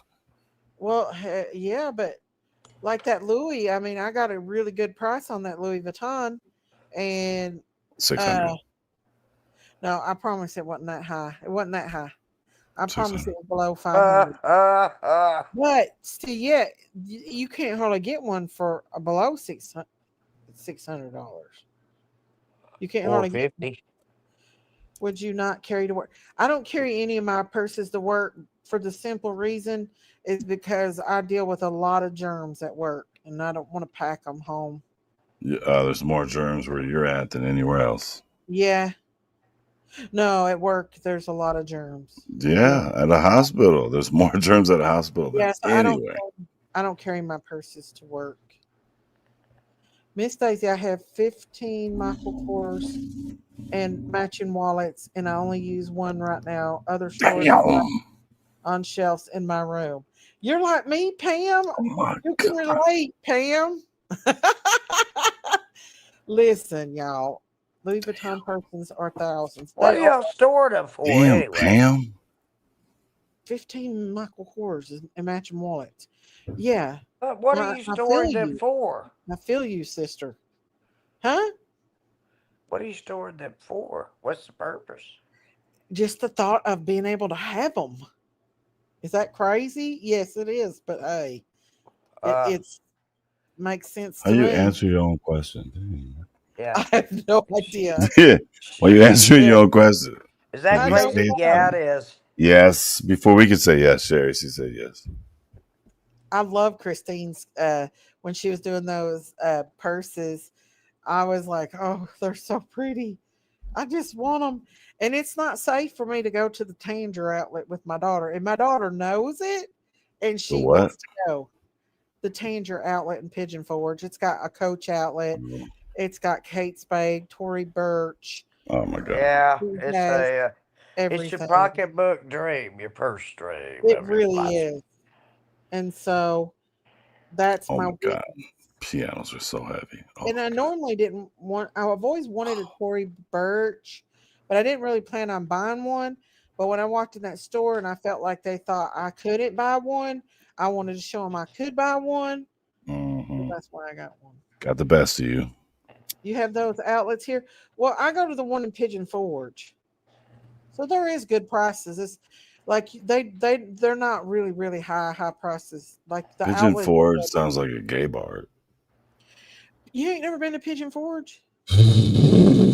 Well, yeah, but like that Louis, I mean, I got a really good price on that Louis Vuitton, and 600. no, I promise it wasn't that high. It wasn't that high. I promise 600. it was below 500. Uh, But still, yeah, you can't hardly get one for below $600. You can't hardly get. 450. Would you not carry to work? I don't carry any of my purses to work for the simple reason is because I deal with a lot of germs at work, and I don't want to pack them home. There's more germs where you're at than anywhere else. Yeah. No, at work there's a lot of germs. Yeah, at a hospital, there's more germs at a hospital than Yeah, so anywhere. I don't carry my purses to work. Miss Daisy, I have 15 Michael Kors and matching wallets, and I only use one right now. Other stores Damn. on shelves in my room. You're like me, Pam. Oh my You can God. relate, Pam. Listen, y'all. Louis Vuitton purses are thousands. What They are are y'all storing them for Damn, anyway? Pam. 15 Michael Kors and matching wallets. Yeah, What are you I storing feel them you. for? I feel you, sister. Huh? What are you storing them for? What's the purpose? Just the thought of being able to have them. Is that crazy? Yes, it is. But hey, Uh, it's makes sense How to you me. answer your own question? Dang. yeah. I have no idea. Yeah. Well, you answering your own question. Is that I don't crazy? know. Yeah, it is. Yes. Before we could say yes, Sherry, she said yes. I love Christine's when she was doing those purses. I was like, oh, they're so pretty. I just want them. And it's not safe for me to go to the Tanger outlet with my daughter. And my daughter knows it and she what? wants to go. The Tanger outlet in Pigeon Forge. It's got a Coach outlet. It's got Kate Spade, Tory Burch. Oh my God. Yeah, Who it's has a it's everything. your pocketbook dream, your purse dream. It everybody. really is. And so that's Oh my my God. weakness. Pianos are so heavy. Oh And I my God. normally didn't want. I've always wanted a Tory Burch, but I didn't really plan on buying one. But when I walked in that store and I felt like they thought I couldn't buy one, I wanted to show them I could buy one. So Mhm. that's why I got one. Got the best of you. You have those outlets here. Well, I go to the one in Pigeon Forge, so there is good prices. It's like they're not really high prices. Like the Pigeon outlet. Forge sounds like a gay bar. You ain't never been to Pigeon Forge?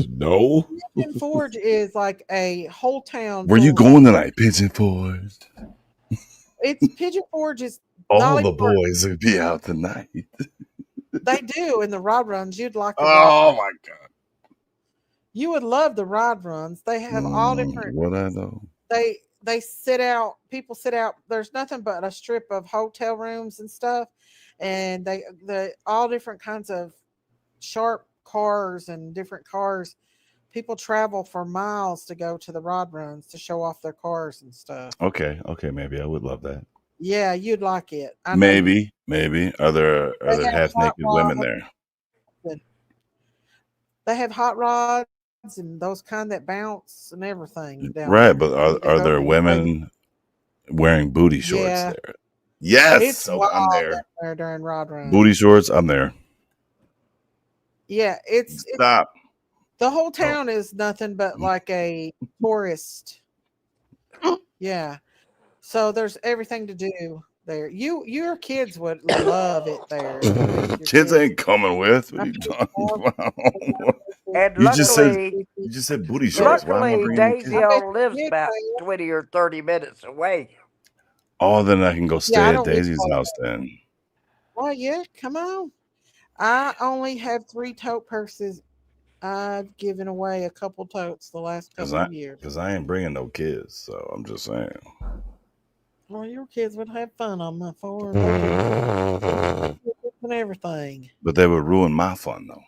No. Pigeon Forge is like a whole town. Where you full of- going tonight, Pigeon Forge? it's Pigeon Forge is All Dolly the Parton. boys would be out tonight. They do in the rod runs. You'd like the Oh my God. You would love the rod runs. They have all different. What I know. They sit out. People sit out. There's nothing but a strip of hotel rooms and stuff, and the all different kinds of sharp cars and different cars. People travel for miles to go to the rod runs to show off their cars and stuff. Okay, maybe I would love that. Yeah, you'd like it. I know you- Maybe. Are there have half hot naked women rods. there? They have hot rods and those kind that bounce and everything. Down Right, there. but You are can go there and play. women wearing booty shorts Yeah. there? Yes, It's I'm wild there. down there during rod runs. Booty shorts, I'm there. Yeah, it's Stop. the whole town is nothing but like a tourist. Yeah. So there's everything to do there. Your kids would love it there. Your Kids ain't coming with. What are you talking about? And You just said luckily, you just said booty shorts. Why am I luckily bringing the Daisy kids? I bet only lives you about did, 20 or 30 minutes away. Oh, then I can go stay Yeah, I at don't live Daisy's close. house then. Well, yeah, come on. I only have 3 tote purses. I've given away a couple totes the last couple of years. Because I ain't bringing no kids, so I'm just saying. Well, your kids would have fun on my farm. And everything. But they would ruin my fun though.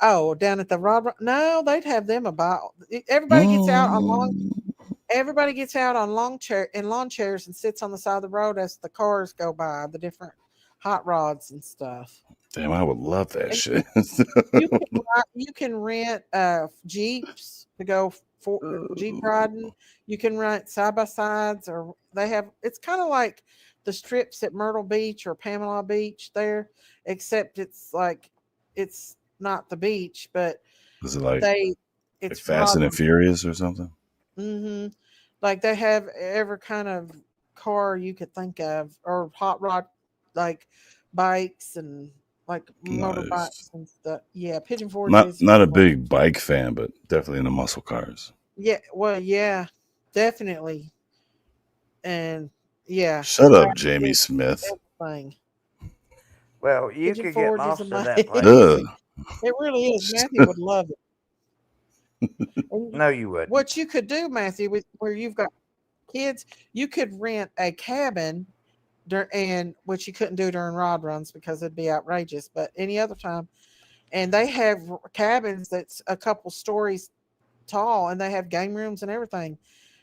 Oh, down at the Rod. No, they'd have them about. Everybody gets out on long. Everybody gets out on lawn chairs and sits on the side of the road as the cars go by, the different hot rods and stuff. Damn, I would love that And shit. you can rent Jeeps to go for Jeep riding. You can rent side by sides, or they have. It's kind of like the strips at Myrtle Beach or Pamela Beach there, except it's not the beach, but Is it like it's Fast and rod- Furious or something? Mhm. Like they have every kind of car you could think of, or hot rod, like bikes and like motorbikes Nice. and stuff. Yeah, Pigeon Forge is Not a big bike fan, but definitely into muscle cars. Yeah, well, yeah, definitely, and yeah, Shut up, Jamie Smith. everything. Well, you Pigeon could Forge get is most of that amazing. place. Ugh. It really is. Matthew would love it. And No, you wouldn't. what you could do, Matthew, where you've got kids, you could rent a cabin, and which you couldn't do during rod runs because it'd be outrageous. But any other time, and they have cabins that's a couple stories tall, and they have game rooms and everything,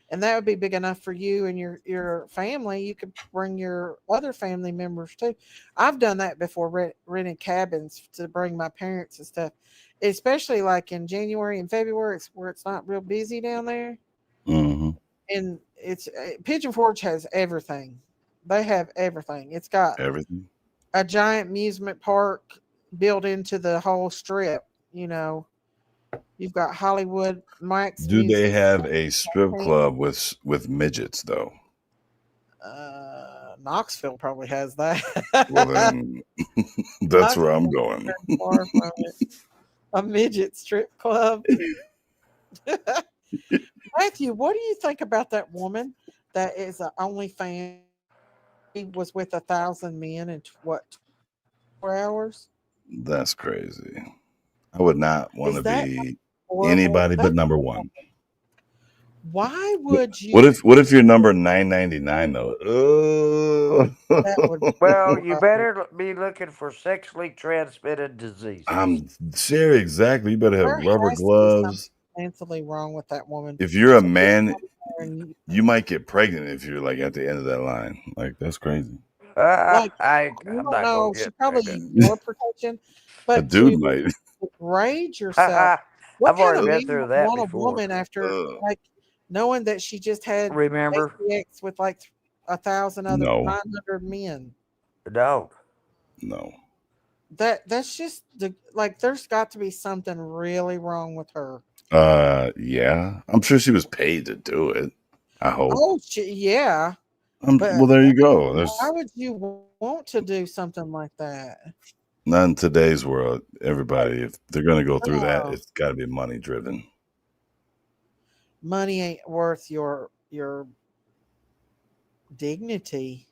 and that would be big enough for you and your family. You could bring your other family members too. I've done that before, rented cabins to bring my parents and stuff, especially like in January and February, where it's not real busy down there. Mm-hmm. And it's Pigeon Forge has everything. They have everything. It's got Everything. a giant amusement park built into the whole strip. You know, you've got Hollywood Max. Do they Music. have a strip club with midgets though? Knoxville probably has that. Well, then that's where I'm going. Far from it. A midget strip club. Matthew, what do you think about that woman that is an OnlyFans? He was with 1,000 men in 4 hours? That's crazy. I would not want to Is that be horrible? anybody but That's number horrible. one. Why would you? What if you're number 999 though? That would Well, you better be looking for sexually transmitted diseases. I'm serious. Exactly. You better have There rubber has to be gloves. mentally wrong with that woman. If you're a So get man, out there and you might get pregnant if you're like at the end of that line. Like that's crazy. like I'm you not don't gonna know. She get probably pregnant. used more protection, A but dude to might. degrade yourself. What I've kind already of been man through would that want a before. woman after Ugh. like knowing that she just had Remember? sex with like 1,000 other No. 900 men? No. No. That's just like there's got to be something really wrong with her. Yeah. I'm sure she was paid to do it. I hope. Oh, yeah. but Well, there you go. There's why would you want to do something like that? not in today's world. Everybody, if they're gonna go through that, Oh. it's got to be money driven. Money ain't worth your dignity.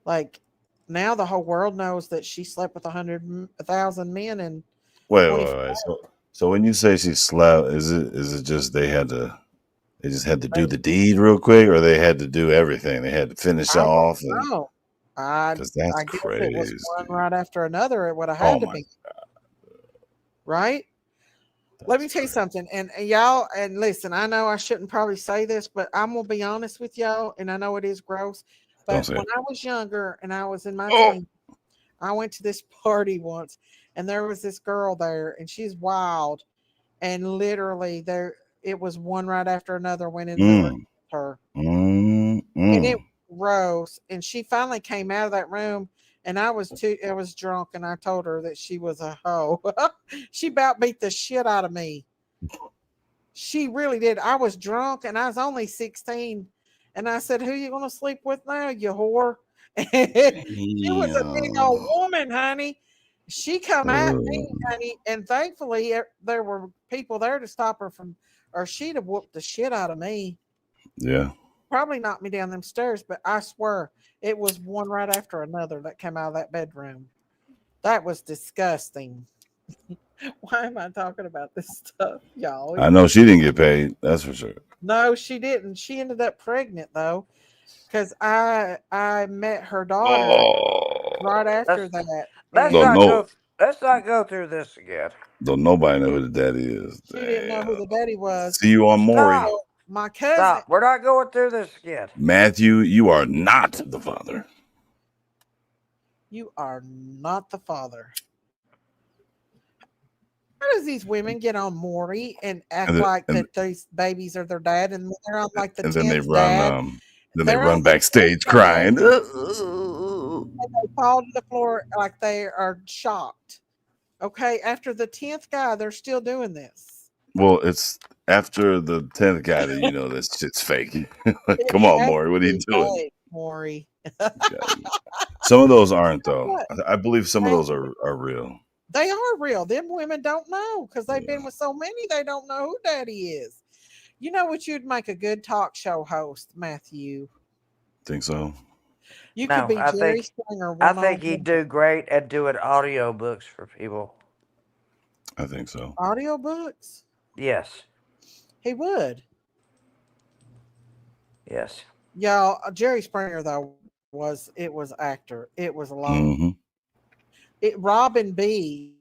Like now, the whole world knows that she slept with 100,000 men in Wait, 20. wait, wait. So when you say she slept, is it just they just had to do They, the deed real quick, or they had to do everything? They had to finish I don't off, and know. I because that's I guess it was one crazy. right after another. It would have Oh had to my, be, right? Let that's me tell you crazy. something, and y'all, and listen. I know I shouldn't probably say this, but I'm gonna be honest with y'all, and I know it is gross. Don't But say when it. I was younger and I was in my Oh, teens, I went to this party once, and there was this girl there, and she's wild, and literally there it was one right after another went in the room mm, with her, and it mm. rose, and she finally came out of that room, and I was drunk, and I told her that she was a hoe. She about beat the shit out of me. She really did. I was drunk and I was only 16. And I said, "Who you gonna sleep with now, you whore?" She was a big old Damn. woman, honey. She come at me, honey, and thankfully there were people there to stop her from, or she'd have whooped the shit out of me. Yeah. Probably knocked me down them stairs, but I swear it was one right after another that came out of that bedroom. That was disgusting. Why am I talking about this stuff, y'all? I know she didn't get paid. That's for sure. No, she didn't. She ended up pregnant though, because I met her daughter right Oh, after let's that, let's don't and not know. go. Let's not go through this again. Don't nobody know who the daddy is. she didn't know who Damn. the daddy was. See you on Maury. Stop. So my cousin, Stop. We're not going through this again. Matthew, you are not the father. you are not the father. How does these women get on Maury and act And the, like and that these babies are their dad, and they're on like the and then 10th dad? they They're on run the 10th backstage dad, crying. and they fall to the floor like they are shocked. Okay, after the 10th guy, they're still doing this. Well, it's after the 10th guy that you know that shit's fake. It Come on, has Maury, what to are you be doing? fake, Maury. Some of those aren't though. What? I believe some of They, those are real. they are real. Them women don't know because they've Yeah, been with so many, they don't know who daddy is. You know what? You'd make a good talk show host, Matthew. think so. You could No, be Jerry Springer I one on think he'd do great at doing audiobooks for people. I think so. audiobooks. Yes. He would. Yes. Y'all, Jerry Springer though was actor. It was a lot. Hmm. Robin B,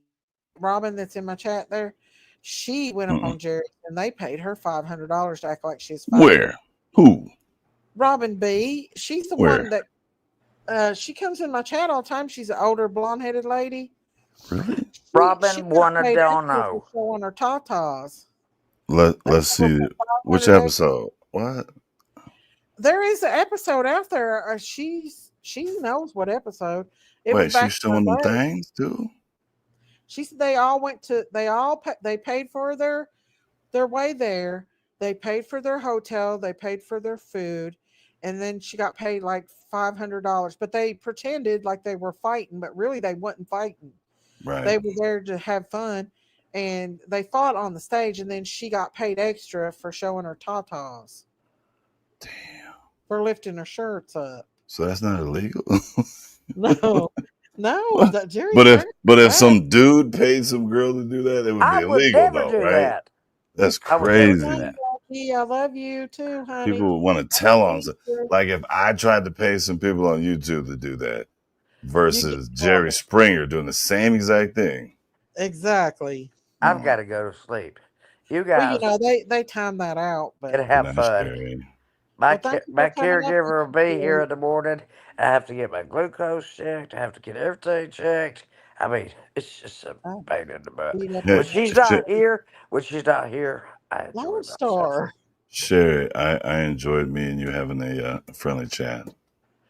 Robin that's in my chat there, she went up Mm-mm. on Jerry and they paid her $500 to act like she's 5. Where? Who? Robin B, she's the Where? one that she comes in my chat all the time. She's an older blonde headed lady. Really? She Robin got wanna paid don't extra for know. showing her tatas. Let's They see gave her which 500 extra. episode. What? There is an episode out there. She knows what episode. It was Wait, back she's in her showing them day. things too. She said they paid for their way there. They paid for their hotel. They paid for their food, and then she got paid like $500. But they pretended like they were fighting, but really they wasn't fighting. Right. They were there to have fun, and they fought on the stage. And then she got paid extra for showing her tatas, Damn. for lifting her shirts up. So that's not illegal. No, no, What? that Jerry But if Springer. some dude paid some girl to do that, it would be I would illegal never though, do right? that. That's I would never I do know crazy. that. you, Jackie. I love you too, honey. People want to I tell love on. you too. Like if I tried to pay some people on YouTube to do that You get versus in Jerry trouble. Springer doing the same exact thing. Exactly. I've No, got to go to sleep. You Well, you guys know, they time that out, can but have nice, fun. Jerry. My thank you my for coming up with caregiver will be here me. in the morning. I have to get my glucose checked. I have to get everything checked. I mean, it's just a Oh, pain in the butt. beat up Yeah, When on she's that not here, I enjoy Lone myself. Star. Sherry, I enjoyed me and you having a friendly chat.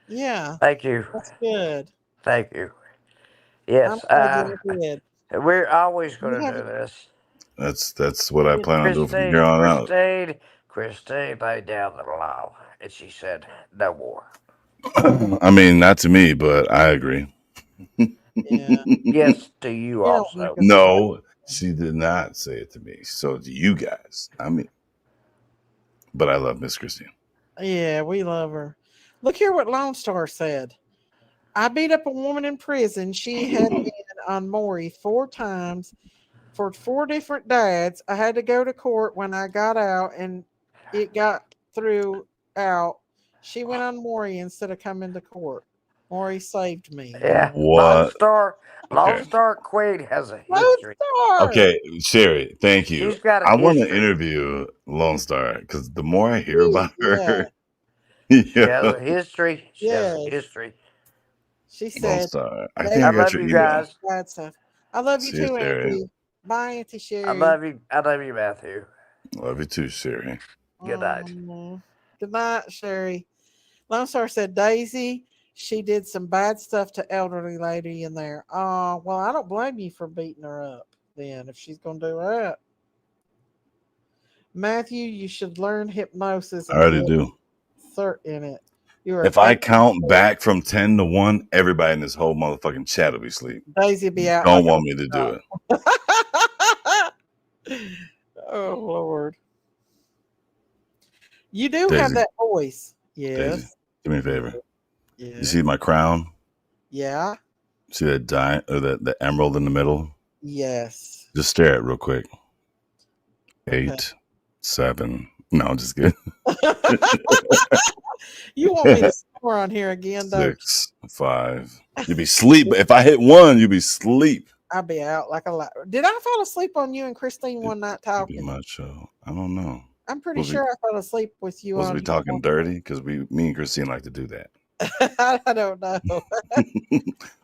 Yeah, Thank you. that's good. Thank you. I'm Yes, glad you did. we're always You going to have do this. That's what I it. plan on doing from here on out. Christine laid down the law, and she said, no more. I mean, not to me, but I agree. Yeah, Yes, to you you don't make also. us say No, anything. she did not say it to me. So to you guys. I mean, but I love Miss Christine. Yeah, we love her. Look here what Lone Star said. I beat up a woman in prison. She had been on Maury 4 times for 4 different dads. I had to go to court when I got out, and it got through out. She went on Maury instead of coming to court. Maury saved me. Yeah, What? Lone Okay. Star Queen has a Lone history. Star. Okay, Sherry, thank you. She's got a I want to history. interview Lone Star because the more I hear about Yeah, her, She has yeah, a history. She has a yes. history. She Lone said, Star. I "They think I I got love your you email. guys. bad stuff." I love you See you, too, Sherry. Auntie. Bye, Auntie I Sherry. love you. I love you, Matthew. Love you too, Sherry. Good night. Good night, Sherry. Lone Star said, Daisy, she did some bad stuff to elderly lady in there. Oh, well, I don't blame you for beating her up then if she's going to do that. Matthew, you should learn hypnosis I and already get do. cert in it. You are If I capable. count back from 10 to 1, everybody in this whole motherfucking chat will be asleep. Daisy be out. Don't like want me to do it. Oh, Lord. You do have Daisy, that voice. Daisy, Yes. do me a favor. You Yes. see my crown? Yeah. See that the emerald in the middle? Yes. Just stare at it real quick. Okay. 8, 7. No, I'm just kidding. You want me to score on here again, don't you? 6, 5. You'd be sleep. If I hit 1, you'd be sleep. I'll be out like a lot. Did I fall asleep on you and Christine one night It'd be talking? my show. I don't know. I'm pretty Was we- sure I fell asleep with you Was on we here. talking dirty? Because me and Christine like to do that. I don't know.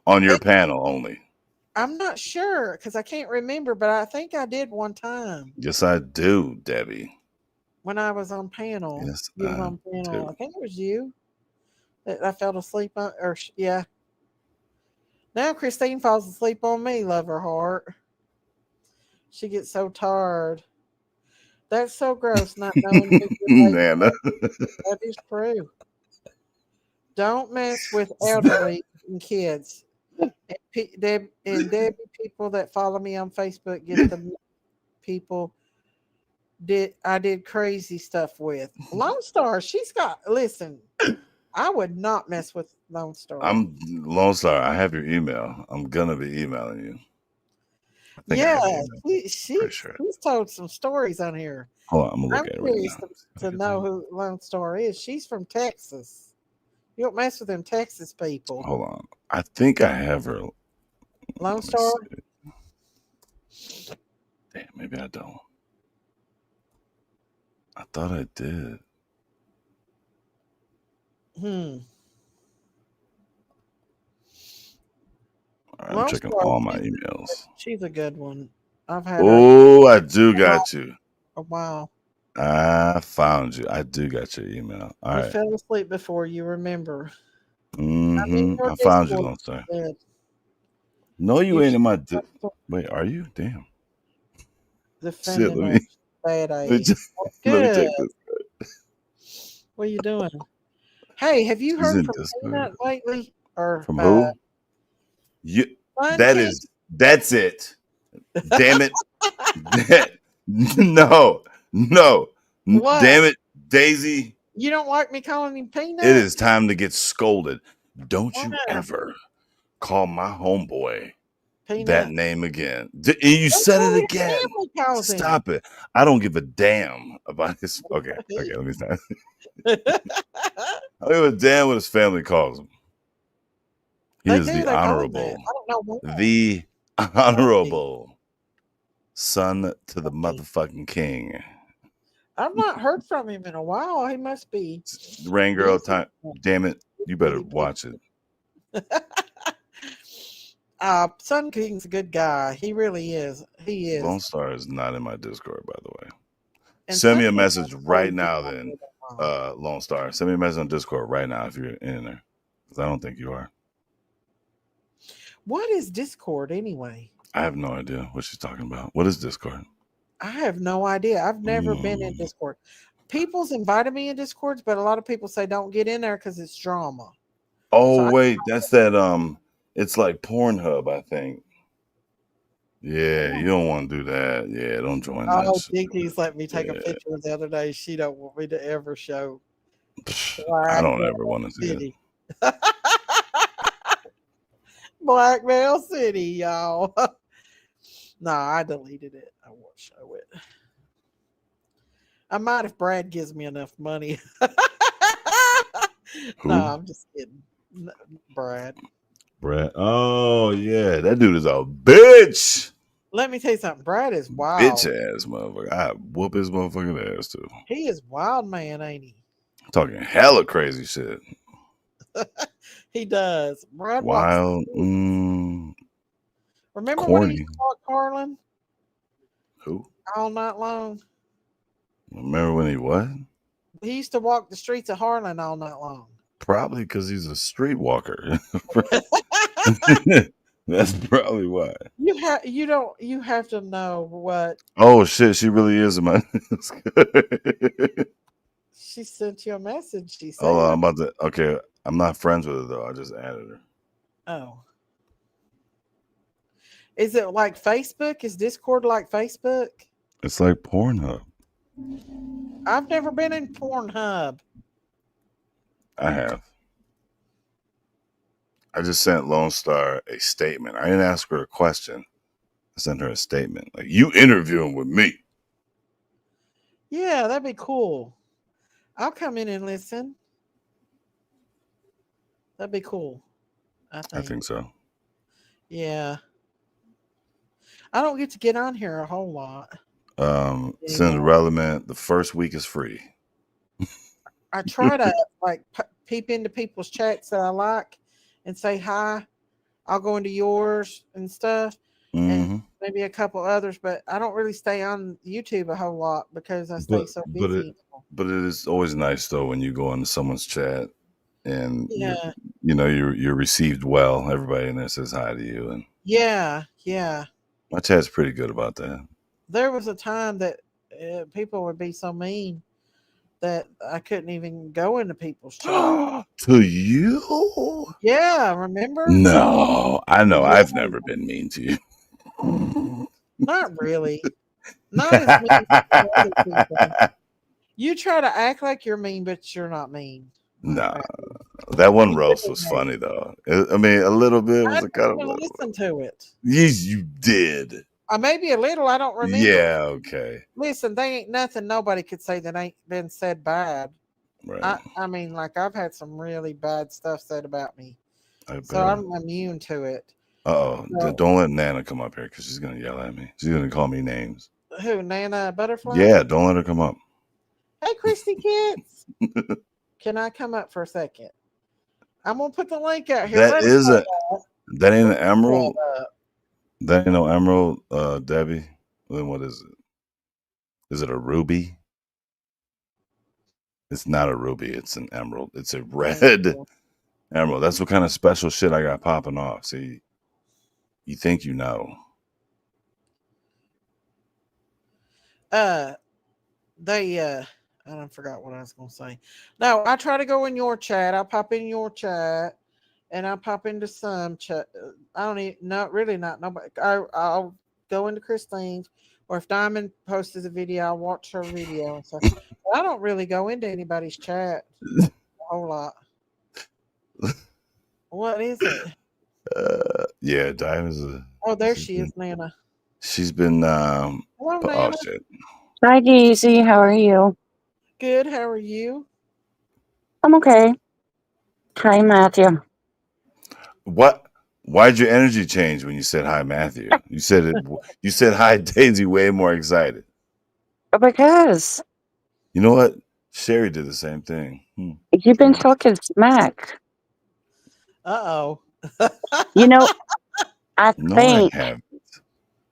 On your panel only. I'm not sure because I can't remember, but I think I did one time Yes, I do, Debbie. when I was on panel. Yes, You was I on panel. do. I think it was you that I fell asleep on, yeah. Now Christine falls asleep on me, love her heart. She gets so tired. That's so gross, not knowing who your baby Man, That is true. Don't mess with elderly and kids. And Debbie, people that follow me on Facebook get the people I did crazy stuff with. Lone Star, she's got. Listen, I would not mess with Lone Star. I'm Lone Star. I have your email. I'm gonna be emailing you. I think I Yeah, have your email. she's told some stories on here. Hold on, I'm gonna I'm look at it right curious now. to know who Lone Star is. She's from Texas. You don't mess with them Texas people. Hold on. I think I have her. Lone Let me Star? see. Damn, maybe I don't. I thought I did. All right, I'm Lone checking Star, all my emails. she's a good one. I've had her Oh, I do got you. a while. I found you. I do got your email. All You right. fell asleep before you remember. I found you, Lone Star. Good. No, you You ain't in my. should Wait, are you? Damn. defending let me- us, bad Let me, age. check, let me Good. check this. What are you doing? Hey, have you She's heard in from Discord. Peanut lately? Or From who? You. Fun That King? is. That's it. Damn it. No. What? Damn it, Daisy. You don't like me calling him Peanut? It is time to get scolded. Don't you Why? ever call my homeboy Peanut. that name again. You said all it his again. family calls him. Stop it. I don't give a damn about his. Okay, let me stop. I don't give a damn what his family calls him. He They is do, the they call him that. honorable, I don't know why. the honorable son to the motherfucking king. I've not heard from him in a while. He must be. Rain girl busy. time. Damn it. You better Busy, busy. watch it. Sun King's a good guy. He really is. He is. Lone Star is not in my Discord, by the way. And Send me Sun a King message is right always now, been then, like that. Lone Star. Send me a message on Discord right now if you're in there, because I don't think you are. What is Discord anyway? I have no idea what she's talking about. What is Discord? I have no idea. I've never been in Discord. People's invited me in Discords, but a lot of people say don't get in there because it's drama. Oh, So wait, that's that. It's like Pornhub, I think. Yeah, you don't want to do that. Yeah, don't join that. Oh, shit. DT's let me take a Yeah. picture the other day. She don't want me to ever show. I don't Blackmail ever want to see it. City. Blackmail City, y'all. No, I deleted it. I won't show it. I might if Brad gives me enough money. Who? No, I'm just kidding. Brad. Brad. Oh yeah, that dude is a bitch. Let me tell you something. Brad is wild. Bitch ass motherfucker. I whoop his motherfucking ass too. He is wild, man, ain't he? Talking hella crazy shit. He does. Brad walks. Wild. Remember when corny. he used to walk Harlan Who? all night long? Remember when he what? He used to walk the streets of Harlan all night long. Probably because he's a streetwalker. That's probably why. You have to know what Oh shit, she really is in my. she sent you a message. She said, Oh, I'm about to. Okay, I'm not friends with her though. I just added her. "Oh, is it like Facebook? Is Discord like Facebook? It's like Pornhub. I've never been in Pornhub. I have. I just sent Lone Star a statement. I didn't ask her a question. I sent her a statement. Like, you interviewing with me. Yeah, that'd be cool. I'll come in and listen. That'd be cool. I think so. Yeah. I don't get to get on here a whole lot. Cinderella, the first week is free. I try to like peep into people's chats that I like and say hi. I'll go into yours and stuff, and maybe a couple others, but I don't really stay on YouTube a whole lot because I stay so busy. But it is always nice though when you go into someone's chat and you're received well. Everybody in there says hi to you, and yeah. My chat's pretty good about that. There was a time that people would be so mean that I couldn't even go into people's chat. To you? Yeah, remember? No, I know. Yeah. I've never been mean to you. Not really. Not as mean as other people. You try to act like you're mean, but you're not mean. Nah, that one roast was funny though. I mean, a little bit was I a kind of. Listen to it. Yes, you did. Maybe a little. I don't remember. Yeah. Okay. Listen, they ain't nothing nobody could say that ain't been said bad. Right. I mean, like I've had some really bad stuff said about me, so I'm immune to it. So, don't let Nana come up here because she's gonna yell at me. She's gonna call me names. Who, Nana Butterfly? Yeah, don't let her come up. Hey, Christy Kids. Can I come up for a second? I'm gonna put the link out here. That ain't an emerald. That ain't no emerald, Debbie. Then what is it? Is it a ruby? It's not a ruby. It's an emerald. It's a red emerald. That's what kind of special shit I got popping off. See, you think you know. I forgot what I was going to say. No, I try to go in your chat. I'll pop in your chat, and I'll pop into some chat. I don't even, not nobody. I'll go into Christine's, or if Diamond posts a video, I'll watch her video and stuff. I don't really go into anybody's chat a whole lot. What is it? Yeah, Diamond's there she is, Nana. She's been Hello, Nana. shit. Hi, Daisy. How are you? Good. How are you? I'm okay. Hi, Matthew. What? Why'd your energy change when you said hi, Matthew? You said it. You said hi, Daisy. Way more excited. Because you know what? Sherry did the same thing. You've been talking smack. Uh-oh. You know, I think. I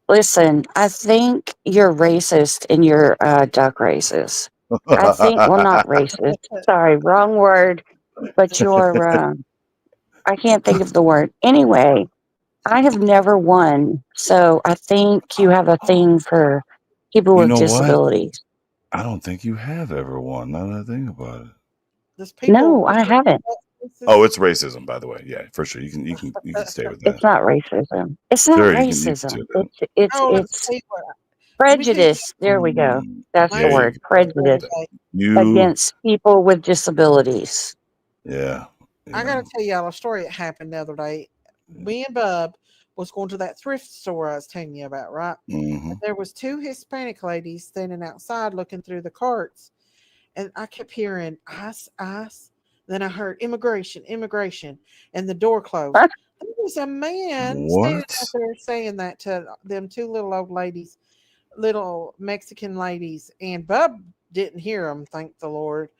Listen, I think you're racist and you're duck racist. I think, well, not racist. Sorry, wrong word. But you're, I can't think of the word. Anyway, I have never won. So I think you have a thing for people with disabilities. What? I don't think you have ever won. Now that I think about it. No, I haven't. Oh, it's racism, by the way. Yeah, for sure. You can stay with that. It's not racism. It's not racism. Let me tell you, Prejudice. There we go. Mm, That's the there you word. go. Prejudice You, against people with disabilities. yeah, you I gotta know. tell y'all a story that happened the other day. Me and Bub was going to that thrift store I was telling you about, right? Hmm. And there was two Hispanic ladies standing outside looking through the carts, and I kept hearing ice, ice. Then I heard immigration, immigration, and the door closed. There was a man standing out What? there saying that to them two little old ladies, little Mexican ladies, and Bub didn't hear them, thank the Lord.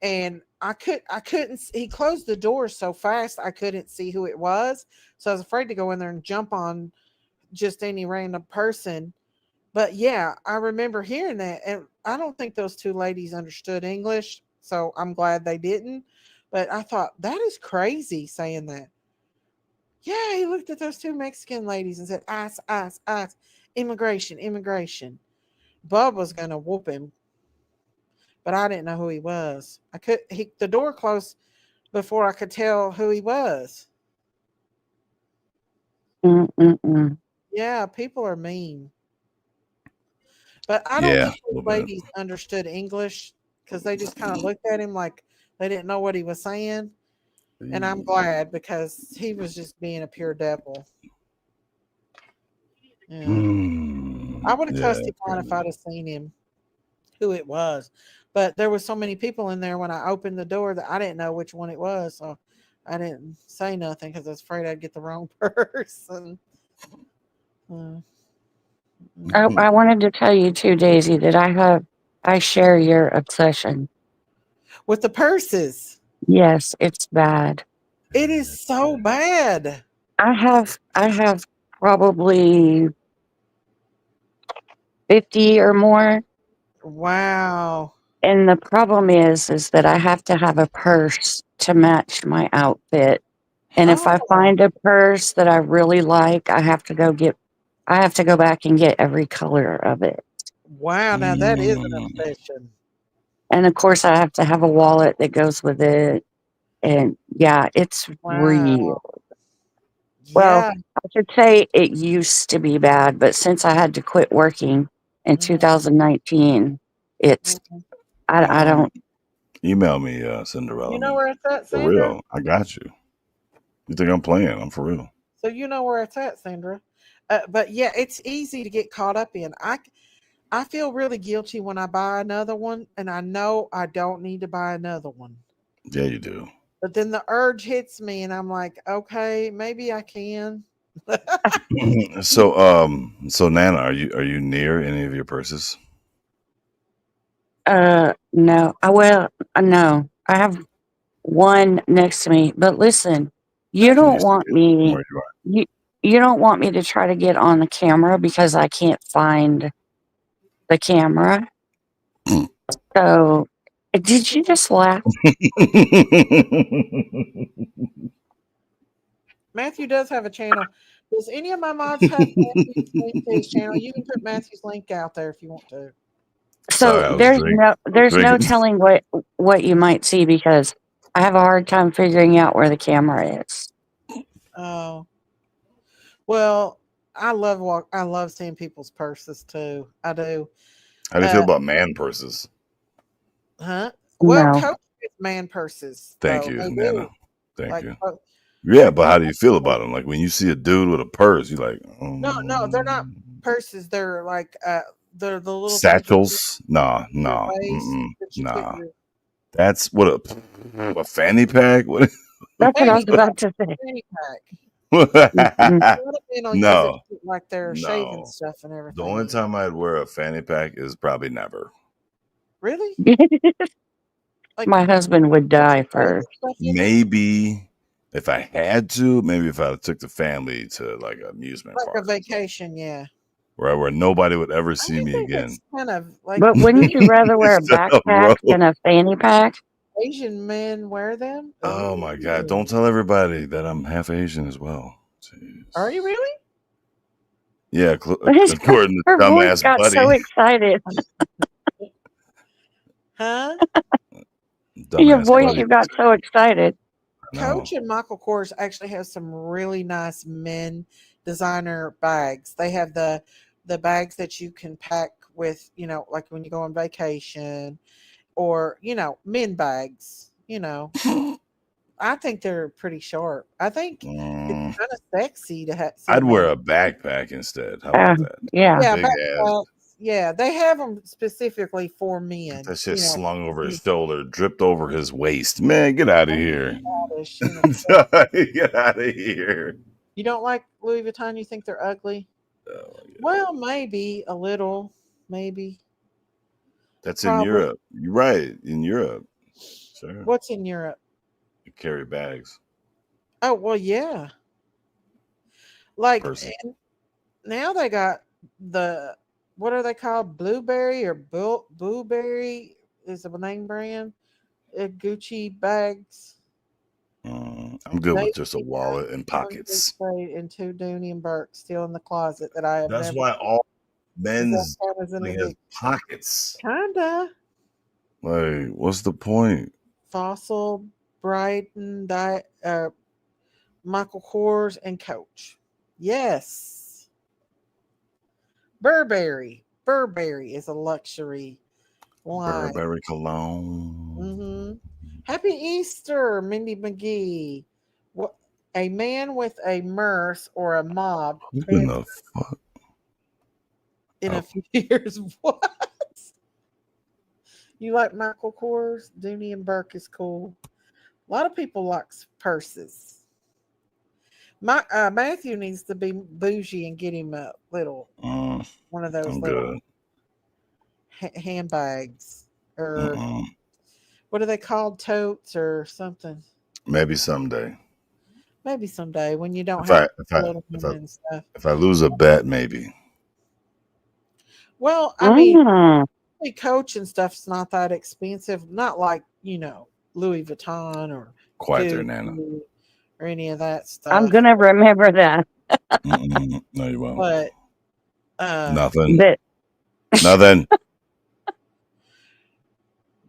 And I couldn't. He closed the door so fast I couldn't see who it was, so I was afraid to go in there and jump on just any random person. But yeah, I remember hearing that, and I don't think those two ladies understood English, so I'm glad they didn't. But I thought that is crazy saying that. Yeah, he looked at those two Mexican ladies and said, "Ice, ice, ice, immigration, immigration." Bub was gonna whoop him, but I didn't know who he was. I could he the door closed before I could tell who he was. Mm-mm-mm. Yeah, people are mean. But I don't Yeah, think a those little bit. ladies understood English because they just kind of looked at him like they didn't know what he was saying. And I'm glad because he was just being a pure devil. Yeah. I would have Yeah, cussed him out if I'd have seen him, who it was. But there was so many people in there when I opened the door that I didn't know which one it was. So I didn't say nothing because I was afraid I'd get the wrong person. Uh, I wanted to tell you too, Daisy, that I share your obsession. with the purses, Yes, it's bad. it is so bad. I have probably 50 or more. Wow. And the problem is that I have to have a purse to match my outfit. And if I Oh, find a purse that I really like, I have to go back and get every color of it. wow. Now that is an obsession. And of course I have to have a wallet that goes with it. And yeah, it's real. Wow. Well, Yeah. I should say it used to be bad, but since I had to quit working in Mhm, 2019, it's mhm. I don't. email me, You Cinderella, know man. where it's at, For Sandra? real, I got you. You think I'm playing? I'm for real. So you know where it's at, Sandra. But yeah, it's easy to get caught up in. I feel really guilty when I buy another one, and I know I don't need to buy another one. Yeah, you do. But then the urge hits me, and I'm like, okay, maybe I can. So Nana, are you near any of your purses? No. No. I have one next to me, but listen, you Can Okay. you don't see want it from me where you you you don't want me to try to get on the camera because I can't find the camera. are? So, did you just laugh? Matthew does have a channel. Does any of my mods have Matthew's link to his channel? You can put Matthew's link out there if you want to. So Sorry, I was I was there's no drinking. telling what you might see because I have a hard time figuring out where the camera is. Oh, well, I love seeing people's purses too. I do. How do you feel Uh, about man purses? huh? Well, No. Coach gets man purses Thank though. you, They Nana. do. Thank Like, you. Co- Yeah, like but my how do you feel about them? Like when you see a dude with a purse, you like no, they're not purses. They're like they're the little things you put satchels? Nah, in your nah, waist mm-mm, that you put nah. your That's what a fanny pack. What? That's what I was fanny about to say. fanny pack. Mm-mm. A lot of men will use it No, like they're shaving no. stuff and The only everything. time I'd wear a fanny pack is probably never. Really? Like My husband would die shave first. stuff in it? Maybe if I had to, maybe if I took the family to like an amusement Like a park or something, vacation, yeah. right, where nobody would ever I see do me think again. it's kind of like But wouldn't you rather wear a Shut up, bro. backpack than a fanny pack? Asian men wear them. Oh my god! Ooh. Don't tell everybody that I'm half Asian as well. Are you Jeez. really? Yeah, according to Her voice dumbass got so buddy. excited. Huh? Your Dumbass voice, buddy. you got so excited. No. Coach and Michael Kors actually have some really nice men designer bags. They have the the bags that you can pack with, like when you go on vacation, or men bags. I think they're pretty sharp. I think it's Mm, kind of sexy to see a I'd wear man. a backpack instead. How about that? Yeah. Yeah, Big ass. backpacks. Yeah, they have them specifically for Got men. that shit slung over his You shoulder, dripped over his waist. Man, get out of here. stylish, Get out of here. You don't like Louis Vuitton? You think they're ugly? Oh, yeah. Well, maybe a little. Maybe. That's in Probably. Europe. You're right. In Europe. Sure. What's in Europe? You carry bags. Oh, well, yeah. Like, Person. and now they got what are they called? Blueberry or Blueberry is the name brand. Gucci bags. I'm good with just a wallet and pockets. And 2 Dooney and Burke still in the closet that I have That's never. why all Is that men's count as an thing has addiction? pockets. Kinda. Like, what's the point? Fossil, Brighton, Michael Kors, and Coach. Yes. Burberry. Burberry is a luxury line. Burberry cologne. Mm-hmm. Happy Easter, Mindy McGee. What, a man with a Merce or a mob What in the fuck? in a few years. What? You like Michael Kors? Dooney and Burke is cool. A lot of people like purses. Matthew needs to be bougie and get him a little one of those I'm little good. handbags, or what are they called, totes or something? Maybe someday. Maybe someday when you don't If have I little and stuff. if I lose a bet, maybe. Well, I mean, Mm. Coach and stuff's not that expensive. Not like Louis Vuitton or Quiet there, Nana. Gucci or any of that stuff. I'm gonna remember that. No, you won't. But Nothing. But Nothing.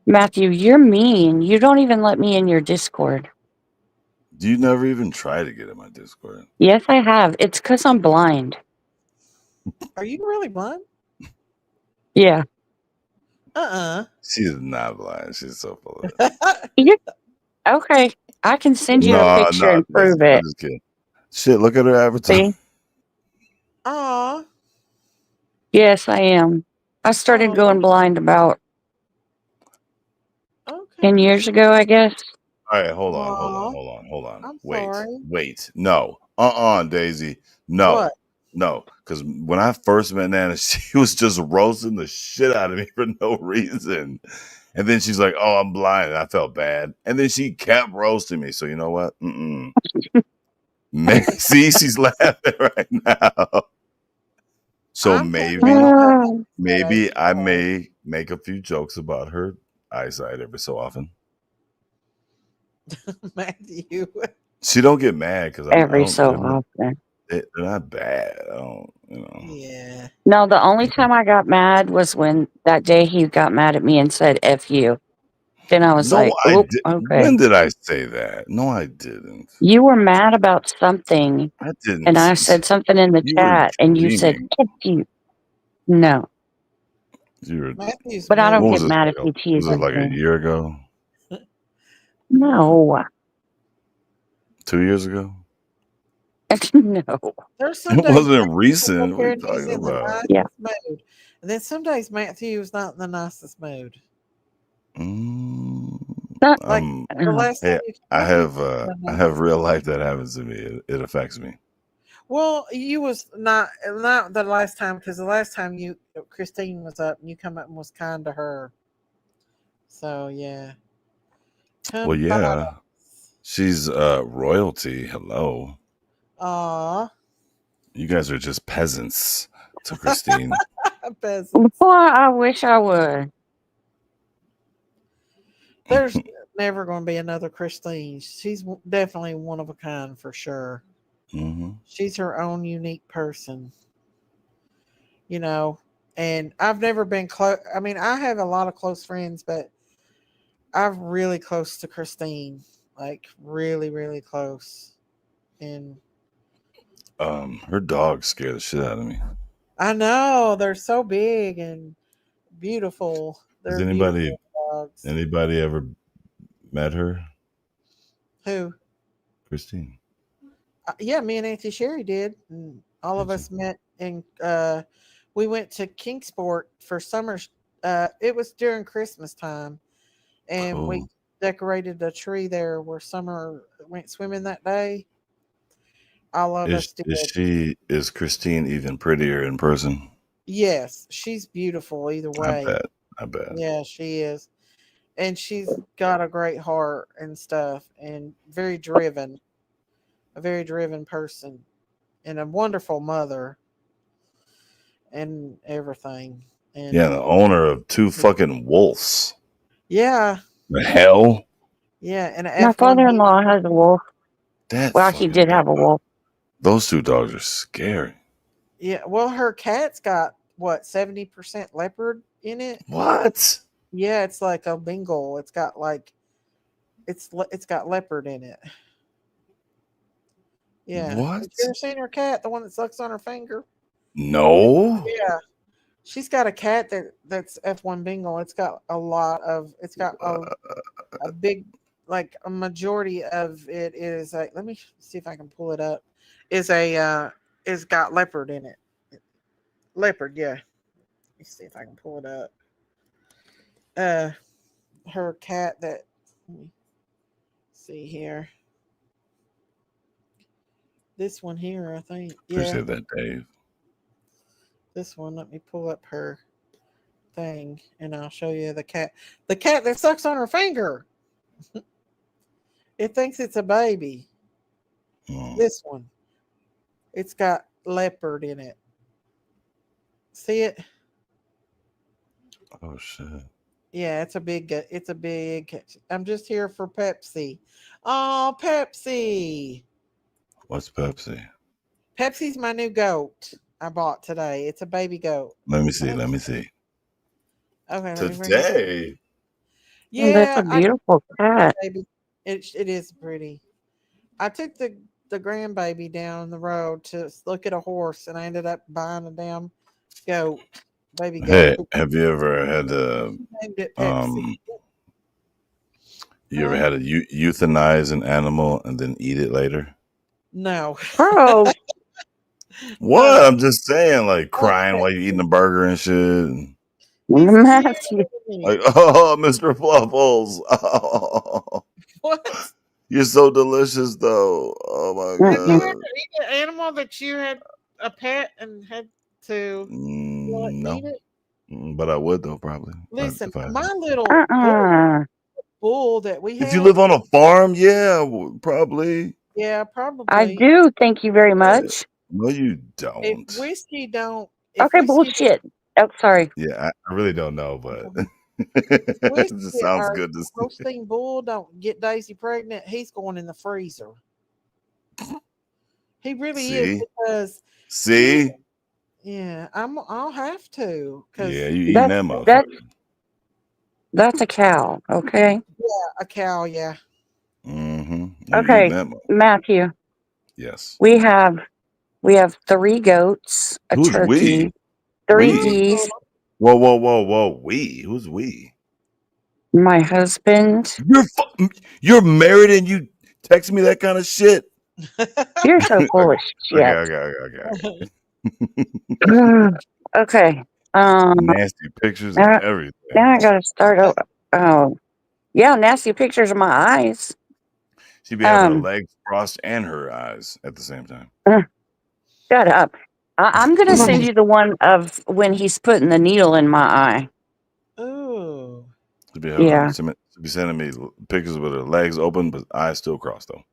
Matthew, you're mean. You don't even let me in your Discord. Do you never even try to get in my Discord? Yes, I have. It's because I'm blind. are you really blind? Yeah. She's not blind. She's so full of it. You okay? I can send you a picture and prove I'm it. just kidding. Shit, look at her avatar. See? Aw. Yes, I am. I started Aw. going blind about Okay. 10 years ago, I guess. All right, hold on. I'm Wait, sorry. wait. No. Daisy. No. What? No. Because when I first met Nana, she was just roasting the shit out of me for no reason. And then she's like, "Oh, I'm blind." And I felt bad. And then she kept roasting me. So you know what? See, she's laughing right now. So maybe I may make a few jokes about her eyesight every so often. Matthew. She don't get mad because Every so often. They're not bad. I don't, Yeah. No, the only time I got mad was when that day he got mad at me and said "F you." Then I was like, "Oop, okay." When did I say that? No, I didn't. You were mad about something. I didn't. And I said something in the chat, and you said "F you." No. But I don't get mad if you tease Was it like me. a year ago? No. 2 years ago? No. There's some It days wasn't Matthew recent. What are you he's talking in the about? nicest Yeah. mood. And then some days Matthew is not in the nicest mood. Not Like the last time you I have real life that happens to me. It affects me. Well, you was not the last time, because the last time Christine was up and you come up and was kind to her. So yeah. Well, yeah. She's royalty. Hello. Aw. You guys are just peasants to Christine. Peasants. Boy, I wish I would. There's never going to be another Christine. She's definitely one of a kind for sure. She's her own unique person. And I've never been close. I mean, I have a lot of close friends, but I'm really close to Christine. Like really, really close. And her dog scared the shit out of me. I know they're so big and beautiful. Has They're beautiful dogs. anybody ever met her, Who? Christine? Yeah, me and Auntie Sherry did. And all of Did us met in. We went to Kingsport for summer. It was during Christmas time, and we Cool. decorated a tree there where Summer went swimming that day. All of us did. Is Christine even prettier in person? Yes, she's beautiful either I way. bet. I bet. Yeah, she is. And she's got a great heart and stuff and very driven, a very driven person and a wonderful mother and everything. And Yeah, the owner of two fucking wolves. yeah, The hell? yeah, and an My F1 father-in-law has a wolf. That Well, he fucking did have a dog. wolf. Those two dogs are scary. Yeah, well, her cat's got what 70% leopard in it. What? Yeah, it's like a Bengal. It's got like it's got leopard in it. Yeah, What? have you ever seen her cat, the one that sucks on her finger? No. Yeah, she's got a cat that's F1 Bengal. It's got a lot of. It's got a big, like a majority of it is like. Let me see if I can pull it up. Is got leopard in it. Leopard, yeah. Let me see if I can pull it up. Uh, her cat that. Let me see here. This one here, I think. Yeah, Appreciate that, Dave. this one. Let me pull up her thing, and I'll show you the cat. The cat that sucks on her finger. It thinks it's a baby. Mm. This one. It's got leopard in it. See it? Oh shit. Yeah, it's a big. It's a big. I'm just here for Pepsi. Oh, Pepsi! What's Pepsi? Pepsi's my new goat. I bought today. It's a baby goat. Let me see. Let me see. Okay, let me bring it. Today. That's Yeah, a beautiful cat. baby. It is pretty. I took the grandbaby down the road to look at a horse, and I ended up buying a damn goat, baby Hey, goat. have you ever had to Named it Pepsi. you ever had to euthanize an animal and then eat it later? No. Bro, What? No. I'm just saying, like crying while you're eating a burger and shit. And He's Matthew. like, oh, Mr. Fluffles. Oh, what? you're so delicious, though. Oh my Have you Mm-mm. ever god. eaten an animal that you had a pet and had to No, eat it? but I would though probably. Listen, If I my little Uh-uh. bull that we if you had, live on a farm, yeah, probably. yeah, I probably. do. Thank you very much. No, you If don't. whiskey don't, if Okay, whiskey, bullshit. Oh, sorry. Yeah, I really don't know, but it whiskey, just sounds our good to Holstein bull don't get Daisy pregnant, he's going in the freezer. He really is see. because See? yeah, I'll have to because Yeah, you eating That's that motherfucker. that's that's a cow. Okay. a cow, yeah. Mm-hmm. You eating Okay, that motherfucker. Matthew. Yes. We have 3 goats, a Who's turkey, we? 3 We. geese, Whoa. We. Who's we? my husband. You're married and you text me that kind of shit. You're so full of shit. Okay. Okay. Nasty pictures and Now, everything. now I gotta start over. Oh, yeah, nasty pictures of my eyes. She'd be having her legs crossed and her eyes at the same time. Shut up. I'm gonna send you the one of when he's putting the needle in my eye. Ooh. She'd be Yeah. she'd be sending me pictures with her legs open but eyes still crossed though.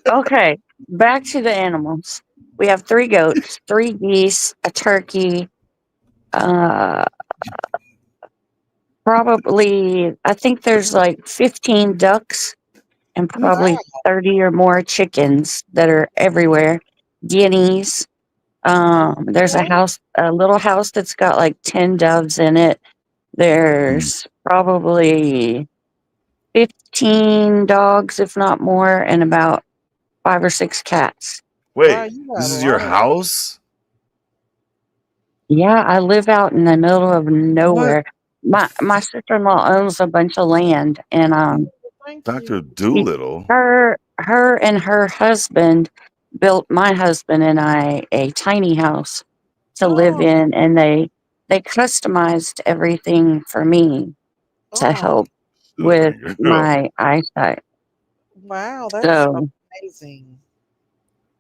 Okay, back to the animals. We have 3 goats, 3 geese, a turkey, probably, I think there's like 15 ducks and probably Wow. 30 or more chickens that are everywhere. Guineas. There's a little house that's got like 10 doves in it. There's probably 15 dogs, if not more, and about 5 or 6 cats. Wait, Wow, you got this a is your lot of house? Yeah, I live out in the middle of what? nowhere. My sister-in-law owns a bunch of land, and Thank Dr. you. Doolittle? her and her husband built my husband and I a tiny house to live Oh, in, and they customized everything for me to oh, help with Stupid girl. my eyesight. wow, that's So amazing.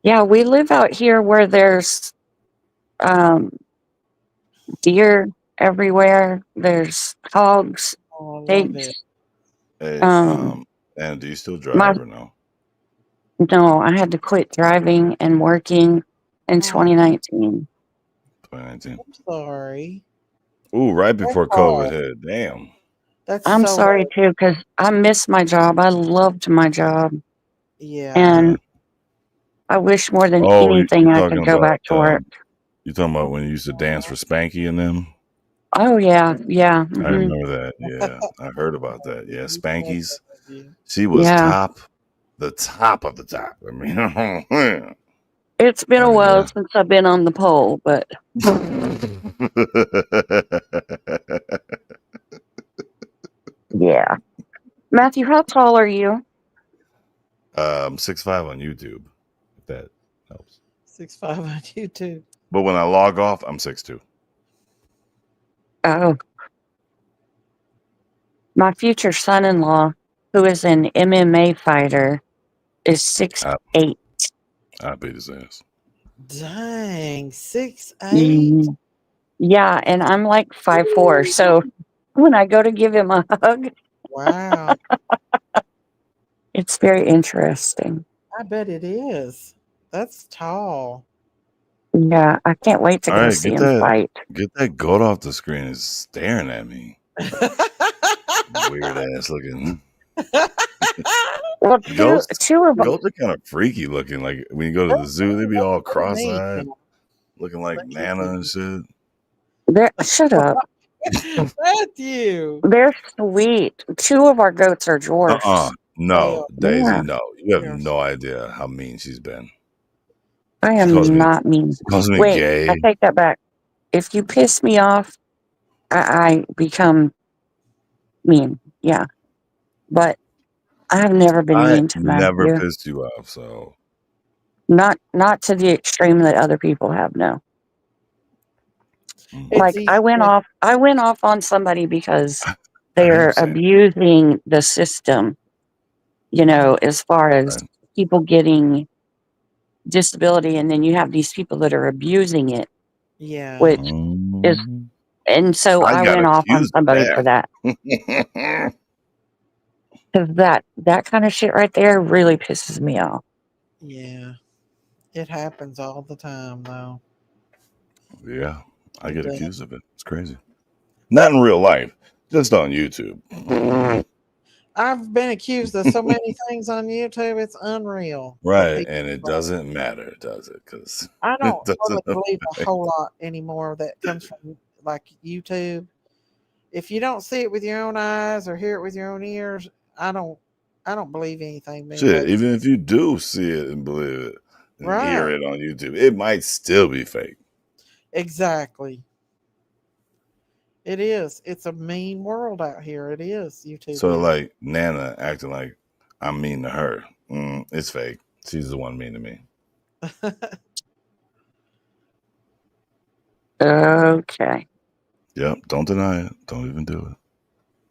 yeah, we live out here where there's um, deer everywhere. There's hogs, Oh, I love pigs. it. Hey, Um, and do you still my drive or no? no, I had to quit driving and working in Oh, 2019. 2019. I'm sorry. Ooh, right That's before COVID hard. hit. Damn. That's I'm so sorry hard. too, because I miss my job. I loved my job, Yeah. Yeah. and I wish more than Oh, anything you're I talking could go about back to work. you talking about when you used to dance for Spanky and them? Oh yeah, yeah, I remember that. Yeah, I heard about that. Yeah, We still love Spanky's. you. She was yeah. the top of the top. I mean, It's been a while yeah. since I've been on the pole, but yeah. Matthew, how tall are you? 6'5" on YouTube, if that helps. 6'5" on YouTube. But when I log off, I'm 6'2". Oh, my future son-in-law, who is an MMA fighter, is 6'8". I beat his ass. Dang, 6'8". Mm, yeah, and I'm like 5'4". So when I go to give him a hug, Wow, it's very interesting. I bet it is. That's tall. Yeah, I can't wait to All go right, see him fight. get that goat off the screen. It's staring at me. Weird ass looking. Well, Goats, two of them. goats are kind of freaky looking. Like when you go to the zoo, they be all What do you mean? cross-eyed, looking like Nana and shit. Shut up. Matthew. They're sweet. 2 of our goats are dwarfs. No, Daisy, Yeah, no. You have They're no idea how mean she's been. I She calls am me not mean. Wait, gay. I take that back. If you piss me off, I become mean. Yeah, but I have never been I mean to never Matthew. pissed you off, so Not to the extreme that other people have. No, It's like easy. I went off on somebody because I hear you they're saying abusing the system. You know, as far as right. people getting disability, and then you have these people that are abusing it, Yeah. which is, Mm, and so I I got went off on accused of somebody for that. that. Because that kind of shit right there really pisses me off. Yeah. It happens all the time, though. Yeah, I It get does. accused of it. It's crazy. Not in real life, just on YouTube. I've been accused of so many things on YouTube. It's unreal. What Right, people and it believe. doesn't matter, does it? Because I it don't doesn't hardly believe a affect. whole lot anymore that comes from like YouTube. If you don't see it with your own eyes or hear it with your own ears, I don't believe anything Shit, anybody. even if you do see it and believe it and hear Right. it on YouTube, it might still be fake. Exactly. It is. It's a mean world out here. It is. YouTube So, is. like Nana acting like I'm mean to her, it's fake. She's the one mean to me. Okay. Yep, don't deny it. Don't even do it.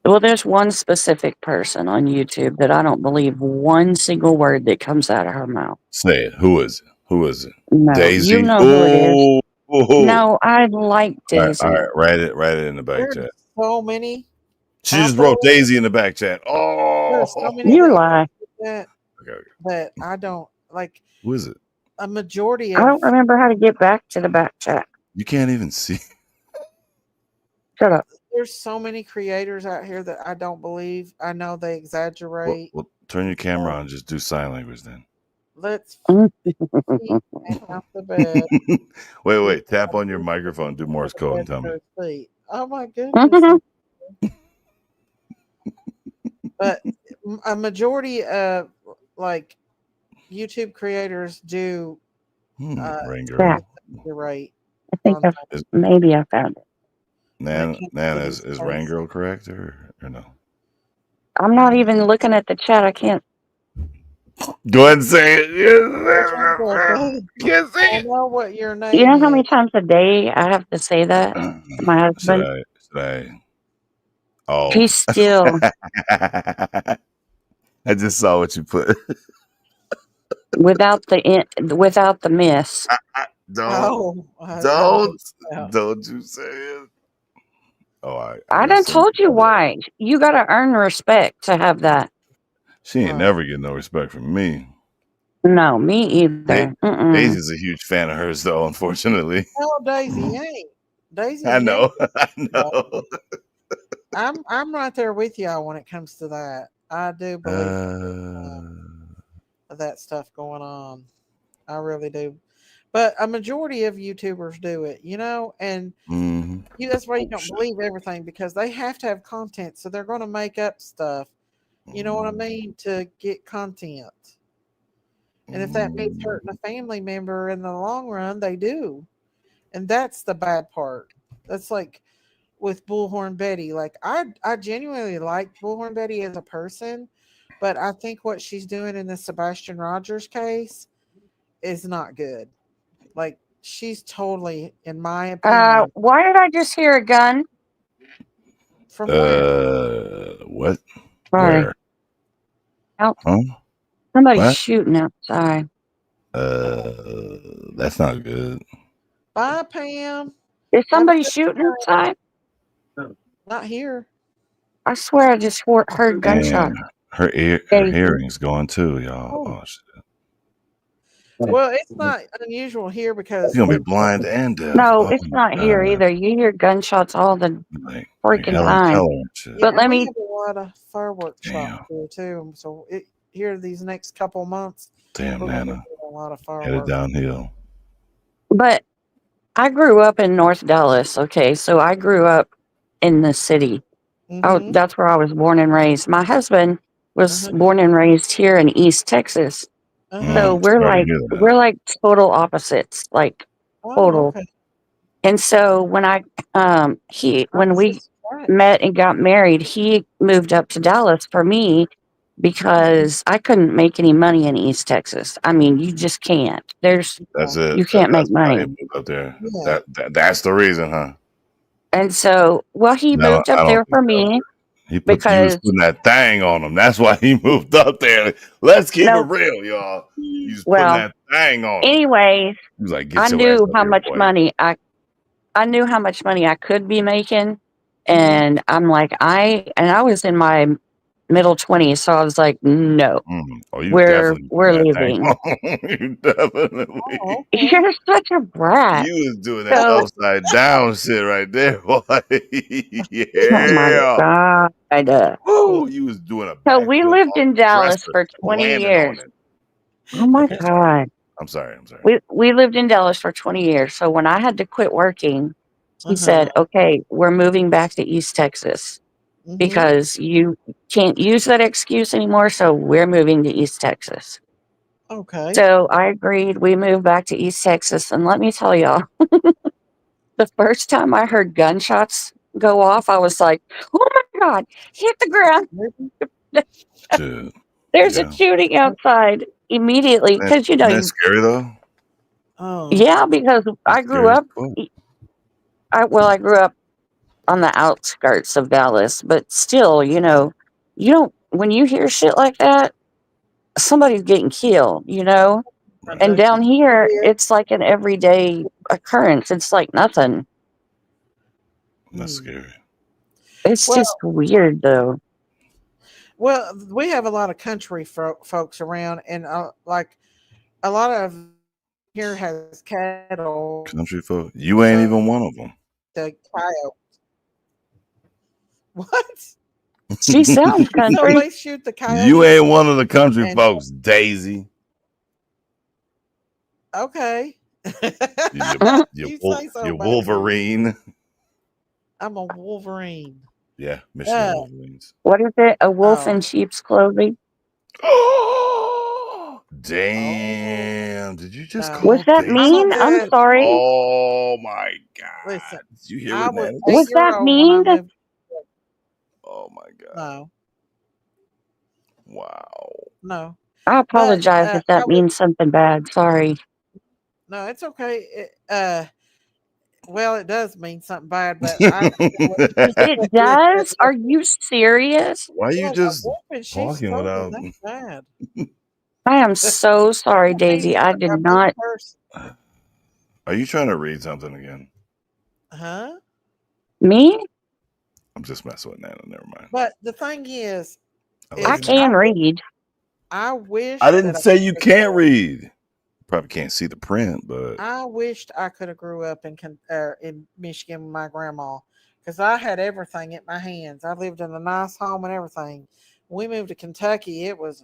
Well, there's one specific person on YouTube that I don't believe one single word that comes out of her mouth. Say it. Who is it? Who is it? No, you Daisy. know who it is. Oh. No, I like All right, Daisy. all right. Write it in the back There's chat. so many She out just wrote there. Daisy in the back chat. There's so Oh. many You lie. that I don't like. Who is it? A majority I of don't remember how to get back to the back chat. You can't even see. Shut up. there's so many creators out here that I don't believe. I know they exaggerate. Well, turn your camera on and just do sign language then. Let's Mm. feet out the bed. Wait. Tap on your microphone. Do Morse code and tell me. Feet. Oh my goodness. But a majority of like YouTube creators do Rain Yeah, girl. you're right I think on things maybe I found it. when it Nana, comes to Nana these is Rain things. girl correct or no? I'm not even looking at the chat. I can't. Go ahead and say it. Can't say I it. know what your You name know how many is. times a day I have to say that to my Should husband? I? Should I? Oh, He's still I just saw what you put. without the miss. Don't, I know. don't you say it. Oh, I I gotta done send told you you. why. You got to earn respect to have that. She ain't Right. never get no respect from me. No, me either. Mm-mm. Daisy's a huge fan of hers, though. Unfortunately, No, Daisy ain't. Daisy I ain't. know. I know. I'm right there with y'all when it comes to that. I do believe that stuff going on. I really do. But a majority of YouTubers do it, and Mhm. that's why you don't Bullshit. believe everything because they have to have content, so they're going to make up stuff. You know what I Mhm. mean? To get content. And if that means hurting a family member in the long run, they do. And that's the bad part. That's like with Bullhorn Betty. Like I genuinely like Bullhorn Betty as a person, but I think what she's doing in the Sebastian Rogers case is not good. Like she's totally, in my opinion, Why did I just hear a gun? from where? What? Sorry. Where? Oh, Huh? somebody's What? shooting outside. That's not good. Bye, Pam. Is Have a somebody good shooting night. outside? Not here. I swear I just heard Man, gunshots. her Daisy. hearing's going too, y'all. Oh. Oh shit. Well, it's not unusual here because She's gonna be blind and deaf. No, Oh it's my not here god. either. You hear gunshots all the Like freaking Helen time. Keller and shit. yeah, But let we me have a lot of fireworks Damn. shops here too. So here these next couple months, Damn, we're going to Nana. get a lot of Headed fireworks. downhill. but I grew up in North Dallas, okay? So I grew up in the city. Mm-hmm. That's where I was born and raised. My husband was Uh-huh. born and raised here in East Texas. Uh-huh. So we're Sorry to hear that. we're like total opposites, like Oh, total. okay. And so when when we Opposites attract. met and got married, he moved up to Dallas for me because I couldn't make any money in East Texas. I mean, you just can't. That's Yeah. it. You can't make That's why he money. moved up there. Yeah. That's the reason, huh? And so, well, he No, moved I up don't there think for so. me You was because putting that thing on him. That's why he moved up there. Let's keep it no, real, y'all. You was putting well, that thing on him. anyways, He was like, I "Get your ass knew out how here, much boy." money I knew how much money I could be making, Mm-hmm. and I'm like, I was in my middle 20s, so I was like, no, Oh, you we're definitely putting that thing leaving. on. You definitely. Oh, okay. You're such a brat. You was doing that So, upside down shit right there, boy. oh my Yeah. God. Woo, you was doing a So we backflip lived off in the Dallas dresser, for 20 landing on years. it. Oh my Okay, sorry. God. I'm sorry. We lived in Dallas for 20 years. So when I had to quit working, he Uh-huh. said, okay, we're moving back to East Texas Mm-hmm. because you can't use that excuse anymore. So we're moving to East Texas. Okay. So I agreed. We moved back to East Texas. And let me tell y'all, the first time I heard gunshots go off, I was like, oh my God, hit the ground. Dude, There's yeah. a shooting outside immediately. Because, Isn't that scary though? Oh. yeah, because I That's grew scary as up, fuck. I grew up on the outskirts of Dallas, but still, you don't, when you hear shit like that, somebody's getting killed, Right. And down here, it's like an everyday occurrence. It's like nothing. That's scary. It's Well, just weird, though. well, we have a lot of country folks around, and like a lot of here has cattle. Country folk. You ain't even one of them. The coyote. What? She sounds So country. they shoot the coyotes. You ain't one of the country and folks, Daisy. okay. You say so, baby. Wolverine. I'm a Wolverine. Yeah, Michigan Wolverines. What is it? A wolf Oh. in sheep's clothing? Damn! Did you just No. call Was that Daisy? mean? I'm good. sorry. Oh my Listen, God! Did you hear I what was Nana eight Was just year that said? old when I mean? moved. Oh my God! No, Wow. no. I But apologize if I that was means something bad. Sorry. no, it's okay. Well, it does mean something bad, but I It does? Are you serious? Why are you yeah, just whooping, she's talking stolen. without? That's bad. I am so sorry, That means Daisy. I you're did a mean not. person. Are you trying to read something again? Huh? Me? I'm just messing with Nana. Never mind. But the thing is, I I love you, is Nana. can read. I wish I that didn't say you can't read. Probably can't see the print, but I wished I could have grew up in Michigan with my grandma, because I had everything at my hands. I lived in a nice home and everything. When we moved to Kentucky, it was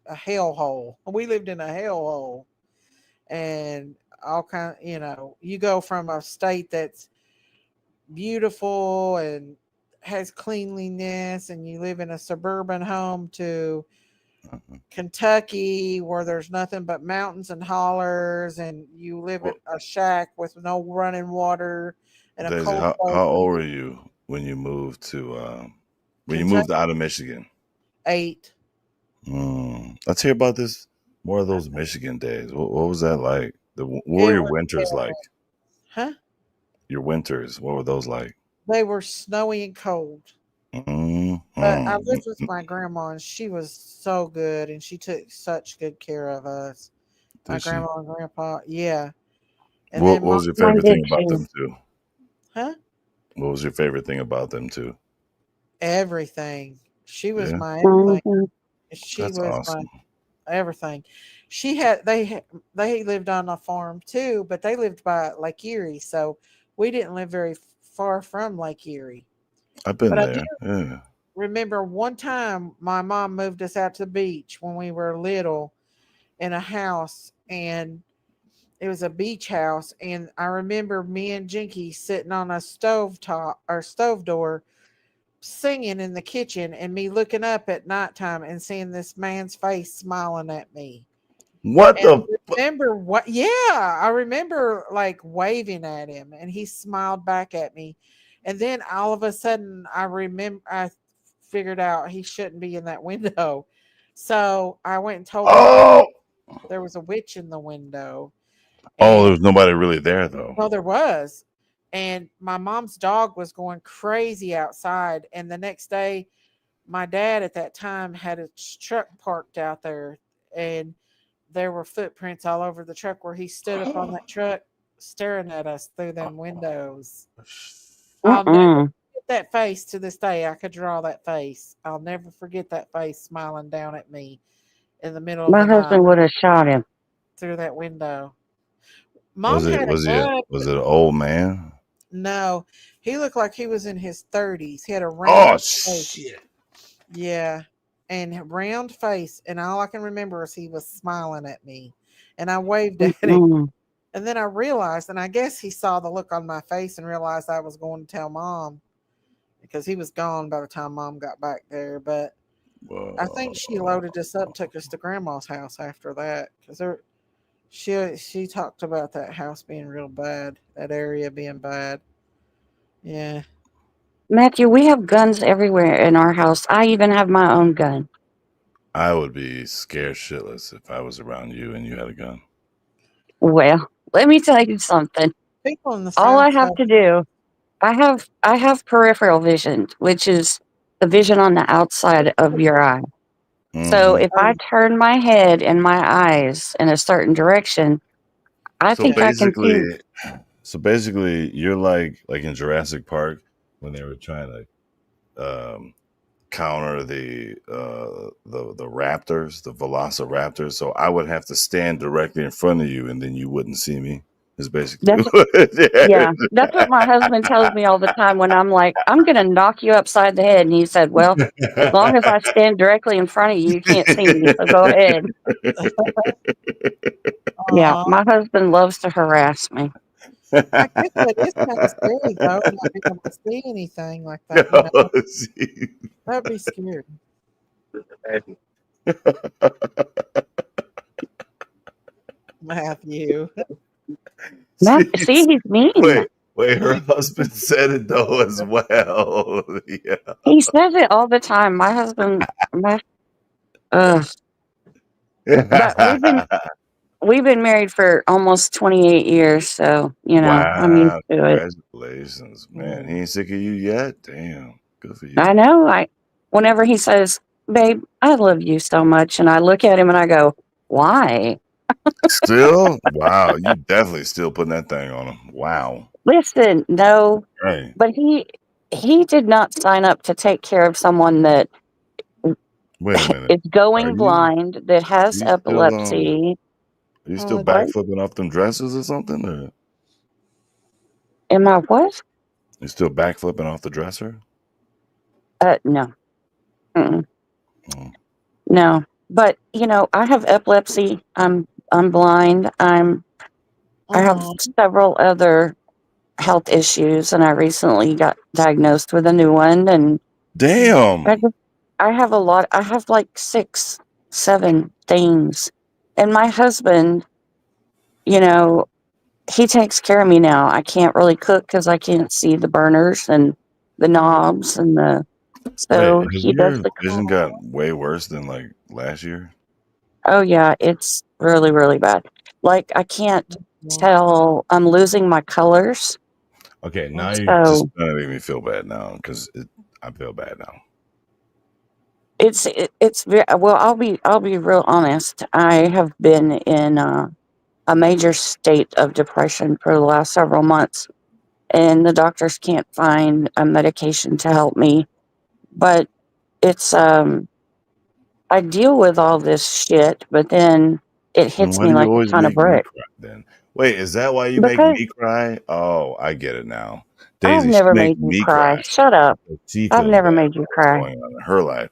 a hellhole. We lived in a hellhole, and all kind. You go from a state that's beautiful and has cleanliness, and you live in a suburban home, to Kentucky, where there's nothing but mountains and hollers, and you live in well, a shack with no running water and a Daisy, cold how old were you when you moved to when you moved Kentucky out of Michigan? 8. Let's hear about this. More of those Michigan days. What was that like? What were It your was winters like? terrible. Huh? Your winters, what were those like? They were snowy and cold. But I lived with my grandma, and she was so good, and she took such good care of us. My Did she? grandma and grandpa, yeah. And What then mom, was your Mine favorite did thing about too. them too? huh? What was your favorite thing about them too? Everything. She was Yeah, my everything. Hmm. She that's was my awesome. everything. They lived on a farm too, but they lived by Lake Erie, so we didn't live very far from Lake Erie. I've been But I do there. Yeah. remember one time my mom moved us out to the beach when we were little in a house, and it was a beach house, and I remember me and Jinky sitting on a stove top or stove door singing in the kitchen, and me looking up at nighttime and seeing this man's face smiling at me. What And the? I remember what, yeah, I remember like waving at him, and he smiled back at me. And then all of a sudden, I figured out he shouldn't be in that window. So I went and told my mom Oh, there was a witch in the window. oh, And there's nobody really there though. well, there was. And my mom's dog was going crazy outside. And the next day, my dad at that time had a truck parked out there, and there were footprints all over the truck where he stood up on that truck staring at us through them windows. I'll never Mm-mm. forget that face to this day. I could draw that face. I'll never forget that face smiling down at me in the middle of My the night husband would have shot him. through that window. Mom Was it? had a gun. Was it an old man? No, he looked like he was in his 30s. He had a Oh round face. shit! Yeah. And a round face. And all I can remember is he was smiling at me. And I waved at him. Mm-mm. And then I realized, and I guess he saw the look on my face and realized I was going to tell mom, because he was gone by the time mom got back there. But I think she loaded us up, took us to grandma's house after that, because she talked about that house being real bad, that area being bad. Yeah. Matthew, we have guns everywhere in our house. I even have my own gun. I would be scared shitless if I was around you and you had a gun. Well, let me tell you something. People in the All I South have have, to do, I have peripheral vision, which is the vision on the outside of your eye. So Hmm if I turn my head and my eyes in a certain direction, I So think I can see. basically, you're like in Jurassic Park when they were trying to counter the raptors, the velociraptors. So I would have to stand directly in front of you, and then you wouldn't see me. Is basically That's what Yeah, that's what my husband tells me all the time when I'm like, I'm gonna knock you upside the head. And he said, well, as long as I stand directly in front of you, you can't see me. So go ahead. Yeah, uh, my husband loves to harass me. I guess that is kind of scary though, not being able to see anything like that. See. That'd be scary. you. Matt, She's- see, he's mean. wait, her husband said it though as well. Yeah. He says it all the time. My husband, but we've been married for almost 28 years, so I'm used Wow, to it. congratulations, man. He ain't sick of you yet? Damn. Good for you. I know. Whenever he says, "Babe, I love you so much," and I look at him and I go, "Why?" Still? Wow, you definitely still putting that thing on him. Wow. Listen, no, Right. but he did not sign up to take care of someone that Wait a minute. is going Are you blind, that has you still epilepsy. are you still Oh, What? backflipping off them dresses or something? Or Am I what? you still backflipping off the dresser? No. Mm-mm. Oh. No. But I have epilepsy. I'm blind. I have uh-huh. several other health issues, and I recently got diagnosed with a new one. And Damn. I have a lot. I have like 6, 7 things, and my husband, he takes care of me now. I can't really cook because I can't see the burners and the knobs and so Wait, has he does your the. vision got way worse than like last year? Oh yeah, it's really, really bad. Like I can't tell. I'm losing my colors. Okay, now you're just So gonna make me feel bad now because I feel bad now. it's very well. I'll be real honest. I have been in a major state of depression for the last several months, and the doctors can't find a medication to help me. But it's I deal with all this shit, but then it Then hits why me do you like a always ton of make me bricks. cry then? Wait, is that why you make Because me cry? Oh, I get it now. I've Daisy, she never makes made you me cry. cry. Shut up. She I've feels never bad made for you what's cry. going on in her life.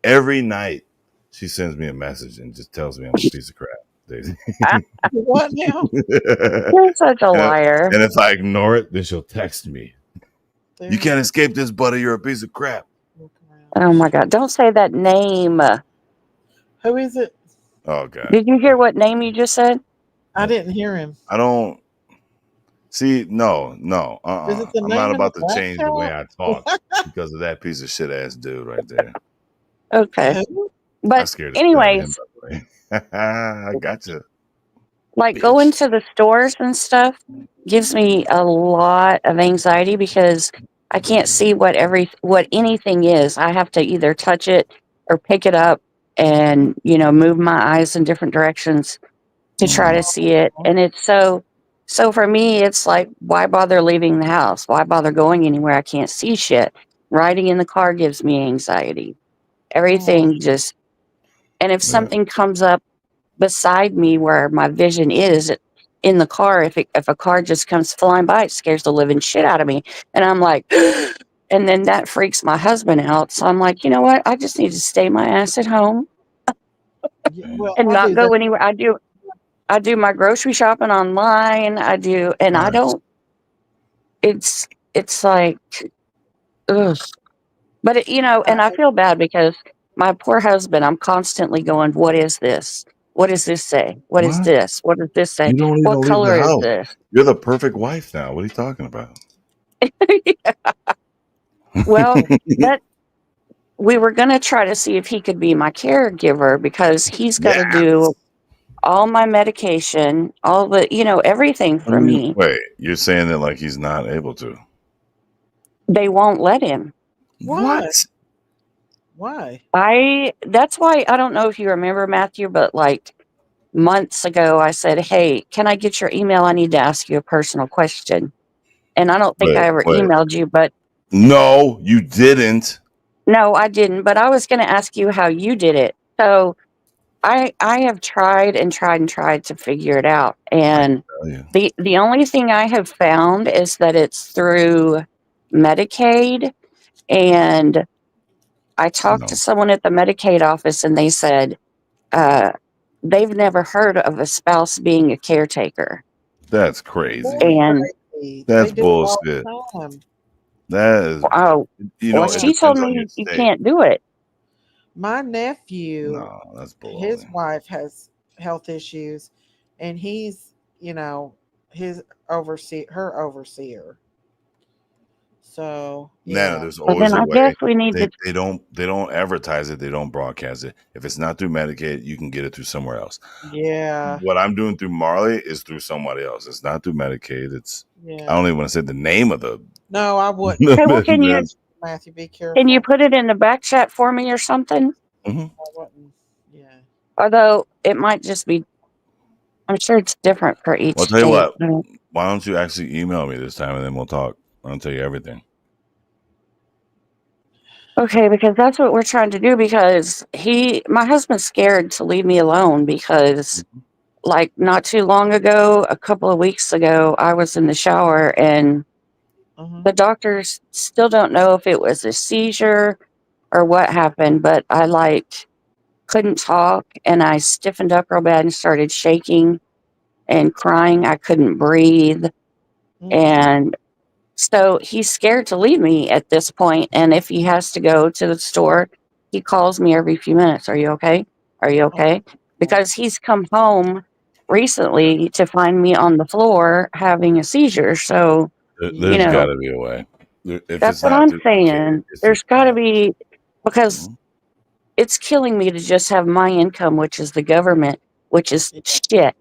Every night she sends me a message and just tells me I'm a piece of crap, Daisy. What now? You're such a liar. And if I ignore it, then she'll text me. You There. can't escape this, buddy. You're a piece of crap. Look around. Oh my God. Don't say that name. Who is it? Oh God. Did you hear what name you just said? I didn't hear him. I don't see. No. Is it the I'm not name in the about to back change the way chat? I talk because of that piece of shit ass dude right there. Okay. Who? I But scared the shit out of him, anyways, by the way. I gotcha. like Bitch. going to the stores and stuff gives me a lot of anxiety because I can't see what anything is. I have to either touch it or pick it up and move my eyes in different directions to try to see it. And it's so for me it's like, why bother leaving the house? Why bother going anywhere? I can't see shit. Riding in the car gives me anxiety. Everything just, and if Yeah. something comes up beside me where my vision is in the car, if a car just comes flying by, it scares the living shit out of me. And I'm like, and then that freaks my husband out. So I'm like, you know what? I just need to stay my ass at home Yeah, well, and I not do go that. anywhere. I do my grocery shopping online. I do, and I Nice. don't. It's like, ugh. But and I feel bad because my poor husband. I'm constantly going, "What is this? What does this say? What is What? this? What does this say? You don't What even leave the color is house. this?" You're the perfect wife now. What are you talking about? Well, that we were going to try to see if he could be my caregiver because he's got to Yeah. do all my medication, all the everything What for do you me. wait? You're saying that like he's not able to? They won't let him. Why? Why? That's why I don't know if you remember, Matthew, but like months ago I said, "Hey, can I get your email? I need to ask you a personal question." And I don't think I ever Wait. emailed you, but No, you didn't. no, I didn't, but I was going to ask you how you did it. So I have tried and tried and tried to figure it out. And Tell you. the only thing I have found is that it's through Medicaid. And I talked No, to someone at the Medicaid office and they said they've never heard of a spouse being a caretaker. that's crazy. And Crazy. That's They do it all bullshit. the time. That is, oh, well, it she told depends on your me you state. can't do it. My nephew, No, that's his baloney. wife has health issues, and he's his her overseer. So Nana, yeah. there's Well, always then a I guess way. we need to. They don't advertise it. They don't broadcast it. If it's not through Medicaid, you can get it through somewhere else. Yeah. What I'm doing through Marley is through somebody else. It's not through Medicaid. I Yeah. don't even want to say the name of the. No, I wouldn't. Hey, well, Matthew, be can you careful. put it in the back chat for me or something? Mhm. I wouldn't. Yeah. Although it might just be. I'm sure it's different for each I'll tell you state. what. Why don't you actually email me this time and then we'll talk. I'll tell you everything. Okay, because that's what we're trying to do. Because my husband's scared to leave me alone because, like, not too long ago, a couple of weeks ago, I was in the shower and the doctors still don't know if it was a seizure or what happened, but I couldn't talk and I stiffened up real bad and started shaking and crying. I couldn't breathe. And so he's scared to leave me at this point. And if he has to go to the store, he calls me every few minutes. Are you okay? Are you okay? Because he's come home recently to find me on the floor having a seizure. So, There's got to be a way. If that's it's what not I'm through saying. Medicaid, it's There's through got to be, because it's killing me to just have my income, which is the government, which is shit.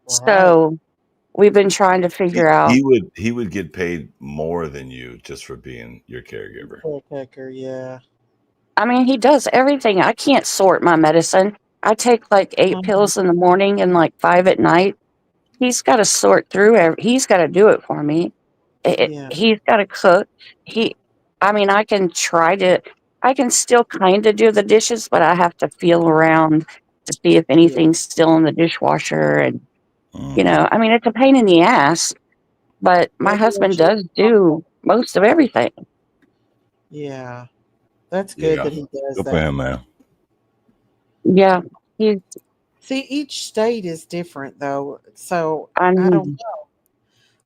So we've been trying to figure out. He would get paid more than you just for being your caregiver. Caretaker, yeah. I mean, he does everything. I can't sort my medicine. I take like 8 pills in the morning and like 5 at night. He's got to sort through. He's got to do it for me. He's got to cook. I can I can still kind of do the dishes, but I have to feel around to see if anything's still in the dishwasher. And, it's a pain in the ass, but my husband does do most of everything. Yeah. That's good that he does Good that. for him, man. Yeah. See, each state is different though. So I don't know.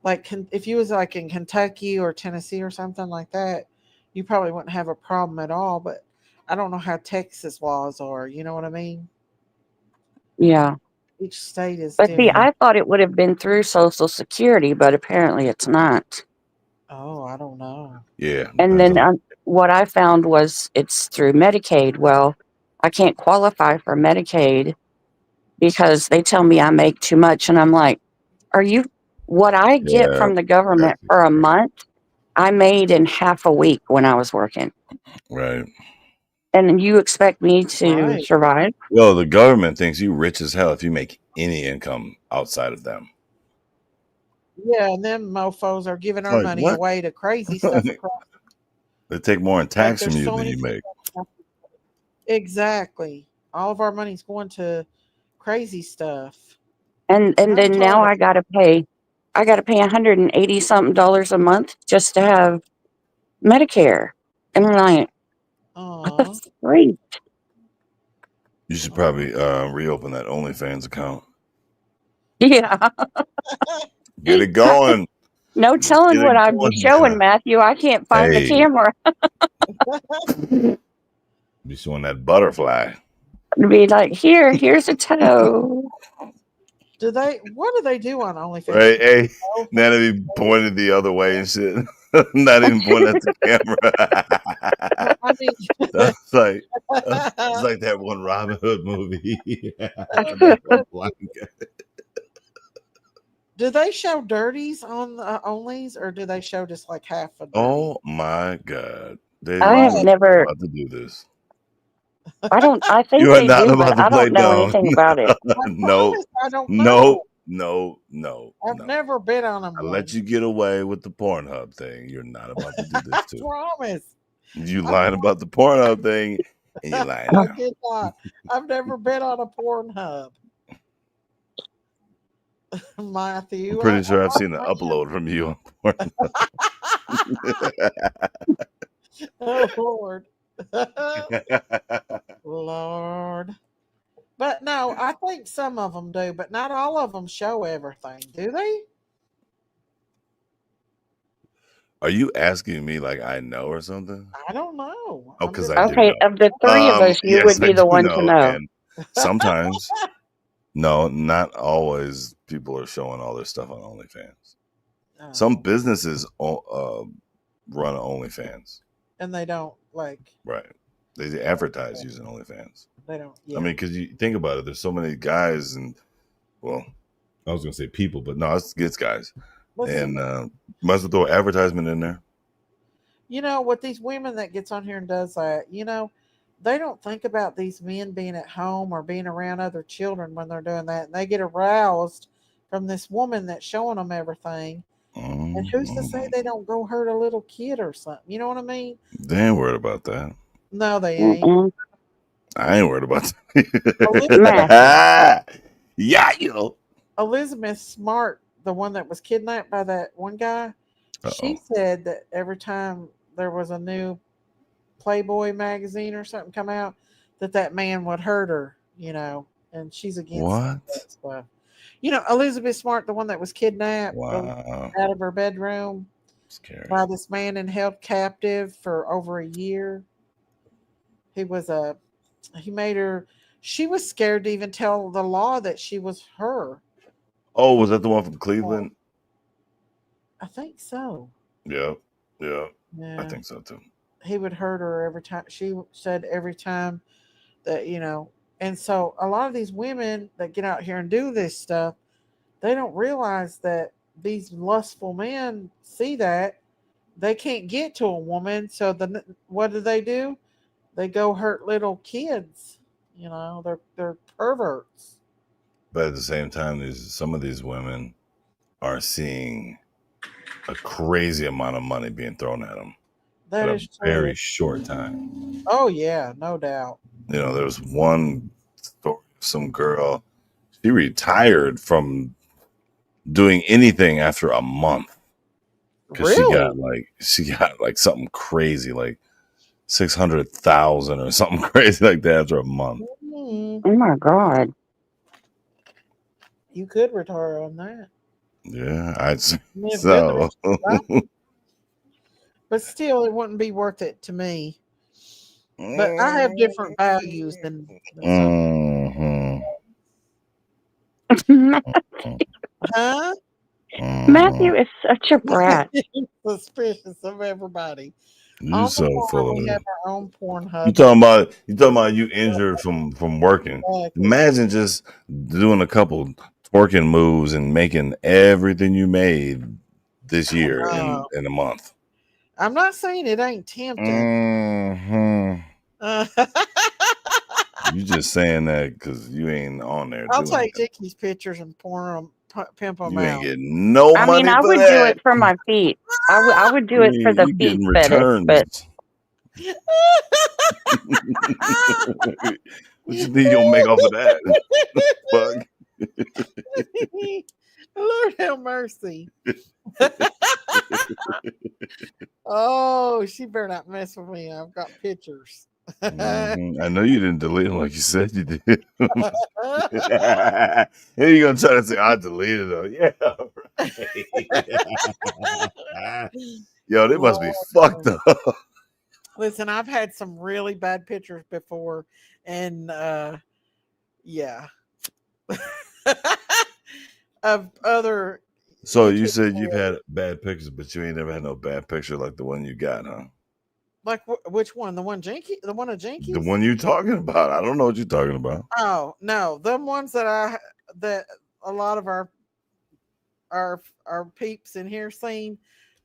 Like if you was like in Kentucky or Tennessee or something like that, you probably wouldn't have a problem at all. But I don't know how Texas laws are. You know what I mean? Yeah. Each state is But different. see, I thought it would have been through Social Security, but apparently it's not. Oh, I don't know. Yeah. And then what I found was it's through Medicaid. Well, I can't qualify for Medicaid because they tell me I make too much. And I'm like, what I get from the government for a month, I made in half a week when I was working. Right. And you expect me to survive? Well, the government thinks you rich as hell if you make any income outside of them. Yeah, and them mofos are giving our money away to crazy stuff. They take more in tax from you than you make. Exactly. All of our money's going to crazy stuff. And then now I gotta pay $180 something a month just to have Medicare. And I'm like, that's great. You should probably reopen that OnlyFans account. Yeah. Get it going. No telling what I'd be showing, Matthew. I can't find the camera. Be showing that butterfly. It'd be like, here's a toe. What do they do on OnlyFans? Right, hey, Nana be pointed the other way and shit. Not even pointing at the camera. I mean, That's like it's like that one Robin Hood movie. Do they show dirties on the onlys, or do they show just like half of? Oh my God! I have never about to do this. I think you are they not do, about but to I play don't know anything about it. No, I don't know. No. I've never been on them. I let you get away with the Pornhub thing. You're not about to do this too. I promise. You lying about the Pornhub thing, and you lying. I did not. I've never been on a Pornhub. Matthew, I'm pretty sure I've seen an upload from you on Pornhub. Oh Lord. Lord. But no, I think some of them do, but not all of them show everything, do they? Are you asking me like I know or something? I don't know. Oh, because I do Okay, know. of the three of us, you would be the one to know. And sometimes No, not always. People are showing all their stuff on OnlyFans. Some Oh. businesses run OnlyFans. And they don't like. Right. They advertise using OnlyFans. They don't. I Yeah. mean, because you think about it, there's so many guys and, well, I was going to say people, but no, it's guys. Well, see, And might as well throw advertisement in there. you know, with these women that gets on here and does that, they don't think about these men being at home or being around other children when they're doing that, and they get aroused from this woman that's showing them everything. And who's to say they don't go hurt a little kid or something? You know what I mean? They ain't worried about that. No, they ain't. Mm-mm. I ain't worried about Matthew. that. Yeah, yo. Elizabeth Smart, the one that was kidnapped by that one guy, she said that every time there was a new Playboy magazine or something come out, that man would hurt her, and she's against What? that stuff. Elizabeth Smart, the one that was kidnapped Wow. out of her bedroom Scary. by this man and held captive for over a year. He made her, she was scared to even tell the law that she was her. Oh, was that the one from Cleveland? I think so. Yeah. Yeah. I think so too. He would hurt her every time. She said every time that, and so a lot of these women that get out here and do this stuff, they don't realize that these lustful men see that they can't get to a woman. So what do? They go hurt little kids. They're perverts. But at the same time, some of these women are seeing a crazy amount of money being thrown at them That in is a very short time. Oh yeah, no doubt. There was one story, some girl, she retired from doing anything after a month because Really? she got like something crazy, like 600,000 or something crazy like that after a month. Mhm. Oh my God. You could retire on that. Yeah, I'd say I mean, if so. but still, it wouldn't be worth it to me. But I have different values than some. Huh? Matthew is such a brat. Suspicious of everybody. You so full of We it. have our own Pornhub. You talking about you injured from working. Exactly. Imagine just doing a couple twerking moves and making everything you made this year in a month. I'm not saying it ain't tempting. You just saying that because you ain't on there. I'll doing take it. Dicky's pictures and pimp them You out. ain't getting no I money mean, I for would that. do it for my feet. I would do it for the You feet getting fetish, returns. but What you think you gonna make off of that? Fuck. Lord have mercy. Oh, she better not mess with me. I've got pictures. Mhm. I know you didn't delete them like you said you did. Here you gonna try to say I deleted them? Yeah, right. Yo, they must be fucked up. Listen, I've had some really bad pictures before, and yeah, of other. So you said you've had bad pictures, but you ain't never had no bad picture like the one you got, huh? Like which one? The one Jinky? The one of Jinky? The one you talking about? I don't know what you're talking about. Oh no, them ones that a lot of our peeps in here seen,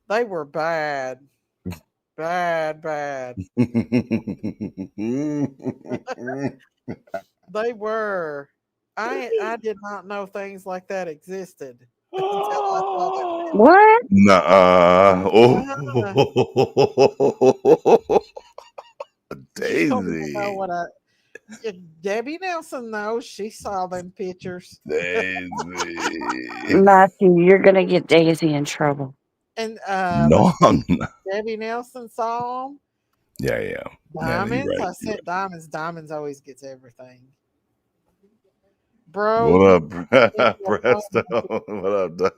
they were bad. Bad. They were. I did not know things like that existed until I saw that. what? Nuh-uh. Oh. You don't even Daisy. know what Debbie Nelson knows. She saw them pictures. Daisy. Matthew, you're gonna get Daisy in trouble. And No, I'm not. Debbie Nelson saw them. Yeah. Diamonds. Right. I said diamonds. Diamonds always gets everything. Bro. What up, Presto? What up, Doug?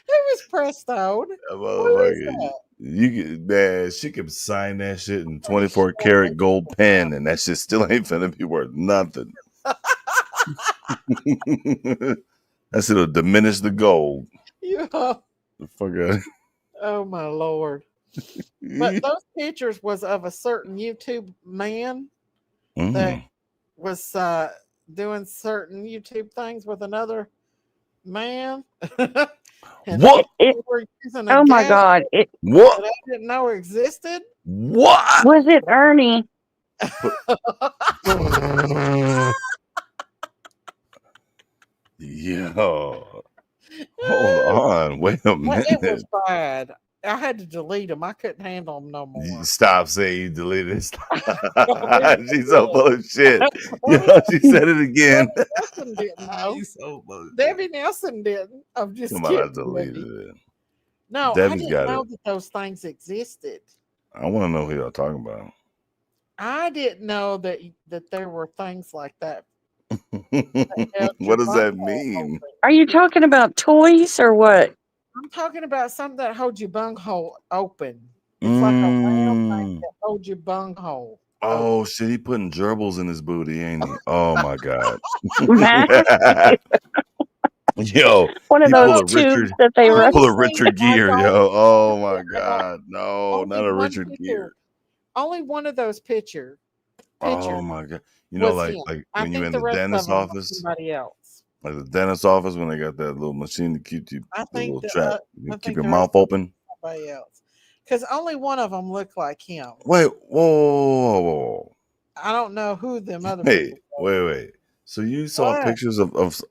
was pressed on? That What is motherfucker. that? Man, she could sign that shit in 24 karat gold pen, and that shit still ain't finna be worth nothing. That shit'll diminish the gold. Yeah. The fuck out. Oh my lord. But those pictures was of a certain YouTube man that was doing certain YouTube things with another man. And What? they were using a Oh my gadget God! It What? that I didn't know existed. What? was it Ernie. Yo. Hold on. Wait a Well, it minute. was bad. I had to delete them. I couldn't handle them no You more. stop saying you deleted it. I She's so did. full of shit. Yo, she said it again. Debbie Nelson didn't know. She's so full of shit. Debbie Nelson didn't. I'm just Come on, I kidding. deleted Debbie. it. No, I Debbie's didn't got know it. that those things existed. I want to know who y'all talking about. I didn't know that there were things like that. What does that mean? Are you talking about toys or what? I'm talking about something that holds your bunghole open. It's like a round thing that holds your bunghole. Oh shit, he putting gerbils in his booty, ain't he? Oh my god. Yo, One of he those pulled a tubes Richard, that they run. pull a Richard Gere, yo. Oh my god. No, Only not a one Richard picture. Gere. Only one of those pictures. Oh my god. You know, was like him. like I when you're think in the the rest dentist of them was office, somebody else. like the dentist office when they got that little machine to keep you I the think little the, trap, I keep think your the mouth rest of open. somebody else. Because only one of them looked like him. Wait, whoa. I don't know who them other Hey, people were. wait. So you saw What? pictures of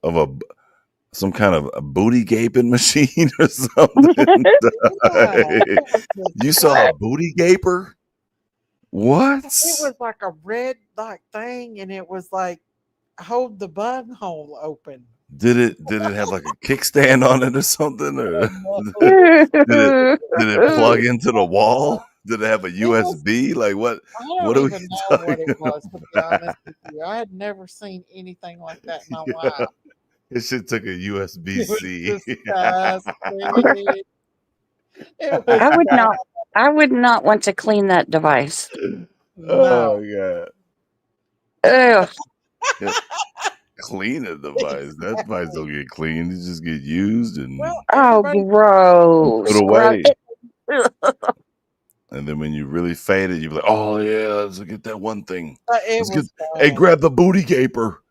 some kind of a booty gaping machine or something? Yeah, it was You saw a booty gaper? What? It was like a red like thing, and it was like hold the bunghole open. Did it have like a kickstand on it or something? Or did it plug into the wall? Did it have a USB? Like what? I What don't are we even know what talking it was, to be honest with you. I had never seen anything like that in my life. This shit took a USB C. Disgusting. It was I would bad. not. I would not want to clean that device. Oh No. my god! Ugh. Clean a device. That device don't get cleaned. It just get used and Well, Oh, everybody gross. put away. Ugh. And then when you really fade it, you be like, "Oh yeah, let's get that one thing. it Let's get, was hey, bad. grab the booty gaper.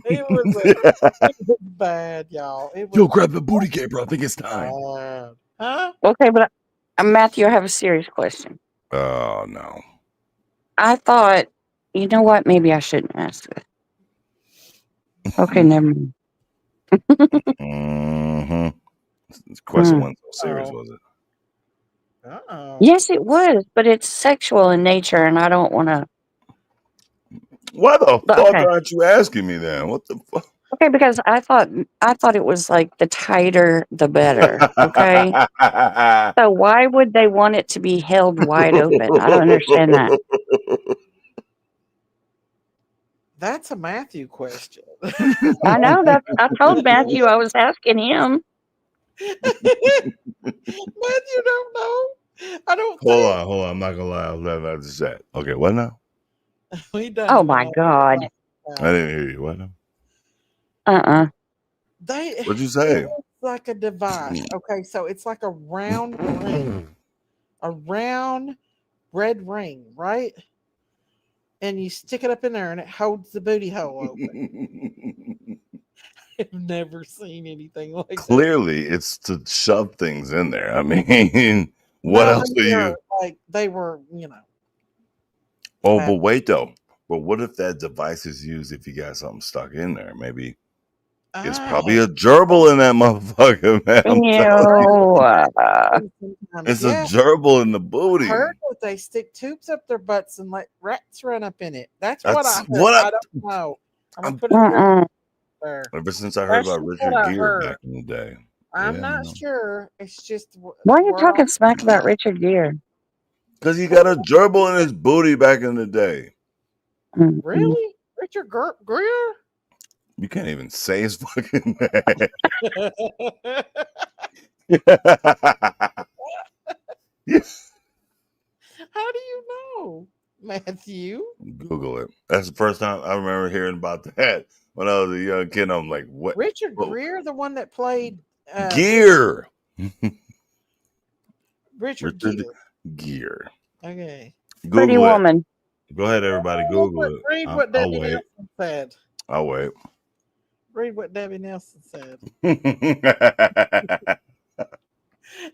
It was bad, y'all. It was Yo, grab the booty gaper. I think it's time." bad. Huh? Okay, but Matthew, I have a serious question. Oh no. I thought, you know what? Maybe I shouldn't ask this. Okay, never mind. Mm-hmm. This question wasn't so serious, was it? Uh-oh. Yes, it was, but it's sexual in nature, and I don't want to. Why the But fuck okay, aren't you asking me then? What the fuck? okay, because I thought it was like the tighter, the better. Okay, so why would they want it to be held wide open? I don't understand that. That's a Matthew question. I know that. I told Matthew I was asking him. Matthew don't know. I don't Hold think. on. I'm not gonna lie. I'm not just that. Okay, what now? He doesn't Oh even my know what God. we're talking I about. didn't hear you. What now? What'd you It say? looks like a device. Okay, so it's like a round ring, a round red ring, right? And you stick it up in there, and it holds the booty hole open. I've never seen anything like that. Clearly, it's to shove things in there. I mean, what No, else are you? they were, you know. Oh, but wait though. But what if that device is used if you got something stuck in there? Maybe it's probably a gerbil in that motherfucker, man. I'm telling you. Ew. It's a gerbil in the I booty. heard that they stick tubes up their butts and let rats run up in it. That's what I heard. What I don't know. I'm gonna put it there. Ever since I heard That's about just Richard what I Gere heard. back in the day. I'm Yeah, not no. sure. It's just Why are you we're talking all- smack about Richard Gere? Because he got a gerbil in his booty back in the day. Mm-mm. Really? Richard Greer? You can't even say his fucking name. How do you know, Matthew? Google it. That's the first time I remember hearing about that when I was a young kid. I'm like, what? Richard Whoa. Gere, the one that played Gear. Richard Richard Gere. Gear. Okay. Pretty Google it. Woman. Go ahead, everybody. Look Google it. read what I'll Debbie wait. Nelson said. I'll wait. Read what Debbie Nelson said.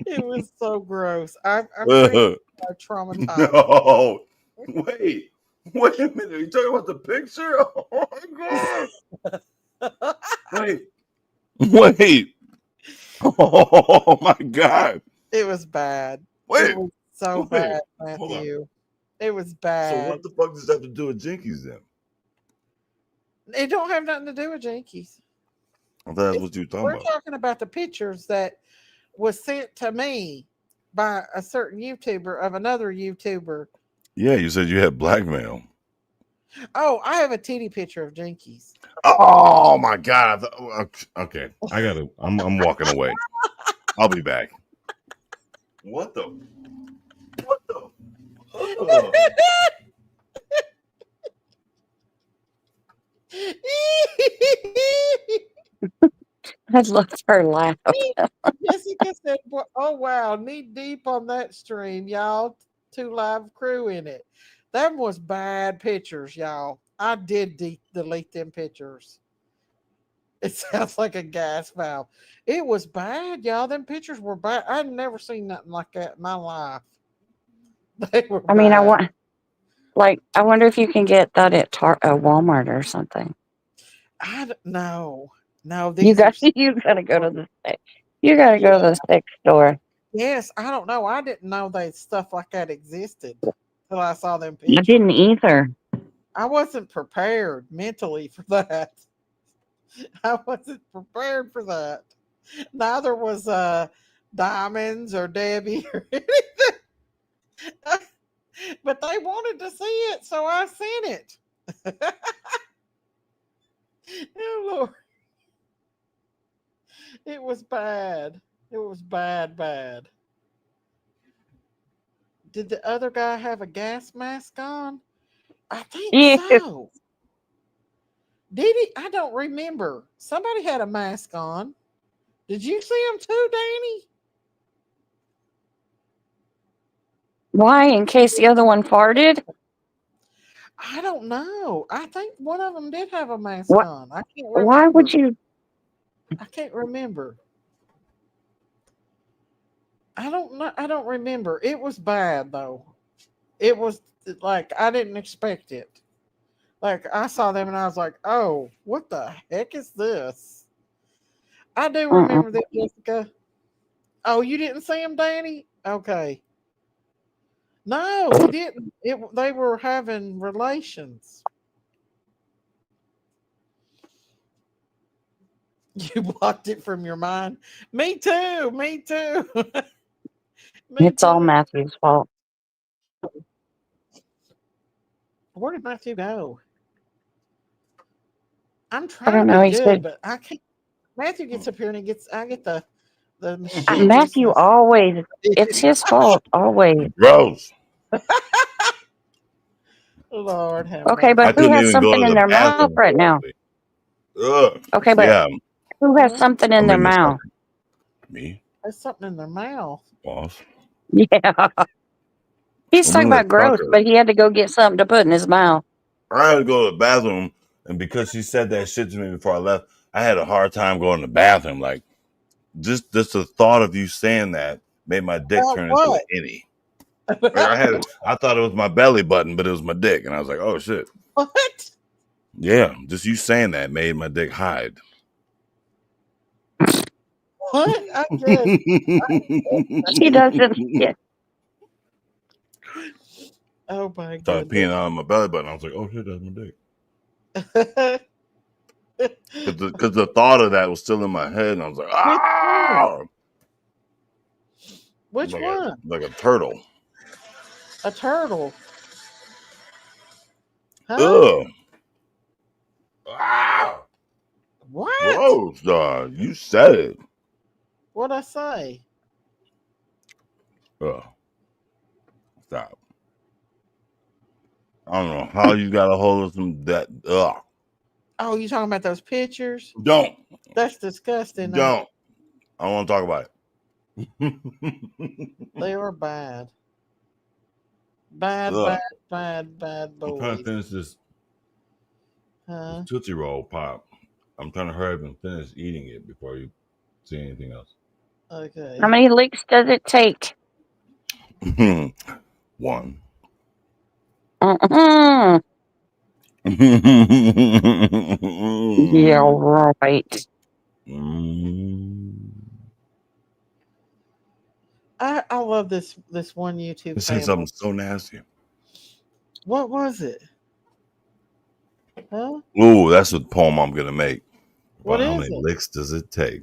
It was so gross. I'm pretty traumatized. No. Wait a minute. Are you talking about the picture? Oh my god. Wait. Oh my god. It was bad. Wait. It was so Wait. bad, Hold on. Matthew. It was So bad. what the fuck does that have to do with Jinkies then? It don't have nothing to do with Jinkies. I thought that's what you were talking We're about. talking about the pictures that was sent to me by a certain YouTuber of another YouTuber. Yeah, you said you had blackmail. Oh, I have a titty picture of Jinkies. Oh my god. Okay. I'm walking away. I'll be back. What the? Oh. I love her laugh. Jessica said, "Oh wow, knee deep on that stream, y'all. 2 live crew in it. Them was bad pictures, y'all. I did delete them pictures. It sounds like a gas valve. It was bad, y'all. Them pictures were bad. I've never seen nothing like that in my life. They were I mean, bad. I wonder if you can get that at Walmart or something. I don't know. No, You these are gotta go to the sex store. yes. I don't know. I didn't know that stuff like that existed till I saw them I pictures. didn't either. I wasn't prepared mentally for that. I wasn't prepared for that. Neither was Diamonds or Debbie or anything. But they wanted to see it, so I sent it. Oh Lord. It was bad. It was bad. Did the other guy have a gas mask on? I think Yes. so. Did he? I don't remember. Somebody had a mask on. Did you see him too, Danny? Why? In case the other one farted? I don't know. I think one of them did have a mask What? on. I can't remember. Why would you? I can't remember. I don't know. I don't remember. It was bad though. It was like I didn't expect it. Like I saw them and I was like, "Oh, what the heck is this?" I do remember that, Jessica. Oh, you didn't see him, Danny? Okay. No, he didn't. They were having relations. You blocked it from your mind. Me too. Me too. It's all Matthew's fault. Where did Matthew go? I'm I trying don't to know. be He good, said but I can't. Matthew gets up here and I get the Matthew always. It's his fault always. Gross. Lord have Okay, mercy. but I who couldn't has even go something to in the their mouth bathroom right now? correctly. Ugh. Okay, but Yeah. who has something in I their mean, mouth? me, There's something in their mouth. boss. Yeah. He's I'm talking in the about gross, trucker. but he had to go get something to put in his mouth. I had to go to the bathroom, and because she said that shit to me before I left, I had a hard time going to the bathroom. Like, just the thought of you saying that made my dick About turn into what? an innie. Like I thought it was my belly button, but it was my dick, and I was like, oh shit. What? Yeah, just you saying that made my dick hide. What? I guess. She doesn't. Yeah. Oh my Started goodness. peeing on my belly button. I was like, oh shit, that's my dick. Because the thought of that was still in my head, and I was like, ah, Which one? like a turtle. A turtle. Huh? Ugh. Ah, What? gross, dog. You said it. What'd I say? Ugh. Stop. I don't know how you got a hold of some that. Ugh. Oh, you talking about those pictures? Don't. That's disgusting. Don't. I don't want to talk about it. They are bad. Bad, Ugh. bad I'm trying boys. to finish this Huh? Tootsie Roll pop. I'm trying to hurry up and finish eating it before you see anything else. Okay. How many licks does it take? One. Yeah, right. I love this one YouTube It said family. something so nasty. What was it? Huh? Ooh, that's the poem I'm gonna make. What How is many it? licks does it take?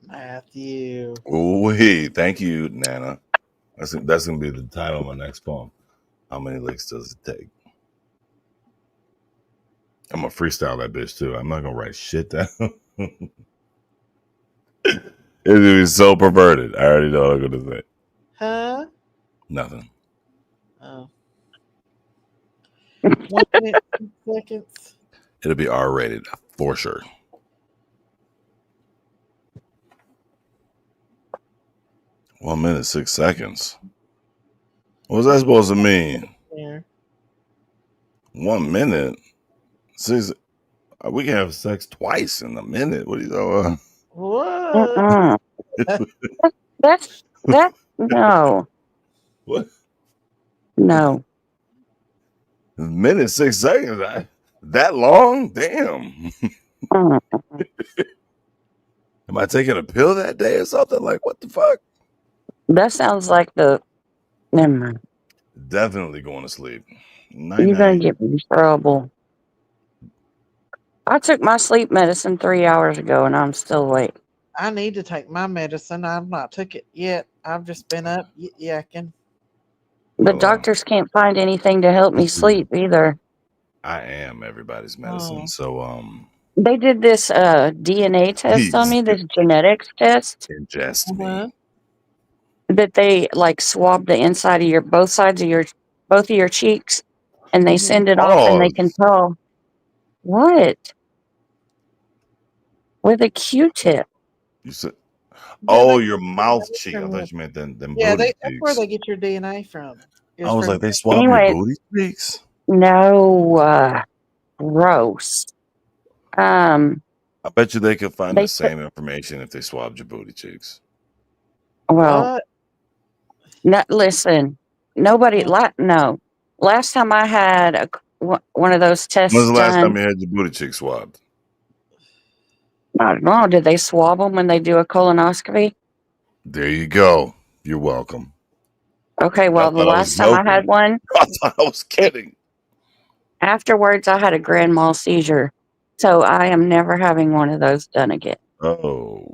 Matthew. Ooh, thank you, Nana. That's gonna be the title of my next poem. How many licks does it take? I'm gonna freestyle that bitch too. I'm not gonna write shit down. It's gonna be so perverted. I already know what I'm gonna say. Huh? Nothing. Oh. 1 minute, 2 seconds. It'll be R-rated for sure. One minute, 6 seconds. What was that supposed to mean? There. 1 minute, 6. We can have sex twice in a minute. What are you talking What? That's no, What? no. A minute, 6 seconds? That long? Damn. Mm. Am I taking a pill that day or something? Like, what the fuck? That sounds like the. Never mind. Definitely going to sleep. You're gonna Night-night. get me in trouble. I took my sleep medicine 3 hours ago, and I'm still awake. I need to take my medicine. I've not took it yet. I've just been up yakking. The Well, doctors can't find anything to help me sleep either. I am everybody's medicine. Oh. So, They did this DNA test on please me, this genetics test ingest Uh-huh. me. that they like swab the inside of both sides of both of your cheeks, and they Mhm. send it off, and they can tell what with a Q-tip. You said, Yeah, oh, they your get your mouth DNA cheek. I from thought you meant them yeah, booty that's where cheeks. they get your DNA from. I was from like, they swab your Anyway, booty cheeks? no, gross. I bet you they could find They the same information if they swabbed your booty cheeks. well, what? listen, nobody. No, last time I had one of those tests When's the last time done, you had your booty cheeks swabbed? I don't know. Did they swab them when they do a colonoscopy? There you go. You're welcome. Okay, I well, the thought I was last time I had joking. one, I thought I was kidding. afterwards I had a grand mal seizure. So I am never having one of those done again. Oh,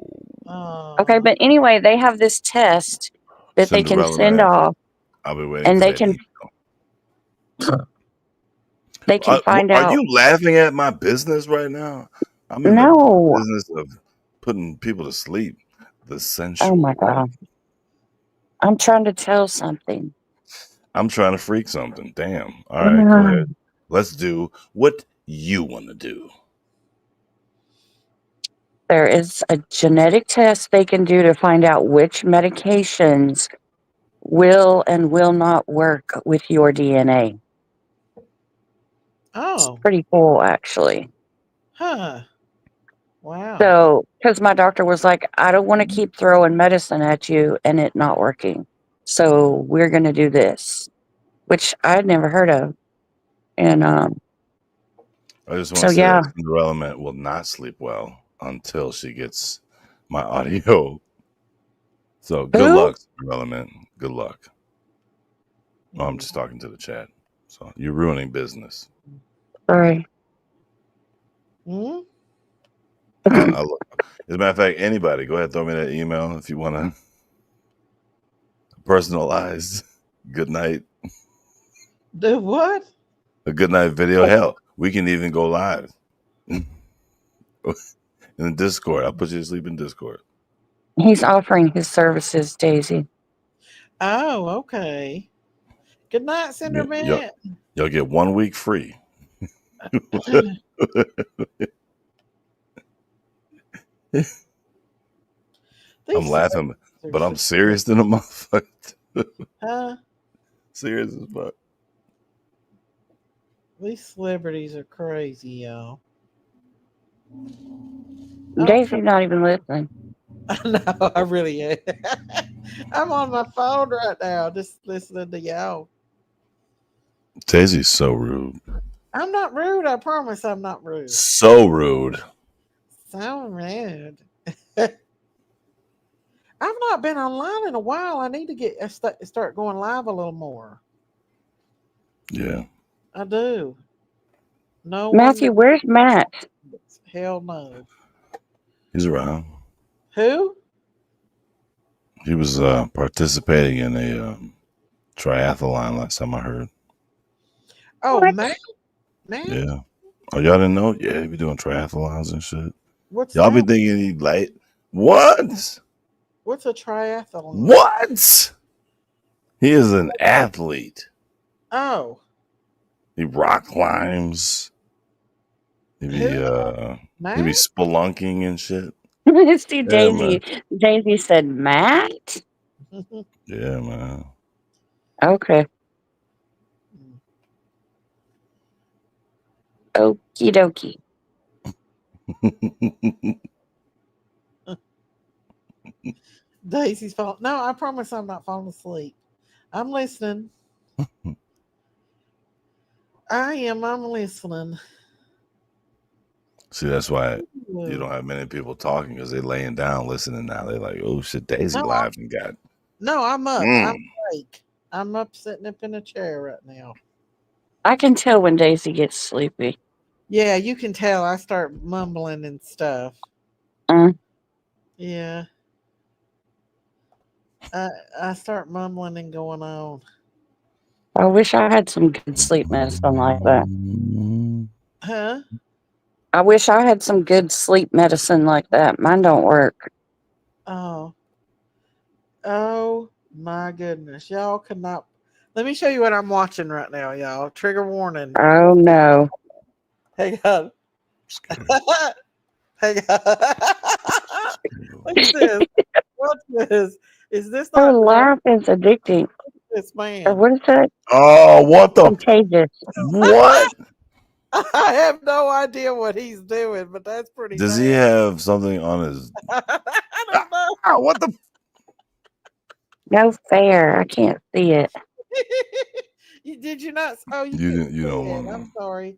Okay, Oh. but anyway, they have this test that they can Cinderella send man. off, I'll be waiting and for they that can find Are out. you laughing at my business right now? I'm in the No, business of putting people to sleep. The oh sensual my way. god, I'm trying to tell something. I'm trying to freak something. Damn. All right, go ahead. Let's do what you want to do. There is a genetic test they can do to find out which medications will and will not work with your DNA. It's Oh. pretty cool, actually. Huh. Wow. So, because my doctor was like, I don't want to keep throwing medicine at you and it not working. So, we're going to do this, which I had never heard of. And I just want so, to say yeah. that Cinderella Man will not sleep well until she gets my audio. So good Who? luck, Cinderella Man. Good luck. Oh, I'm just talking to the chat. So you're ruining business. Sorry. Hmm? As a matter of fact, anybody, go ahead, throw me that email if you want to personalize good night, Do what? a good night video. Hell, we can even go live in Discord. I'll put you to sleep in Discord. He's offering his services, Daisy. Oh, okay. Good night, Cinderman. You'll get 1 week free. I'm laughing, but I'm serious than a motherfucker. Huh? Serious as fuck. These celebrities are crazy, y'all. Daisy's not even listening. No, I really am. I'm on my phone right now, just listening to y'all. Daisy's so rude. I'm not rude. I promise I'm not rude. So rude. So rude. I've not been online in a while. I need to get start going live a little more. Yeah. I do. No Matthew, where's Matt? Hell no. He's around. Who? He was participating in a triathlon last time I heard. Oh, What? Matt? Yeah. Oh, y'all didn't know? Yeah, he be doing triathlons and shit. What's Y'all be that? thinking he like, what? What's a triathlon? What? He is an athlete. Oh, He rock climbs. He be Matt? spelunking and shit. See, Yeah, man. Daisy said Matt? Yeah, man. Okay. Okie dokie. Daisy's falling. No, I promise I'm not falling asleep. I'm listening. I am. I'm listening. See, that's why you don't have many people talking because they laying down listening now. They're like, oh shit, Daisy No, live and got. No, I'm up. Mm. I'm awake. I'm up sitting up in a chair right now. I can tell when Daisy gets sleepy. Yeah, you can tell I start mumbling and stuff. Mm. Yeah. I start mumbling and going on. I wish I had some good sleep medicine like that. Huh? I wish I had some good sleep medicine like that. Mine don't work. Oh. Oh my goodness. Y'all cannot. Let me show you what I'm watching right now, y'all. Trigger warning. Oh no. Hang on. Hang on. Look at this. What's this? Is this Her not laugh is addicting. this Or man? what is that? Oh, what the? Contagious. What? I have no idea what he's doing, but that's pretty Does bad. he have something on his? I don't know. Ah, what the? No fair. I can't see it. Did you not? Oh, You couldn't didn't. You see don't it. want I'm to. sorry.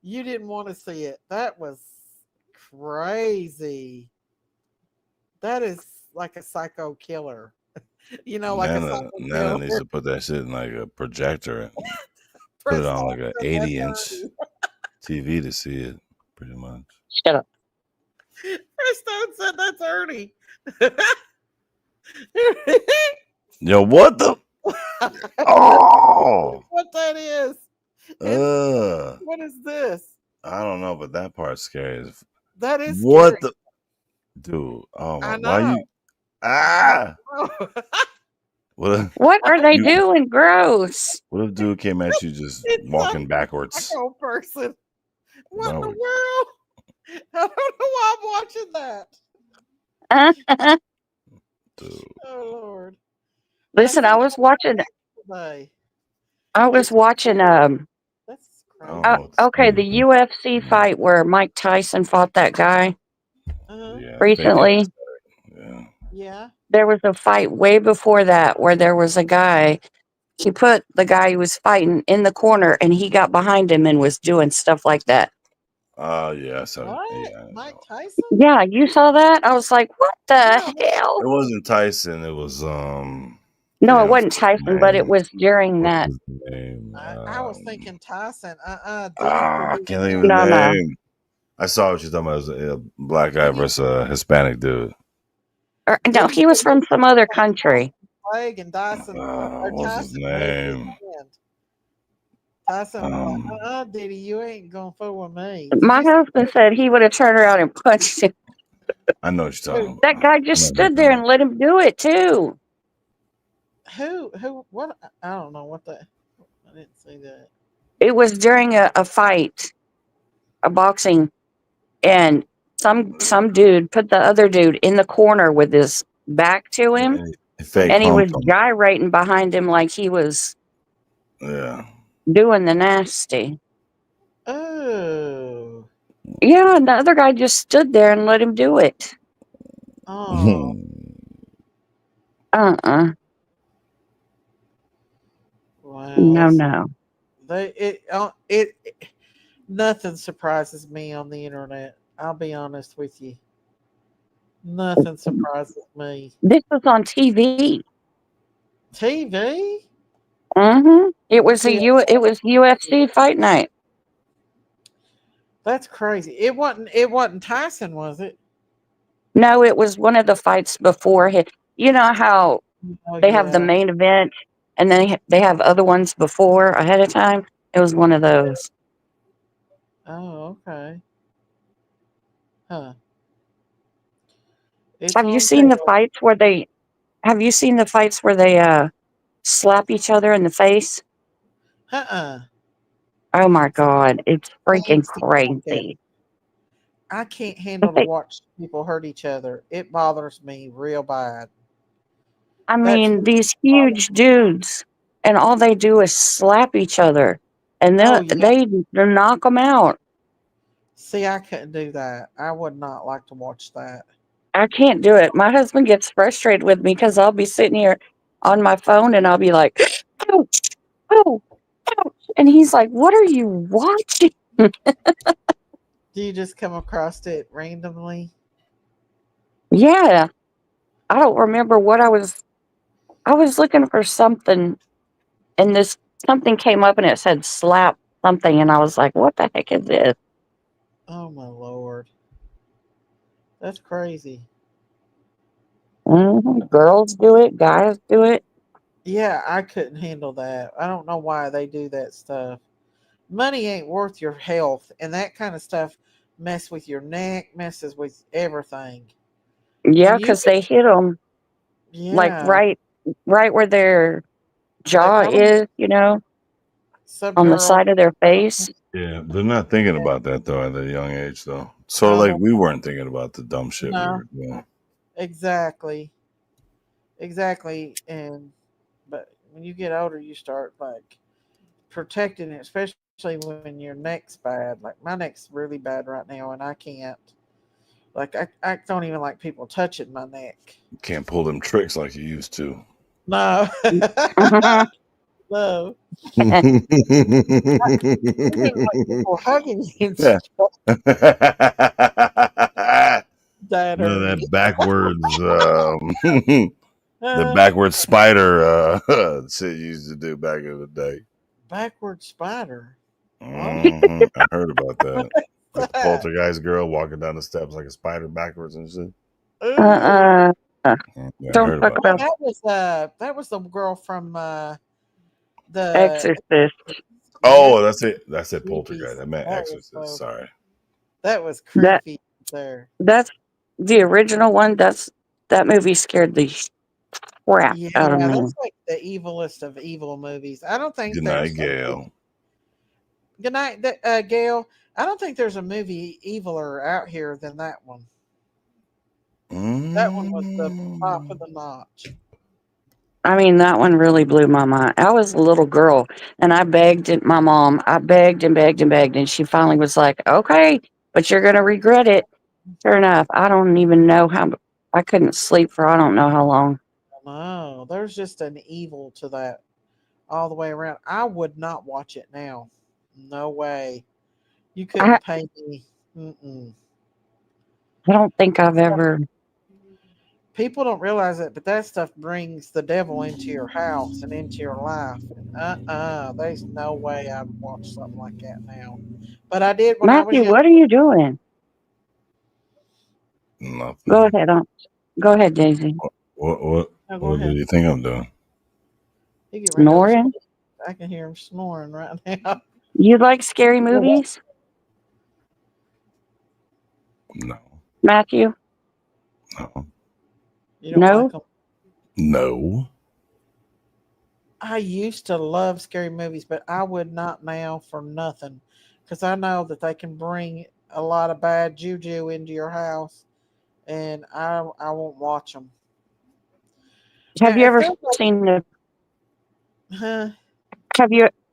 You didn't want to see it. That was crazy. That is like a psycho killer. You know, like a psycho Nana killer. needs to put that shit in like a projector and put Press it on on like a to 80-inch that TV to see it. Pretty much. Shut up. Stone said that's Ernie. Yo, what the? Oh. What that is? What is this? I don't know, but that part's scary. That is What scary. the? Dude, oh my! I Why know. you? Ah! What are they doing? Gross. What if dude came at you just It's walking a backwards? psycho person. What in the No. world? I don't know why I'm watching that. Dude. Oh Lord. Listen, I was watching Today. That's crazy. Okay, the UFC fight where Mike Tyson fought that guy Yeah, recently. Yeah. There was a fight way before that where there was a guy. He put the guy he was fighting in the corner and he got behind him and was doing stuff like that. Oh, yeah. So, What? yeah, Mike Tyson? Yeah, you saw that? I was like, what the hell? it wasn't Tyson. It was No, damn, it wasn't Tyson, but it was during that. What's his name? I was thinking Tyson. I can't think of his No, no. name. I saw what you're talking about. It was a black guy versus a Hispanic dude. No, he was from some other country. Plague and Dyson. What's his name? Tyson was like, Diddy, you ain't gonna fool with me. My husband said he would have turned around and punched him. I know what you're talking That about. guy I just know stood there and let him do it too. Who, what? I don't know what that. I didn't see that. It was during a fight, a boxing, and some dude put the other dude in the corner with his back to him, Fake and he was pumped him. gyrating behind him like he was Yeah. doing the nasty. Oh. Yeah, and the other guy just stood there and let him do it. Oh. Uh-uh. Wow. No. It nothing surprises me on the internet. I'll be honest with you. Nothing surprises me. This was on TV. TV? It was Yeah. it was UFC fight night. That's crazy. It wasn't Tyson, was it? No, it was one of the fights before you know how Oh they have the yeah. main event and then they have other ones before ahead of time. It was one of those. Oh, okay. Huh. It's Have you on seen the sale. fights where they have you seen the fights where they slap each other in the face? Uh-uh. Oh my god, it's I freaking can't stand to look at it. crazy. I can't handle to They, watch people hurt each other. It bothers me real bad. I That's mean, what these bothers. huge dudes, and all they do is slap each other, and Oh yeah. they knock them out. See, I couldn't do that. I would not like to watch that. I can't do it. My husband gets frustrated with me because I'll be sitting here on my phone and I'll be like, ouch, oh, ouch. And he's like, what are you watching? Do you just come across it randomly? Yeah, I don't remember what I was looking for something and this something came up and it said slap something. And I was like, what the heck is this? Oh my lord. That's crazy. Girls do it, guys do it. Yeah, I couldn't handle that. I don't know why they do that stuff. Money ain't worth your health, and that kind of stuff mess with your neck, messes with everything. Yeah, And you, because they hit them like yeah, right where their they jaw probably is, on the subdural. side of their face. Yeah. They're not thinking about that though at a young age though. So like No, we weren't thinking about the dumb shit we no, were doing. exactly, exactly. And but when you get older, you start like protecting it, especially when your neck's bad. Like my neck's really bad right now, and I can't. Like I don't even like people touching my neck. You can't pull them tricks like you used to. No, Mhm. no. Yeah. Even like people hugging me and stuff that None of hurt that me. backwards the Uh, backward spider shit you used to do back in the day. backward spider. What? I heard about that. Like the That? poltergeist girl walking down the steps like a spider backwards and shit. Ooh. Yeah, I Don't heard talk about Oh, about that. that was the girl from the Exorcist. yes, Oh, that's it. That's it. Poltergeist. movies. I meant That was Exorcist. so Sorry. that was That creepy there. that's the original one. That movie scared the crap out of Yeah, me. that's like the evilest of evil movies. I don't think Good night, there's a movie. Gail. Good night, Gail. I don't think there's a movie eviler out here than that one. That one was the top of Mm. the notch. I mean, that one really blew my mind. I was a little girl and I begged my mom. I begged and begged and begged, and she finally was like, "Okay, but you're gonna regret it." Sure enough, I don't even know how I couldn't sleep for I don't know how long. No, there's just an evil to that all the way around. I would not watch it now. No way. You I couldn't pay me. Mm-mm. I don't think That I've stuff, ever. people don't realize it, but that stuff brings the devil into your house and into your life. There's no way I'd watch something like that now. But I did when I was Matthew, young. what are you doing? Go Nothing. ahead. Go ahead, Daisy. What what No, go what do ahead. you think I'm doing? He get ready to go to Snoring? sleep. I can hear him snoring right now. You like scary movies, No. Matthew? No. You don't No? like them? No. I used to love scary movies, but I would not now for nothing, because I know that they can bring a lot of bad juju into your house, and I won't watch them. Have Now you it ever feels seen like,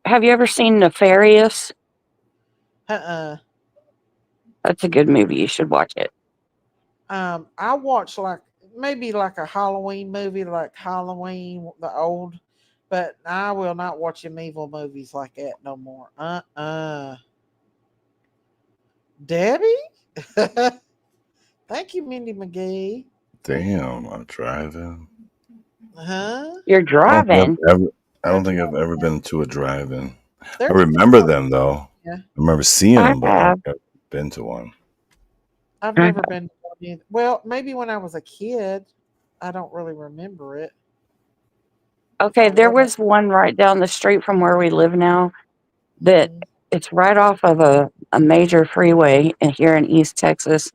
have you ever seen Nefarious? uh, That's a good movie. You should watch it. I watch like maybe like a Halloween movie, like Halloween the old, but I will not watch them evil movies like that no more. Debbie, thank you, Mindy McGee. Damn, I'm driving. Huh? You're I don't think driving. I don't think I've ever been to a drive-in. I There's remember them though. yeah. I remember seeing I them, but I've have. never been to one. I've never been to one either. Well, maybe when I was a kid, I don't really remember it. If Okay, I there was, was one right down the street from where we live now that mhm. it's right off of a major freeway here in East Texas.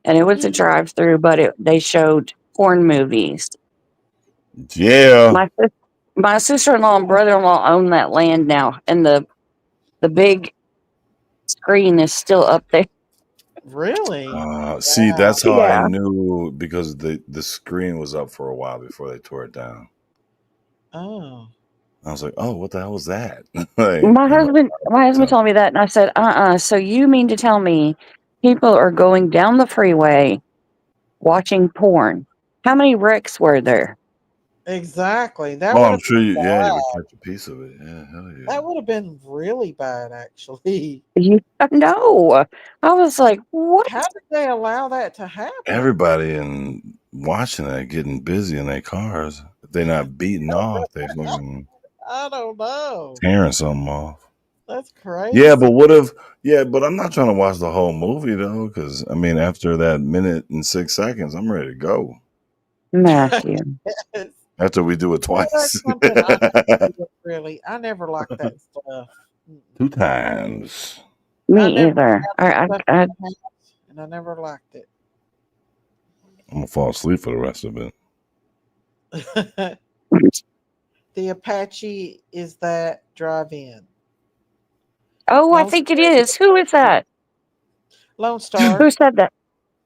And it was a Mhm. drive-through, but they showed porn movies. Yeah. My sister-in-law and brother-in-law own that land now, and the big screen is still up there. Really? See, Wow. that's how I Yeah. knew because the screen was up for a while before they tore it down. Oh. I was like, "Oh, what the hell was that?" Like, My I'm like, husband told me that, and I said, so you mean to tell me people are going down the freeway watching porn? How many wrecks were there? Exactly. That "Oh, would I'm have sure been you. Yeah, you bad. would catch a piece of it. Yeah, hell yeah." That would have been really bad, actually. You know, I was like, what? How did they allow that to happen? Everybody in watching that getting busy in their cars. If they're not beating off, they fucking I don't know. tearing something off. That's Yeah, crazy. but what if? Yeah, but I'm not trying to watch the whole movie though, because I mean, after that minute and 6 seconds, I'm ready to go. Matthew. Yes. After we do it Well, twice, that's something I never did, really. I never liked that stuff. 2 times. I Me never either. had that stuff in the house, and I never liked I'm gonna fall asleep for the rest of it. it. The Apache is that drive-in. Oh, I Lone think it Star. is. Who is that? Lone Star. Who said that?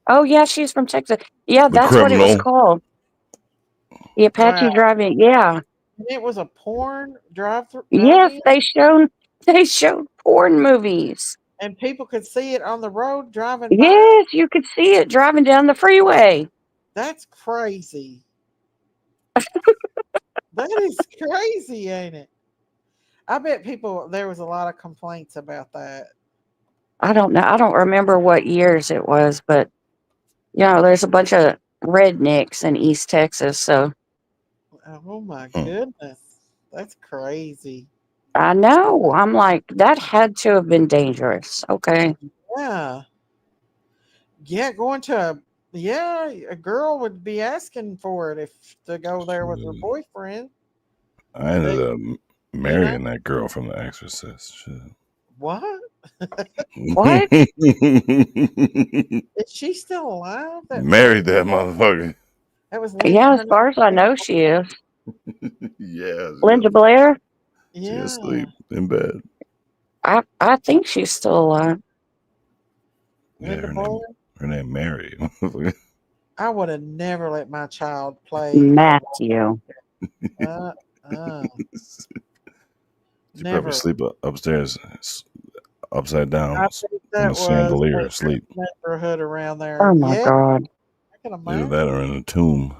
Oh, yeah, she's from Texas. Yeah, The that's what it was criminal. called. The Apache Wow. Drive-In. Yeah. And it was a porn Yes, drive-in, they showed porn movies. and people could see it on the road driving by. Yes, you could see it driving down the freeway. That's crazy. That is crazy, ain't it? I bet there was a lot of complaints about that. I don't know. I don't remember what years it was, but there's a bunch of rednecks in East Texas, so Oh my Hmm. goodness. That's crazy. I know. I'm like, that had to have been dangerous. Okay. Yeah. Yeah, a girl would be asking for it to go there with her Shit. boyfriend. I ended They, up marrying that girl from The Exorcist. Shit. what? What? Is she still alive? Married that motherfucker. That was Yeah, as her name far as I was know, she is. Yeah, Linda Blair? she Yeah. asleep in bed. I think she's still alive. Yeah, Linda Blair. her name Mary. I would have never let my child play. Matthew. She Never. probably sleep upstairs, upside down, I on think the that was chandelier, the asleep. neighborhood around there. Oh my Yeah, God. I can Either imagine. that or in a tomb.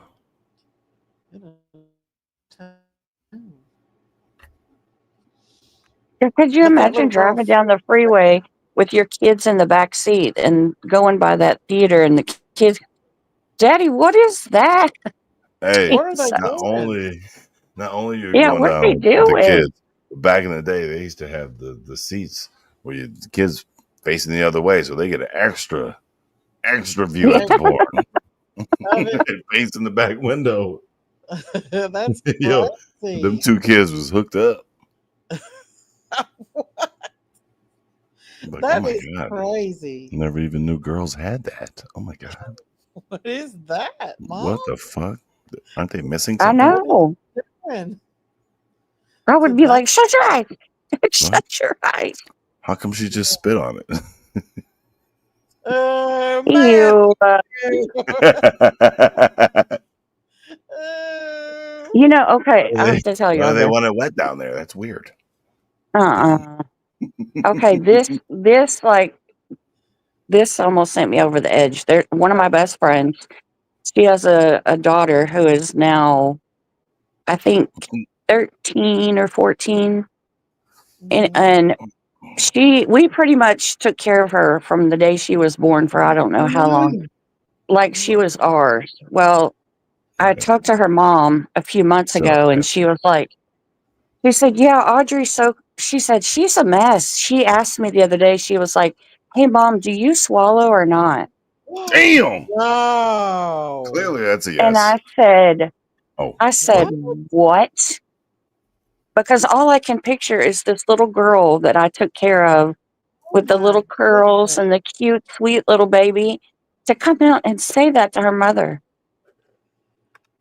Could you But that imagine little girl, driving down the freeway with your kids in the back seat and going by that theater and the kids, Daddy, what is that? Hey, what are they not doing? only you're Yeah, going what are they down with the doing? kids. Back in the day, they used to have the seats where the kids facing the other way, so they get an extra view Yeah. at the porn. Of it? Facing the back window. That's Yo, them crazy. 2 kids was hooked up. Like, oh That my is God. crazy. Never even knew girls had that. Oh my God. What is that, Mom? What the fuck? Aren't they missing I something? know. Doing? I would be like, shut your eyes. What? Shut your eyes. How come she just spit on it? Man. Ew. You know, okay, I have to tell Why y'all do they this. want it wet down there? That's weird. Okay, this like this almost sent me over the edge. There, one of my best friends, she has a daughter who is now, I think, 13 or 14, and we pretty much took care of her from the day she was born for I don't know how long, like she was ours. Well, I talked to her mom a few months ago, and she was like, she said, "Yeah, Audrey's so." She said she's a mess. She asked me the other day. She was like, "Hey, Mom, do you swallow or not?" Damn. No. Clearly, that's a yes. And I said, Oh. "What?" Because all I can picture is this little girl that I took care of with the little curls and the cute, sweet little baby to come out and say that to her mother.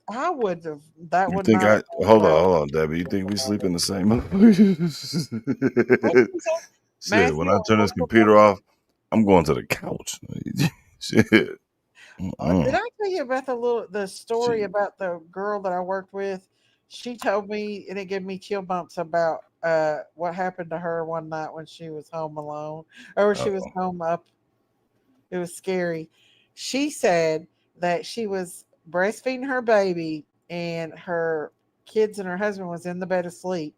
I would have. That You would think not. hold on, Debbie. You think we sleep in the same? Shit, when I turn this computer off, I'm going to the couch. Shit. Did I tell you about the story about the girl that I worked with? She told me, and it gave me chill bumps about what happened to her one night when she was home alone, or she was home up. It was scary. She said that she was breastfeeding her baby, and her kids and her husband was in the bed asleep.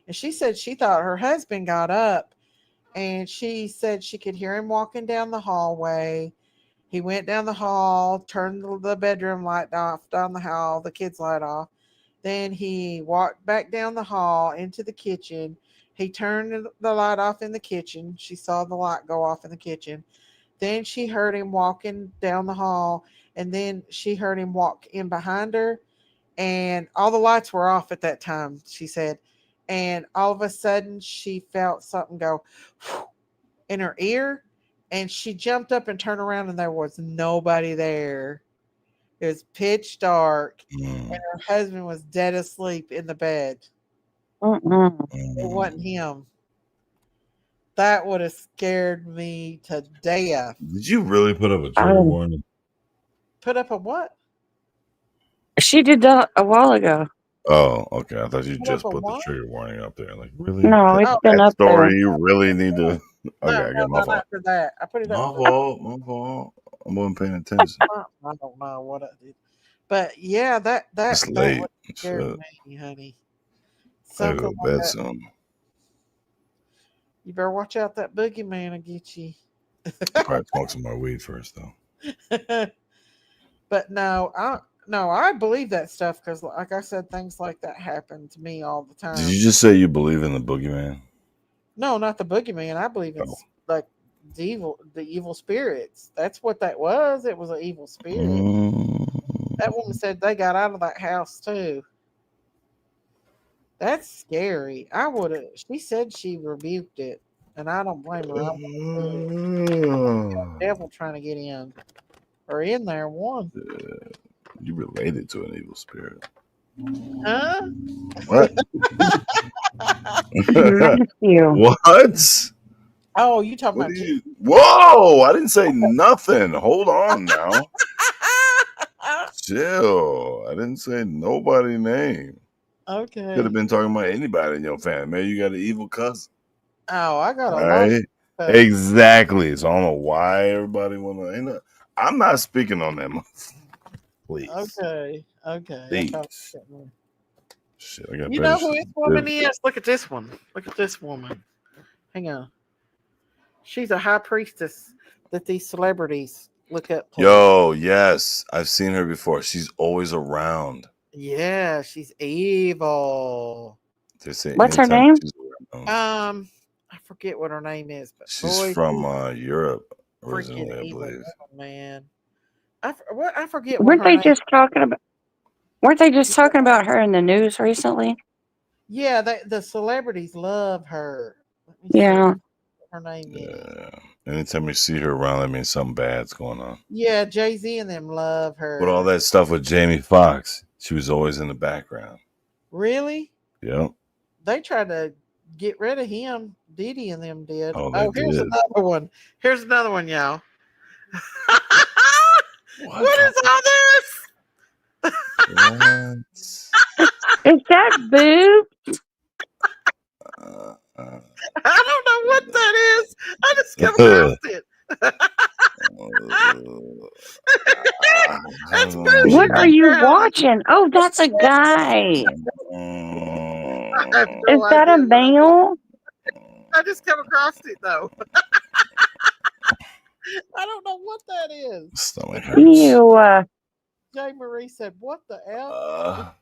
And she said she thought her husband got up, and she said she could hear him walking down the hallway. He went down the hall, turned the bedroom light off down the hall, the kids' light off. Then he walked back down the hall into the kitchen. He turned the light off in the kitchen. She saw the light go off in the kitchen. Then she heard him walking down the hall, and then she heard him walk in behind her, and all the lights were off at that time, she said. And all of a sudden, she felt something go in her ear, and she jumped up and turned around, and there was nobody there. It was pitch dark, and her husband was dead asleep in the bed. It wasn't him. That would have scared me to death. Did you really put up a trigger warning? Put up a what? She did that a while ago. Oh, okay. I thought you Put just up a put the what? trigger warning up there. Like, really? No, it's been that up there. story, you really need to. Okay, I No, got my fault. not for that. I put it My up. fault. I wasn't paying attention. I don't know what I did, but yeah, that It's late. would scare me, honey. I gotta go Something to like bed that. soon. You better watch out. That boogeyman will get you. Probably smoke some more weed first, though. But no, I believe that stuff because, like I said, things like that happen to me all the time. Did you just say you believe in the boogeyman? No, not the boogeyman. I believe it's like the evil spirits. That's what that was. It was an evil spirit. That woman said they got out of that house too. That's scary. I would have. She said she rebuked it, and I don't blame her. Devil trying to get in or in there. One. You related to an evil spirit? Huh? What? You. What? Oh, you talking What about? Whoa! I didn't say nothing. Hold on now. Chill. I didn't say nobody's name. Okay. Could have been talking about anybody in your family. Maybe you got an evil cousin. Oh, I got a Right? lot. Exactly. So I don't know why everybody want to. I'm not speaking on them. Please. Okay. Please. Shit, I got you know who this woman is? Look at this one. Look at this woman. Hang on. She's a high priestess that these celebrities look up to. Yo, yes. I've seen her before. She's always around. Yeah, she's evil. They say what's her name? I forget what her name is, but she's from Europe originally, I believe. Man, I forget. Weren't they just talking about her in the news recently? Yeah, the celebrities love her. Yeah. Her name is. Anytime you see her around, that means something bad's going on. Yeah, Jay-Z and them love her. With all that stuff with Jamie Foxx, she was always in the background. Really? Yep. They tried to get rid of him. Didi and them did. Oh, they Here's did. another one. Here's another one, y'all. What What is all this? What? Is that boob? I don't know what that is. I just come across it. That's boob. What are you watching? Oh, that's a guy. I have no Is that a idea. male? I just come across it though. I don't know what that is. Stomach hurts. Ew. Jay Marie said, "What the hell?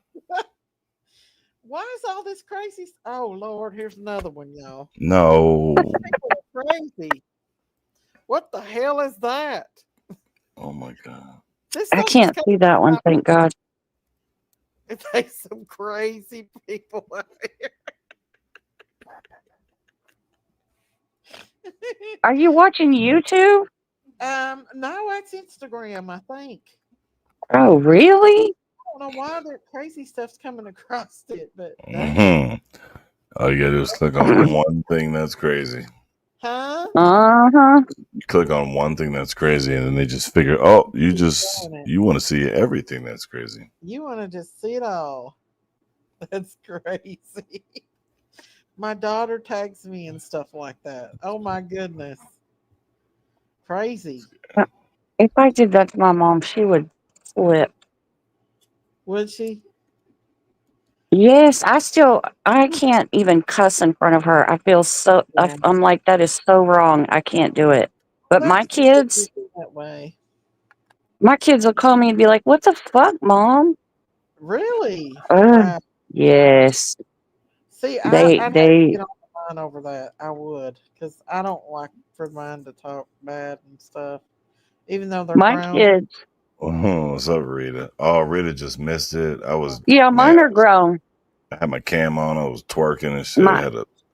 Why is all this crazy? Oh Lord, here's another one, y'all. No. People are crazy. What the hell is that? Oh my God. This I stuff is can't see coming that one, out. thank God. There's some crazy people out here. Are you watching YouTube? No, that's Instagram, I think. Oh, really? I don't know why that crazy stuff's coming across it, but All you gotta do is click on one thing that's crazy. huh? Uh-huh. You click on one thing that's crazy, and then they just figure, oh, you want to see everything that's crazy. You want to just see it all. That's crazy. My daughter tags me and stuff like that. Oh my goodness. Crazy. If I did that to my mom, she would flip. Would she? Yes, I can't even cuss in front of her. I feel so, I'm like, that is so wrong. I can't do it. But my That's just kids that way. will call me and be like, what the fuck, Mom? Really? Ugh. Yes. See, They- I'd have to they- get on mine over that. I would, because I don't like for mine to talk bad and stuff, even though they're My grown. kids, Oh, what's up, Rita? Oh, Rita just missed it. yeah, mine are grown. I had my cam on. I was twerking and shit. My-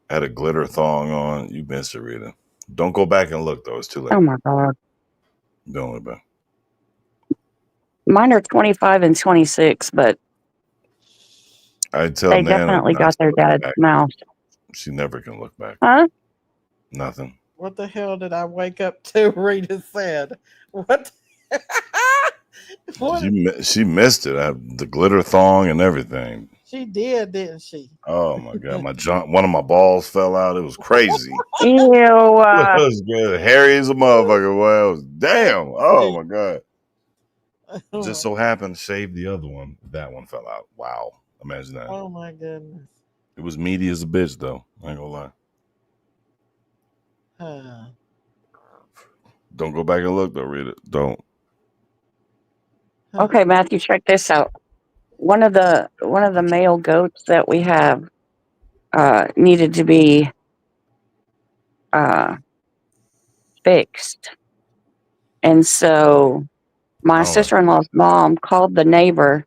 I had a glitter thong on. You missed it, Rita. Don't go back and look though. It's too late. Oh my God. Don't look back. Mine are 25 and 26, but I tell they Nana definitely not got to their look dad's back. mouth. She never can look back. Huh? Nothing. What the hell did I wake up to? Rita said, "What?" What? She missed it. The glitter thong and everything. She did, didn't she? Oh my God, one of my balls fell out. It was crazy. Ew. It was good. Hairy as a motherfucker. Well, it was damn. Oh my God. Just so happened, shaved the other one. That one fell out. Wow. Imagine that. Oh my goodness. It was meaty as a bitch, though. I ain't gonna lie. Huh. Don't go back and look, though, Rita. Don't. Okay, Matthew, check this out. One of the male goats that we have needed to be fixed. And so my Oh. sister-in-law's mom called the neighbor.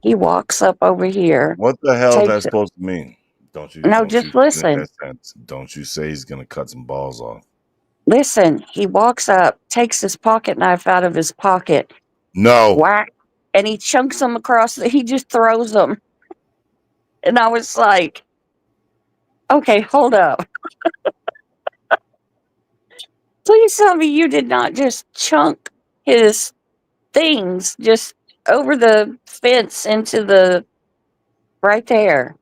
He walks up over here. What the hell is takes that it- supposed to mean? Don't you? No, don't just you listen. that sense? Don't you say he's gonna cut some balls off? Listen, he walks up, takes his pocket knife out of his pocket, No. whack, and he chunks them across. He just throws them. And I was like, okay, hold up. Please tell me you did not just chunk his things just over the fence into the right there.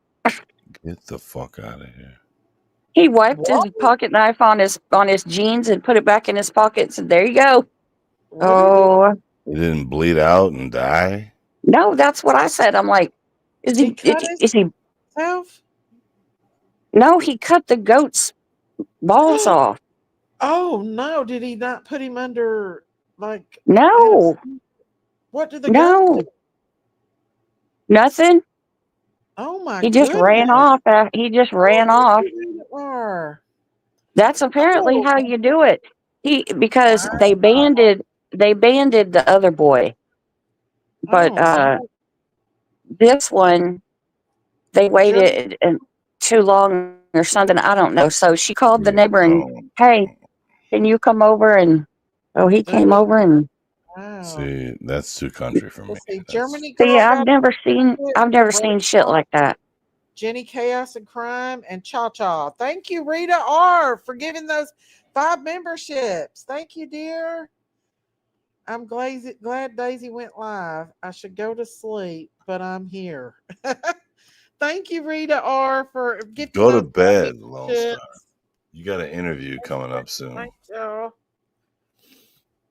Get the fuck out of here. He wiped his pocket knife on his jeans and put it back in his pocket and said, there you go. What Oh, He didn't bleed out and die. no, that's what I said. I'm like, is He he, cut is he, himself? no, he cut the goat's balls off. Oh no! Did he not put him under like? No, What did the no, goat do? nothing. Oh my! He just ran goodness. off. He just ran Oh, off. you are. That's apparently how you do it. Because Wow. they banded the other boy. But Oh, no. this one they waited too long or something. I don't know. So she called the neighbor and, hey, Can you come over and? Oh, he came Ooh, over and. wow. See, that's too country for me. Let's see. That's, Germany See, girl I've got never seen. it. I've never Red seen shit Fox, like that. Jenny Chaos and Crime, and Cha Cha. Thank you, Rita R, for giving those 5 memberships. Thank you, dear. I'm glad Daisy went live. I should go to sleep, but I'm here. Thank you, Rita R, for gifting go to those 5 bed, Lone Star. memberships. You got an interview coming up soon. Thank y'all.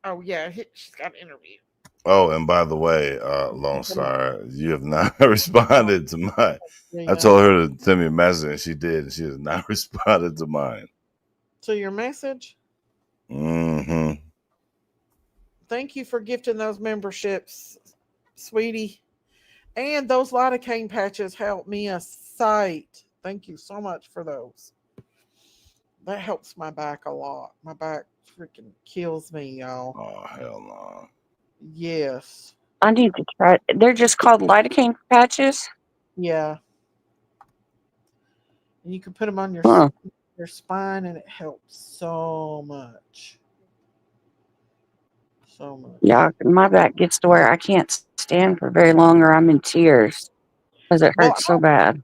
Oh yeah, she's got an interview. Oh, and by the way, Lone Star, you have not responded to my. I told her to send me a message, and she did. And she has not responded to mine. To your message? Mm-hmm. Thank you for gifting those memberships, sweetie. And those lidocaine patches help me a sight. Thank you so much for those. That helps my back a lot. My back freaking kills me, y'all. Oh, hell no. Yes. I need to try. They're just called lidocaine patches. Yeah. And you can put them on your Huh. your spine, and it helps so much. So much. Yeah, my back gets to where I can't stand for very long, or I'm in tears because it Well, hurts so bad.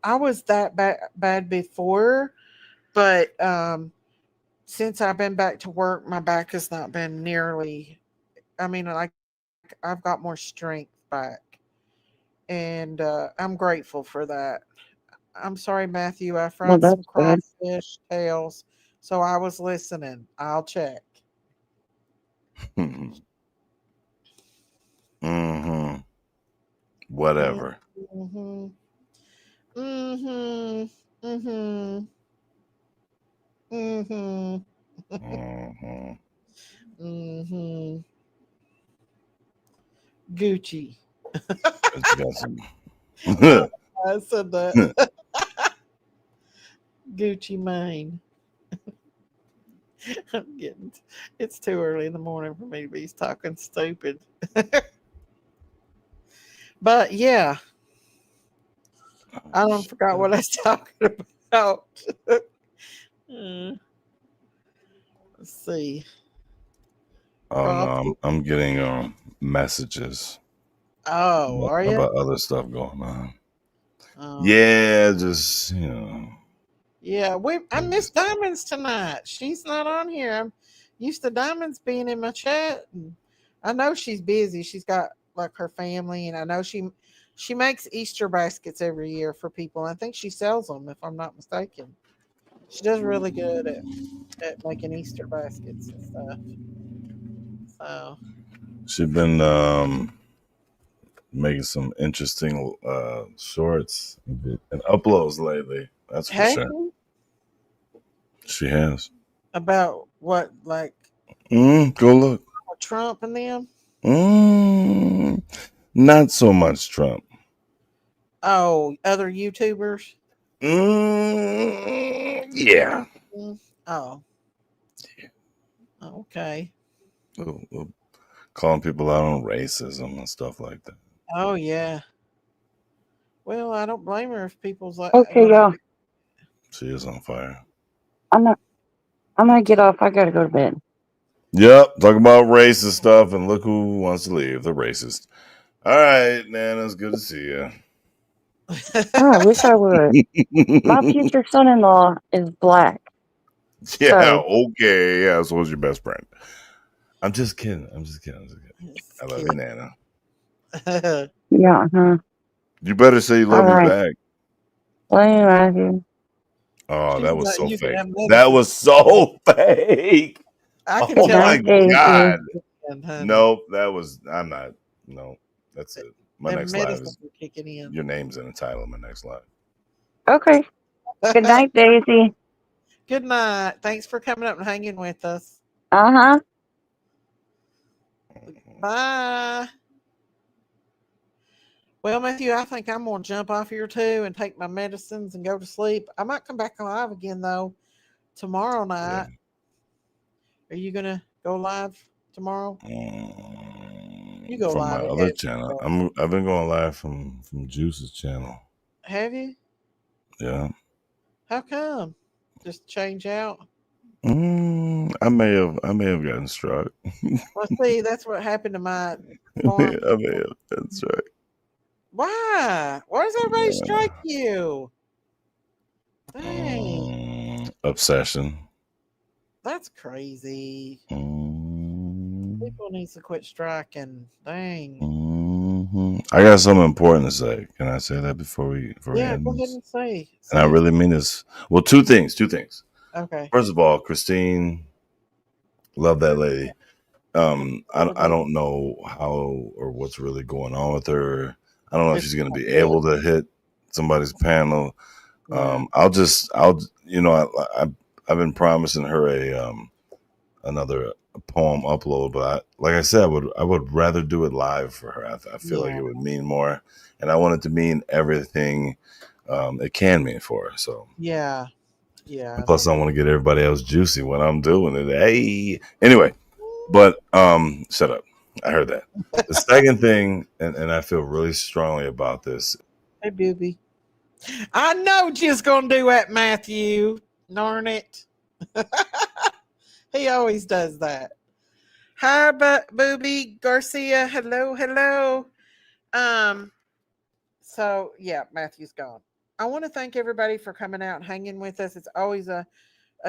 I was that bad before, but since I've been back to work, my back has not been nearly. I mean, like I've got more strength back, and I'm grateful for that. I'm sorry, Matthew. I Well, fried some that's good. crawfish tails, so I was listening. I'll check. Mm-hmm. Whatever. Mm-hmm. Mm-hmm. Mm-hmm. Mm-hmm. Mm-hmm. Mm-hmm. Gucci. You got some. I said that. Gucci Mane. I'm getting. It's too early in the morning for me to be talking stupid. But yeah, I don't forgot what I was talking about. Uh, let's see. Oh no, Coffee. I'm getting messages Oh, are you? about other stuff going on. Oh. Yeah, just you know. Yeah, I miss Diamonds tonight. She's not on here. I'm used to Diamonds being in my chat, and I know she's busy. She's got like her family, and I know she makes Easter baskets every year for people. I think she sells them, if I'm not mistaken. She does really good at making Easter baskets and stuff. So She's been making some interesting shorts and uploads lately. That's for hey, sure. She has. about what, like Go look. Trump and them? Not so much Trump. Oh, other YouTubers? Yeah. Oh, okay. Calling people out on racism and stuff like that. Oh yeah. Well, I don't blame her if people's like. Okay, y'all. She is on fire. I'm gonna get off. I gotta go to bed. Yep, talking about racist stuff, and look who wants to leave. The racist. All right, Nana, it's good to see you. Oh, I wish I would. My future son-in-law is black. Yeah, So. okay. Yeah, so was your best friend. I'm just kidding. I love you, Nana. Yeah, huh? You better say you love me back. Love you, Matthew. Oh, that was so fake. That That was so fake. I can Oh tell. my God. Honey. Nope, that was. I'm not. No, that's it. My That next live medicine is kicking in. your name's in the title of my next live. Okay. Good night, Daisy. Good night. Thanks for coming up and hanging with us. Uh-huh. Bye. Well, Matthew, I think I'm going to jump off here too and take my medicines and go to sleep. I might come back live again, though, tomorrow night. Yeah. Are you going to go live tomorrow? You go from live. My other channel. I've been going live from Juice's channel. Have you? Yeah. How come? Just change out? I I may have gotten struck. Well, see, that's what happened to my I farm. may have gotten struck. Why? Why does everybody strike you? Dang, Obsession. that's crazy. Mm, People need to quit striking. Dang. I got something important to say. Can I say that before we Yeah, end go ahead this? and say. And I Say. really mean this. Well, two things. Okay. First of all, Christine, love that lady. I don't know how or what's really going on with her. I don't know if she's going to be able to hit somebody's panel. Yeah. I've been promising her another poem upload, but like I said, I would rather do it live for her. I feel like it would mean more, and I want it to mean everything it can mean for her. So Yeah. Yeah. and plus, I want to get everybody else juicy when I'm doing it. Hey, anyway, but shut up. I heard that. The second thing, and I feel really strongly about this. Hey, Booby. I know just gonna do that, Matthew. Darn it. He always does that. Hi, Booby Garcia. Hello, hello. So yeah, Matthew's gone. I want to thank everybody for coming out and hanging with us. It's always a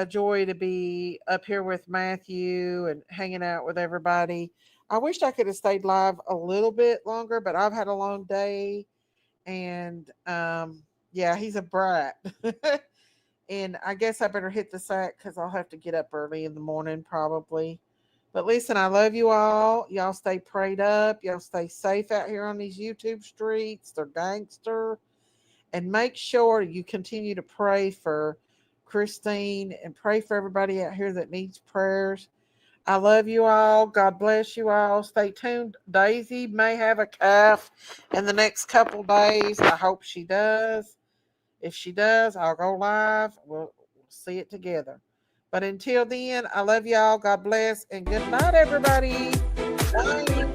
joy to be up here with Matthew and hanging out with everybody. I wish I could have stayed live a little bit longer, but I've had a long day, and yeah, he's a brat. And I guess I better hit the sack because I'll have to get up early in the morning probably. But listen, I love you all. Y'all stay prayed up. Y'all stay safe out here on these YouTube streets. They're gangster. And make sure you continue to pray for Christine and pray for everybody out here that needs prayers. I love you all. God bless you all. Stay tuned. Daisy may have a calf in the next couple days. I hope she does. If she does, I'll go live. We'll see it together. But until then, I love y'all. God bless. And good night, everybody. Bye.